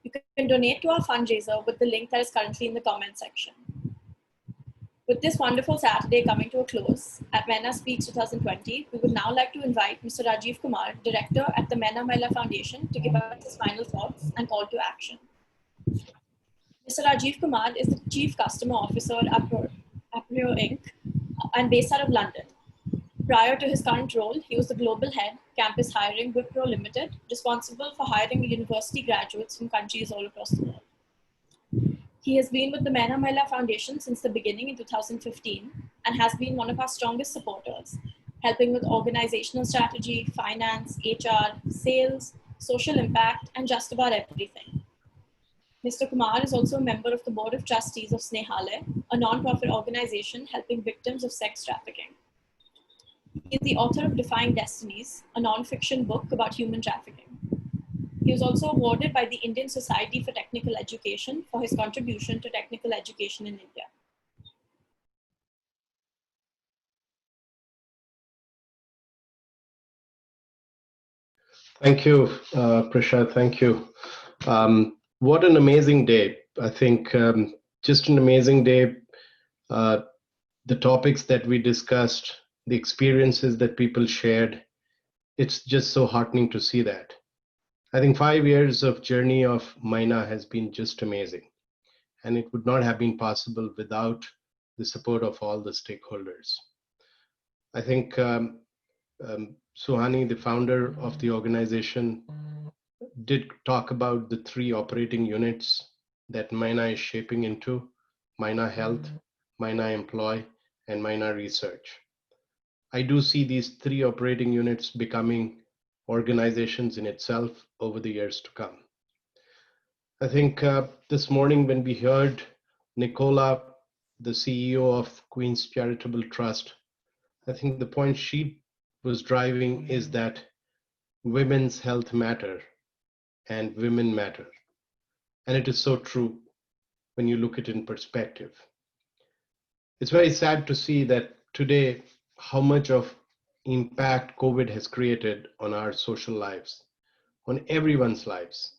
You can donate to our fundraiser with the link that is currently in the comment section. With this wonderful Saturday coming to a close, at Myna Speaks 2020, we would now like to invite Mr. Rajiv Kumar, Director at the Myna Foundation, to give us his final thoughts and call to action. Mr. Rajiv Kumar is the Chief Customer Officer at Aprio Inc. And based out of London. Prior to his current role, he was the Global Head, Campus Hiring, Wipro Limited, responsible for hiring university graduates from countries all across the world. He has been with the Myna Foundation since the beginning in 2015 and has been one of our strongest supporters, helping with organizational strategy, finance, HR, sales, social impact, and just about everything. Mr. Kumar is also a member of the Board of Trustees of SNEHA, a non-profit organization helping victims of sex trafficking. He is the author of Defying Destinies, a non-fiction book about human trafficking. He was also awarded by the Indian Society for Technical Education for his contribution to technical education in India. Thank you, Prashad. Thank you. What an amazing day. I think just an amazing day. The topics that we discussed, the experiences that people shared, it's just so heartening to see that. I think 5 years of journey of Myna has been just amazing. And it would not have been possible without the support of all the stakeholders. I think Suhani, the founder of the organization, did talk about the 3 operating units that Myna is shaping into: Myna Health, Myna Employ, and Myna Research. I do see these 3 operating units becoming organizations in itself over the years to come. I think this morning when we heard Nicola, the CEO of Queen's Charitable Trust, I think the point she was driving is that women's health matter and women matter. And it is so true when you look at it in perspective. It's very sad to see that today how much of impact COVID has created on our social lives, on everyone's lives.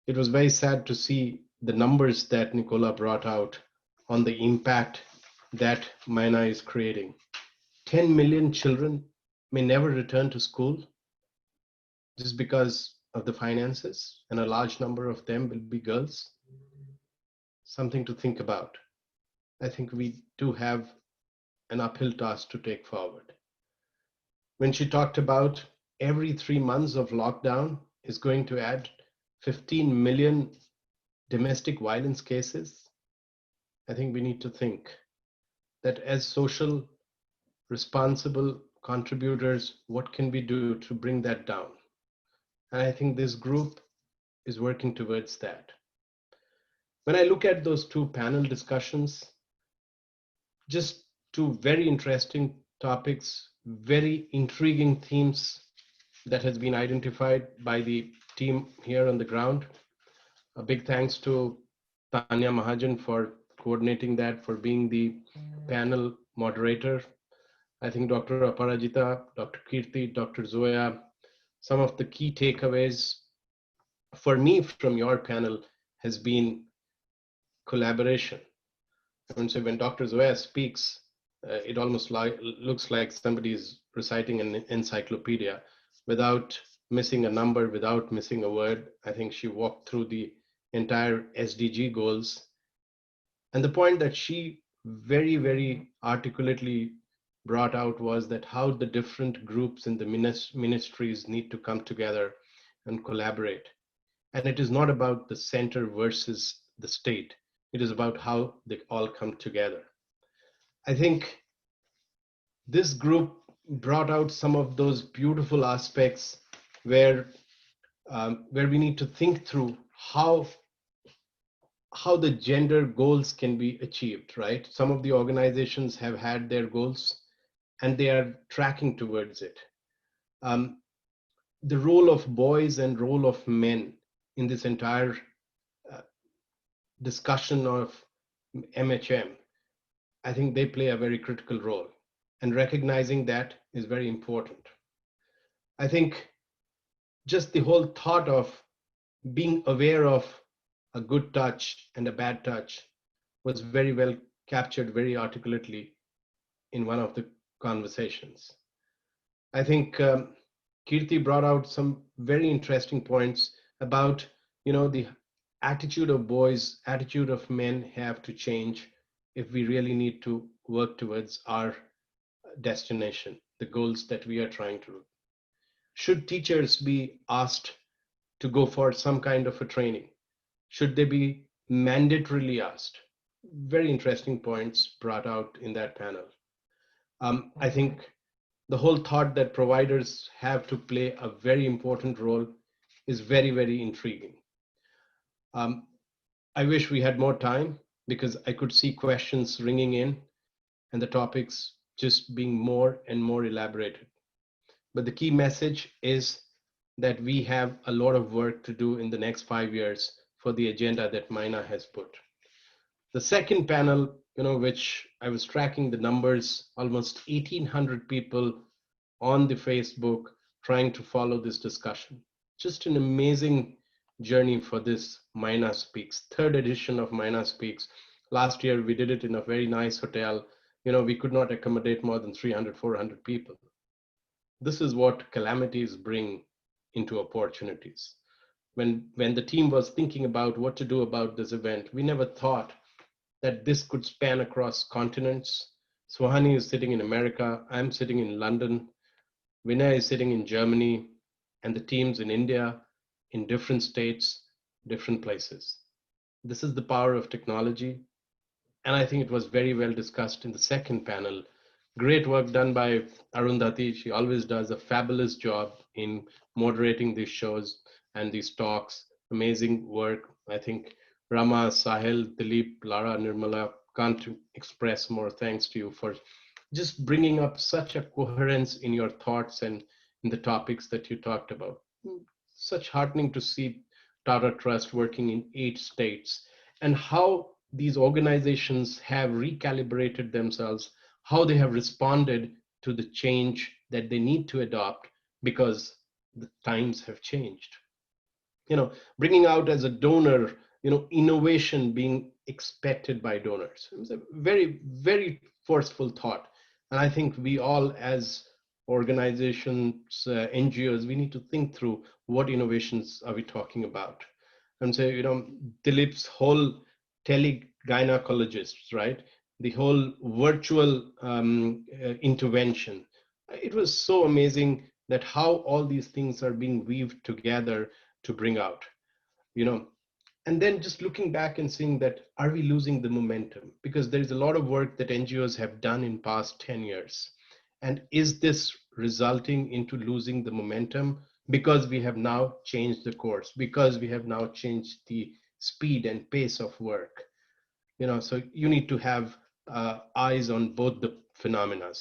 It was very sad to see the numbers that Nicola brought out on the impact that Myna is creating. 10 million children may never return to school just because of the finances, and a large number of them will be girls. Something to think about. I think we do have an uphill task to take forward. When she talked about every 3 months of lockdown is going to add 15 million domestic violence cases, I think we need to think that as social, responsible contributors, what can we do to bring that down? And I think this group is working towards that. When I look at those 2 panel discussions, just 2 very interesting topics, very intriguing themes that has been identified by the team here on the ground. A big thanks to Tanya Mahajan for coordinating that, for being the panel moderator. I think Dr. Aparajita, Dr. Kirti, Dr. Zoya, some of the key takeaways for me from your panel has been collaboration. I would say when Dr. Zoya speaks, it almost looks like somebody is reciting an encyclopedia without missing a number, without missing a word. I think she walked through the entire SDG goals. And the point that she very, very articulately brought out was that how the different groups in the ministries need to come together and collaborate. And it is not about the center versus the state. It is about how they all come together. I think this group brought out some of those beautiful aspects where we need to think through how the gender goals can be achieved, right? Some of the organizations have had their goals and they are tracking towards it. The role of boys and role of men in this entire discussion of MHM, I think they play a very critical role, and recognizing that is very important. I think just the whole thought of being aware of a good touch and a bad touch was very well captured very articulately in one of the conversations. I think Kirti brought out some very interesting points about, the attitude of boys, attitude of men have to change if we really need to work towards our destination, the goals that we are trying to. Should teachers be asked to go for some kind of a training? Should they be mandatorily asked? Very interesting points brought out in that panel. I think the whole thought that providers have to play a very important role is very, very intriguing. I wish we had more time because I could see questions ringing in and the topics just being more and more elaborated. But the key message is that we have a lot of work to do in the next 5 years for the agenda that Myna has put. The second panel, which I was tracking the numbers, almost 1,800 people on the Facebook trying to follow this discussion. Just an amazing journey for this Myna Speaks, third edition of Myna Speaks. Last year, we did it in a very nice hotel. We could not accommodate more than 300, 400 people. This is what calamities bring into opportunities. When the team was thinking about what to do about this event, we never thought that this could span across continents. Swahani is sitting in America, I'm sitting in London, Vinay is sitting in Germany, and the teams in India, in different states, different places. This is the power of technology. And I think it was very well discussed in the second panel. Great work done by Arundati. She always does a fabulous job in moderating these shows and these talks. Amazing work. I think Rama, Sahil, Dilip, Lara, Nirmala, can't express more thanks to you for just bringing up such a coherence in your thoughts and in the topics that you talked about. Such heartening to see Tata Trust working in 8 states and how these organizations have recalibrated themselves, how they have responded to the change that they need to adopt because the times have changed. Bringing out as a donor, innovation being expected by donors. It was a very, very forceful thought. And I think we all as organizations, NGOs, we need to think through what innovations are we talking about. And so, Dilip's whole tele-gynecologists, right? The whole virtual intervention. It was so amazing that how all these things are being weaved together to bring out, and then just looking back and seeing that, are we losing the momentum? Because there's a lot of work that NGOs have done in past 10 years. And is this resulting into losing the momentum because we have now changed the course, because we have now changed the speed and pace of work? So you need to have eyes on both the phenomena,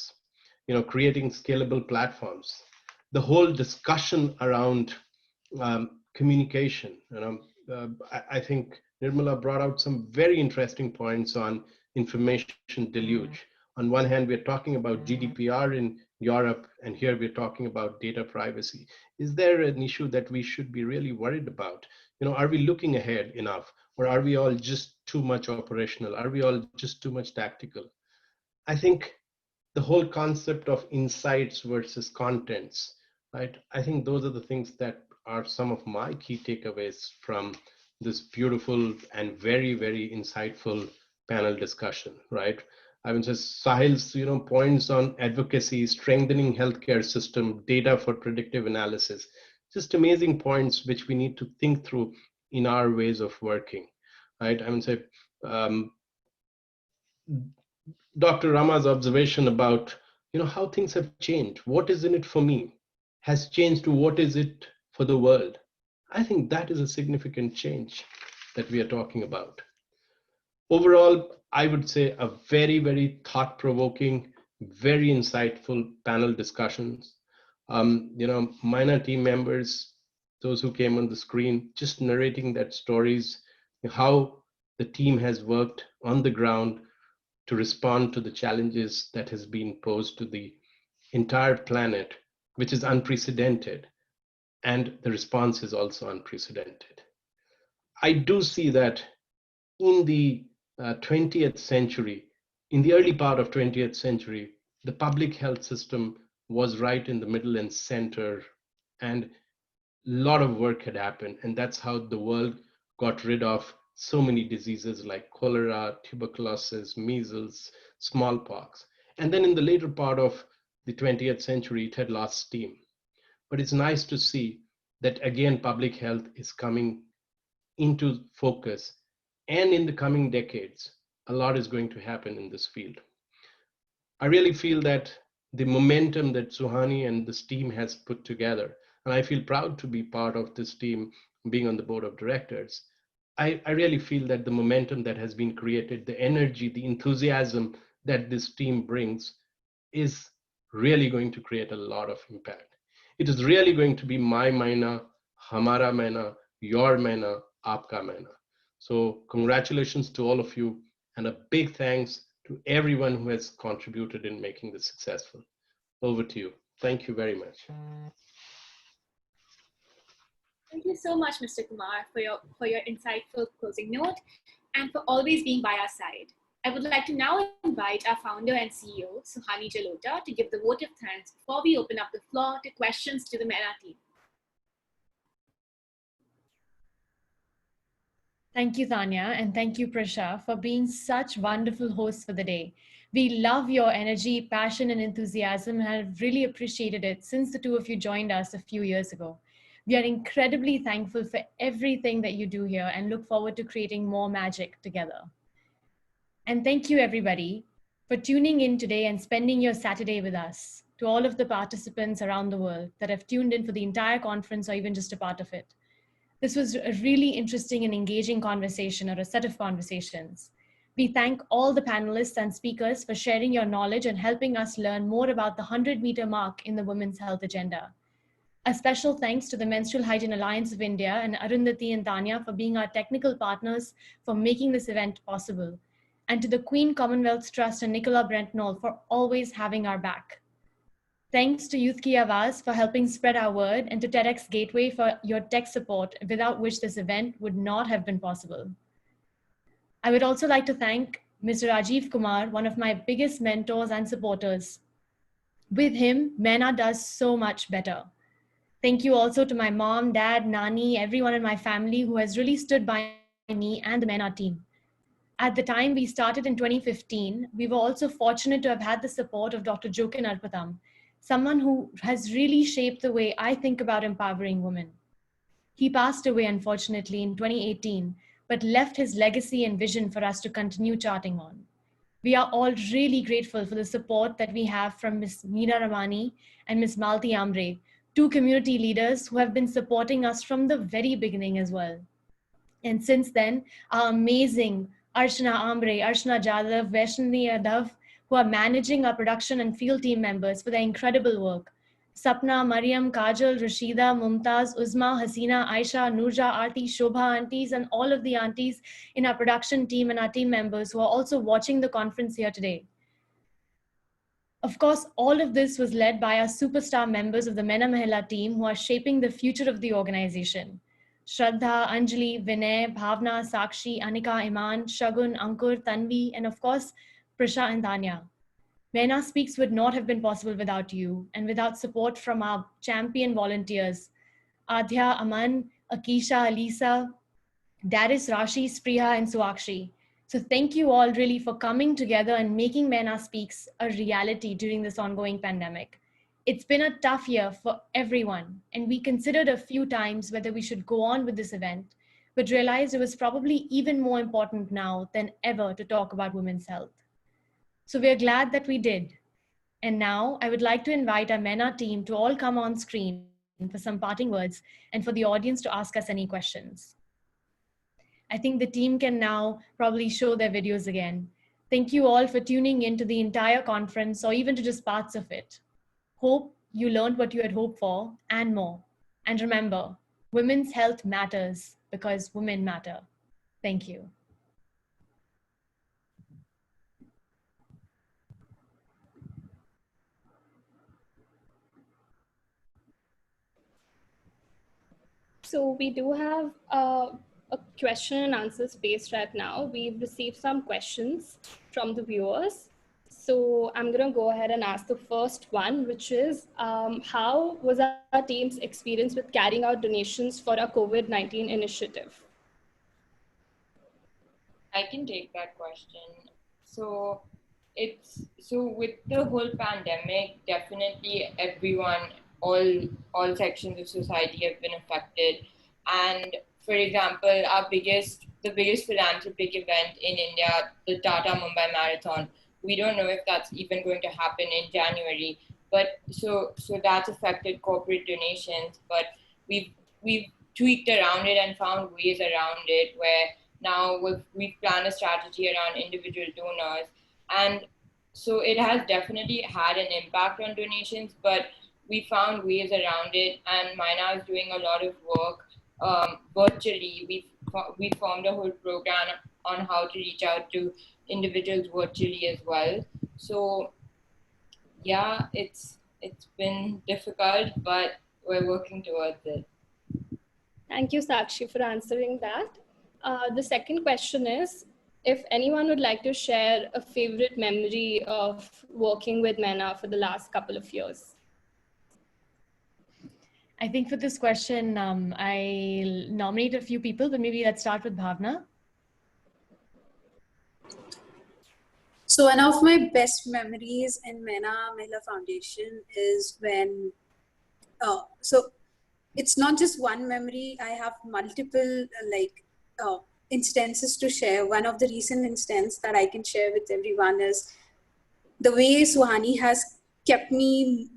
creating scalable platforms. The whole discussion around communication, I think Nirmala brought out some very interesting points on information deluge. On one hand, we're talking about GDPR in Europe, and here we're talking about data privacy. Is there an issue that we should be really worried about? Are we looking ahead enough, or are we all just too much operational? Are we all just too much tactical? I think the whole concept of insights versus contents, right? I think those are the things that are some of my key takeaways from this beautiful and very, very insightful panel discussion, right? I mean, just Sahil's, points on advocacy, strengthening healthcare system, data for predictive analysis, just amazing points which we need to think through in our ways of working, right? I mean, say, Dr. Rama's observation about, how things have changed. What is in it for me has changed to what is it for the world. I think that is a significant change that we are talking about. Overall, I would say a very, very thought-provoking, very insightful panel discussions. Myna team members, those who came on the screen, just narrating that stories, how the team has worked on the ground to respond to the challenges that has been posed to the entire planet, which is unprecedented. And the response is also unprecedented. I do see that in the 20th century, in the early part of 20th century, the public health system was right in the middle and center, and a lot of work had happened. And that's how the world got rid of so many diseases like cholera, tuberculosis, measles, smallpox. And then in the later part of the 20th century, it had lost steam. But it's nice to see that again, public health is coming into focus. And in the coming decades, a lot is going to happen in this field. I really feel that the momentum that Suhani and this team has put together, and I feel proud to be part of this team, being on the board of directors. I really feel that the momentum that has been created, the energy, the enthusiasm that this team brings is really going to create a lot of impact. It is really going to be my Myna, Hamara Myna, your Myna, Aapka Myna. So congratulations to all of you, and a big thanks to everyone who has contributed in making this successful. Over to you. Thank you very much. Thank you so much, Mr. Kumar, for your insightful closing note and for always being by our side. I would like to now invite our founder and CEO, Suhani Jalota, to give the vote of thanks before we open up the floor to questions to the Myna team. Thank you, Tanya, and thank you, Prasha, for being such wonderful hosts for the day. We love your energy, passion, and enthusiasm, and have really appreciated it since the two of you joined us a few years ago. We are incredibly thankful for everything that you do here and look forward to creating more magic together. And thank you, everybody, for tuning in today and spending your Saturday with us. To all of the participants around the world that have tuned in for the entire conference or even just a part of it. This was a really interesting and engaging conversation, or a set of conversations. We thank all the panelists and speakers for sharing your knowledge and helping us learn more about the 100-meter mark in the women's health agenda. A special thanks to the Menstrual Hygiene Alliance of India and Arundati and Tanya for being our technical partners for making this event possible. And to the Queen Commonwealth Trust and Nicola Brentnall for always having our back. Thanks to Youth Ki Awaaz for helping spread our word, and to TEDx Gateway for your tech support, without which this event would not have been possible. I would also like to thank Mr. Rajiv Kumar, one of my biggest mentors and supporters. With him, Myna does so much better. Thank you also to my mom, dad, Nani, everyone in my family who has really stood by me and the Myna team. At the time we started in 2015, we were also fortunate to have had the support of Dr. Jokin Arpatam, someone who has really shaped the way I think about empowering women. He passed away, unfortunately, in 2018, but left his legacy and vision for us to continue charting on. We are all really grateful for the support that we have from Ms. Meera Ramani and Ms. Malti Ambre, two community leaders who have been supporting us from the very beginning as well. And since then, our amazing Archana Ambre, Archana Jadhav, Vaishnavi Yadav, who are managing our production and field team members for their incredible work. Sapna, Mariam, Kajal, Rashida, Mumtaz, Uzma, Hasina, Aisha, Nurja, Aarti, Shobha aunties, and all of the aunties in our production team and our team members who are also watching the conference here today. Of course, all of this was led by our superstar members of the Myna Mahila team who are shaping the future of the organization. Shraddha, Anjali, Vinay, Bhavna, Sakshi, Anika, Iman, Shagun, Ankur, Tanvi, and of course, Prasha and Tanya. Myna Speaks would not have been possible without you and without support from our champion volunteers, Adhya, Aman, Akisha, Alisa, Darius, Rashi, Spriya, and Suakshi. So thank you all really for coming together and making Myna Speaks a reality during this ongoing pandemic. It's been a tough year for everyone, and we considered a few times whether we should go on with this event, but realized it was probably even more important now than ever to talk about women's health. So we're glad that we did. And now I would like to invite our Myna team to all come on screen for some parting words and for the audience to ask us any questions. I think the team can now probably show their videos again. Thank you all for tuning in to the entire conference or even to just parts of it. Hope you learned what you had hoped for and more. And remember, women's health matters because women matter. Thank you. So we do have a question and answer space right now. We've received some questions from the viewers. So I'm going to go ahead and ask the first one, which is, how was our team's experience with carrying out donations for our COVID-19 initiative? I can take that question. So with the whole pandemic, definitely everyone, all sections of society have been affected. And for example, the biggest philanthropic event in India, the Tata Mumbai Marathon, we don't know if that's even going to happen in January. But so that's affected corporate donations. But we've tweaked around it and found ways around it where now we've planned a strategy around individual donors, and so it has definitely had an impact on donations, but we found ways around it, and Myna is doing a lot of work virtually. We formed a whole program on how to reach out to individuals virtually as well. So yeah, it's been difficult, but we're working towards it. Thank you, Sakshi, for answering that. The second question is, if anyone would like to share a favorite memory of working with Myna for the last couple of years. I think for this question, I'll nominate a few people, but maybe let's start with Bhavna. So one of my best memories in Myna Foundation is when, so it's not just one memory. I have multiple instances to share. One of the recent instances that I can share with everyone is the way Suhani has kept me,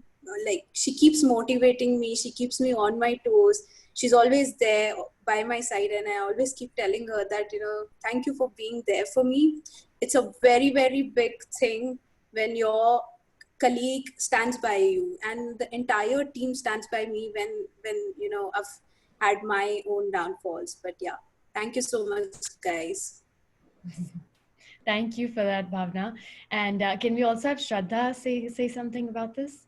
she keeps motivating me. She keeps me on my toes. She's always there by my side. And I always keep telling her that, thank you for being there for me. It's a very, very big thing when your colleague stands by you and the entire team stands by me when I've had my own downfalls. But yeah, thank you so much, guys. Thank you for that, Bhavna. And can we also have Shraddha say something about this?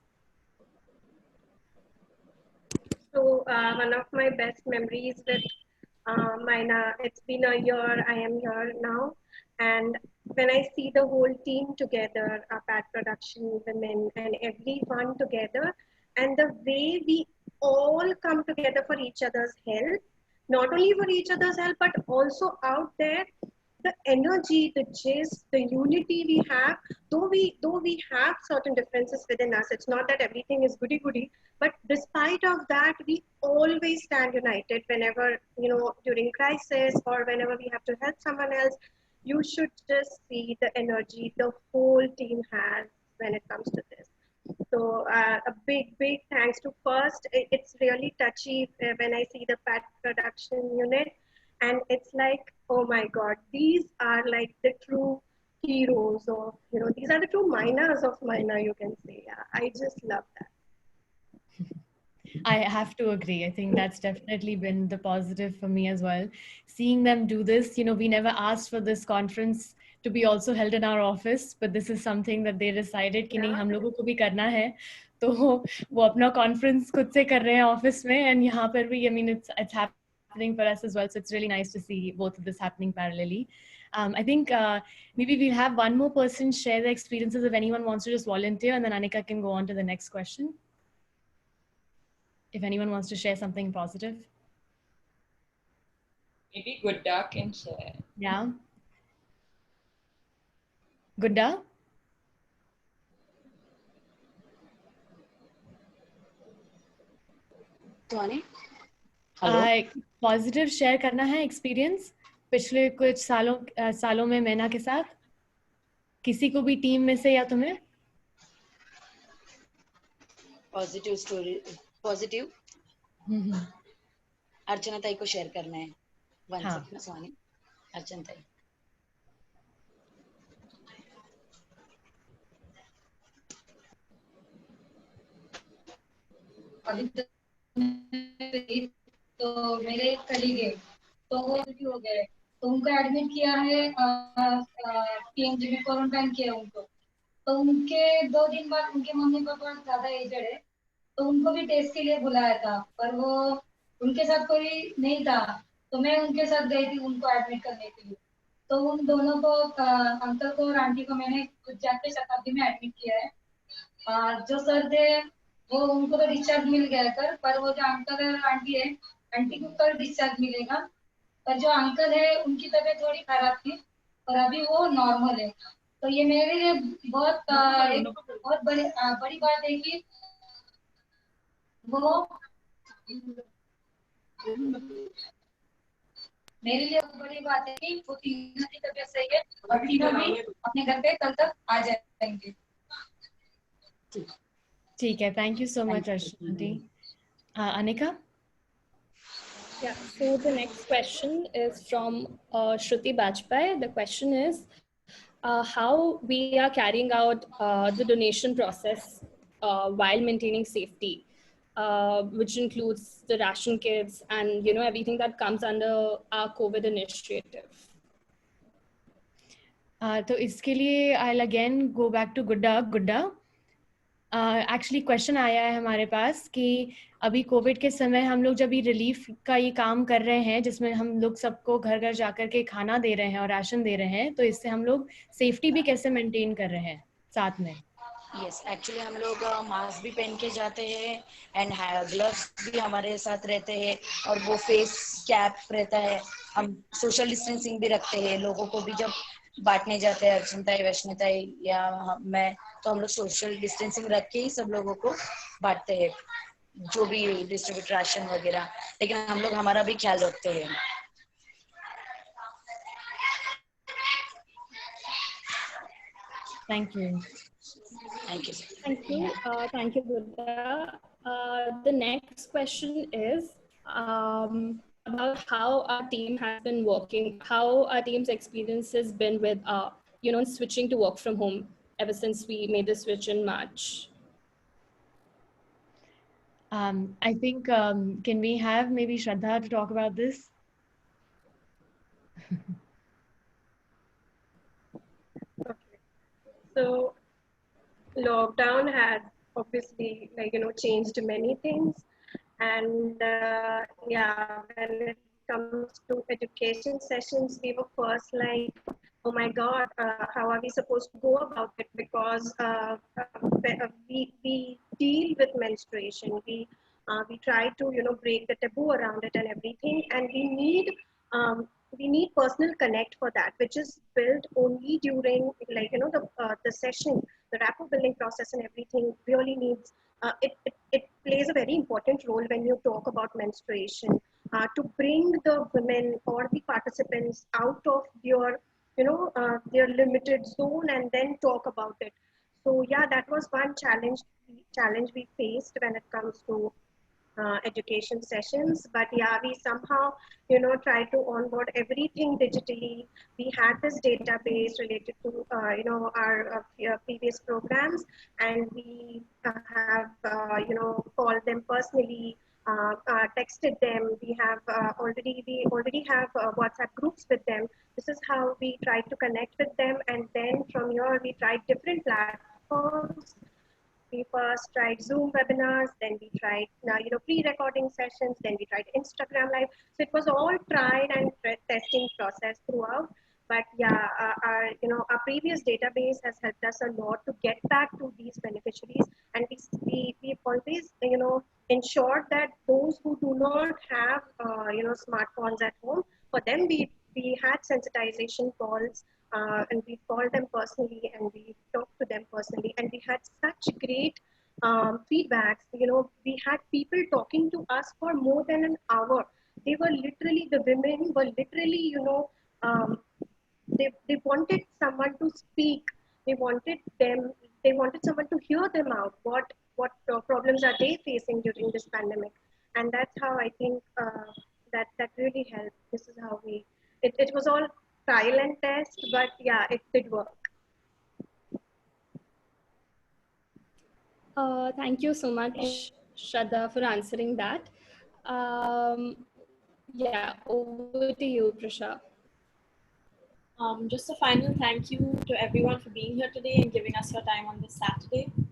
So one of my best memories with Myna, it's been a year I am here now, and when I see the whole team together, PAT production, women, and everyone together, and the way we all come together for each other's help, not only for each other's help, but also out there, the energy, the gist, the unity we have, though we have certain differences within us, it's not that everything is goody-goody, but despite of that, we always stand united whenever, during crisis or whenever we have to help someone else. You should just see the energy the whole team has when it comes to this. So a big thanks to first, it's really touchy when I see the PAT production unit, and it's like, oh my God, these are like the true heroes of, these are the true Mynas of Myna, you can say. Yeah, I just love that. I have to agree. I think that's definitely been the positive for me as well. Seeing them do this, we never asked for this conference to be also held in our office, but this is something that they decided कि नहीं हम लोगों को भी करना है, तो वो अपना conference खुद से कर रहे हैं office में, and यहाँ पर भी, I mean, it's happening for us as well. So it's really nice to see both of this happening parallelly. I think maybe we'll have one more person share their experiences if anyone wants to just volunteer, and then Anika can go on to the next question. If anyone wants to share something positive. Maybe Gudda can share. Yeah. Gudda? Positive share करना है experience पिछले कुछ सालों में मैना के साथ, किसी को भी टीम में से या तुम्हें? पॉजिटिव स्टोरी, पॉजिटिव अर्चना ताई को शेयर करना है. वन सेकंड सोनी, अर्चना ताई. तो मेरे कलीग है, तो वो हो गए, तो उनको एडमिट किया है, पीएमजी में क्वारंटाइन किया उनको. तो उनके 2 दिन बाद उनके मम्मी पापा ज्यादा एजड है, तो उनको भी टेस्ट के लिए बुलाया था, पर वो उनके साथ कोई नहीं था, तो मैं उनके साथ गई थी उनको एडमिट करने के लिए. तो उन दोनों को, अंकल को और आंटी को मैंने गुजरात के शताब्दी में एडमिट किया है. जो सर थे वो उनको तो डिस्चार्ज मिल गया कर, पर वो जो अंकल और आंटी है, आंटी को कल डिस्चार्ज मिलेगा, पर जो अंकल है उनकी तबीयत थोड़ी खराब थी, और अभी वो नॉर्मल है। तो ये मेरे लिए एक बहुत बड़ी बात है कि वो मेरे लिए बहुत बड़ी बात है कि वो तीनों की तबीयत सही है और तीनों भी अपने घर पे कल तक आ जाएंगे। ठीक है, thank you so much Arshandi. Anika? Yeah, so the next question is from Shruti Bajpai. The question is how we are carrying out the donation process while maintaining safety, which includes the ration kits and everything that comes under our COVID initiative. तो इसके लिए I'll again go back to Gudda. Actually question आया है हमारे पास कि अभी Covid के समय हम लोग जब ये रिलीफ का ये काम कर रहे हैं जिसमें हम लोग सबको घर घर जाकर के खाना दे रहे हैं और राशन दे रहे हैं, तो इससे हम लोग सेफ्टी भी कैसे मेंटेन कर रहे हैं साथ में? यस, एक्चुअली हम लोग मास्क भी पहन के जाते हैं एंड ग्लव्स भी हमारे साथ रहते हैं और वो फेस कैप रहता है। हम सोशल डिस्टेंसिंग भी रखते हैं। लोगों को भी जब बांटने जाते हैं अर्चनताई वैष्णताई या मैं, तो हम लोग सोशल डिस्टेंसिंग रख के ही सब लोगों को बांटते हैं, जो भी डिस्ट्रीब्यूट राशन वगैरह, लेकिन हम लोग हमारा भी ख्याल रखते हैं। Thank you. Thank you. Thank you. Thank you, Buddha. The next question is about how our team has been working, how our team's experience has been with, switching to work from home ever since we made the switch in March. I think, can we have maybe Shraddha to talk about this? Okay. So lockdown had obviously changed many things, and yeah, when it comes to education sessions, we were first like, oh my god, how are we supposed to go about it, because we deal with menstruation, we try to break the taboo around it and everything, and we need personal connect for that, which is built only during the session. The rapport building process and everything really needs it plays a very important role when you talk about menstruation, to bring the women or the participants out of their limited zone and then talk about it. So yeah, that was one challenge we faced when it comes to education sessions. But yeah, we somehow try to onboard everything digitally. We had this database related to our previous programs, and we have called them personally, texted them. We already have WhatsApp groups with them. This is how we try to connect with them, and then from here we tried different platforms. We first tried Zoom webinars, then we tried pre-recording sessions, then we tried Instagram Live. So it was all tried and testing process throughout. But yeah, our previous database has helped us a lot to get back to these beneficiaries, and we always ensured that those who do not have smartphones at home, for them we had sensitization calls. And we called them personally and we talked to them personally, and we had such great feedbacks. We had people talking to us for more than an hour. They were literally, the women were literally, they wanted someone to speak. They wanted someone to hear them out. What problems are they facing during this pandemic? And that's how I think that really helped. This is how it was all trial and test, but yeah, it did work. Thank you so much, Shraddha, for answering that. Yeah, over to you, Prasha. Just a final thank you to everyone for being here today and giving us your time on this Saturday.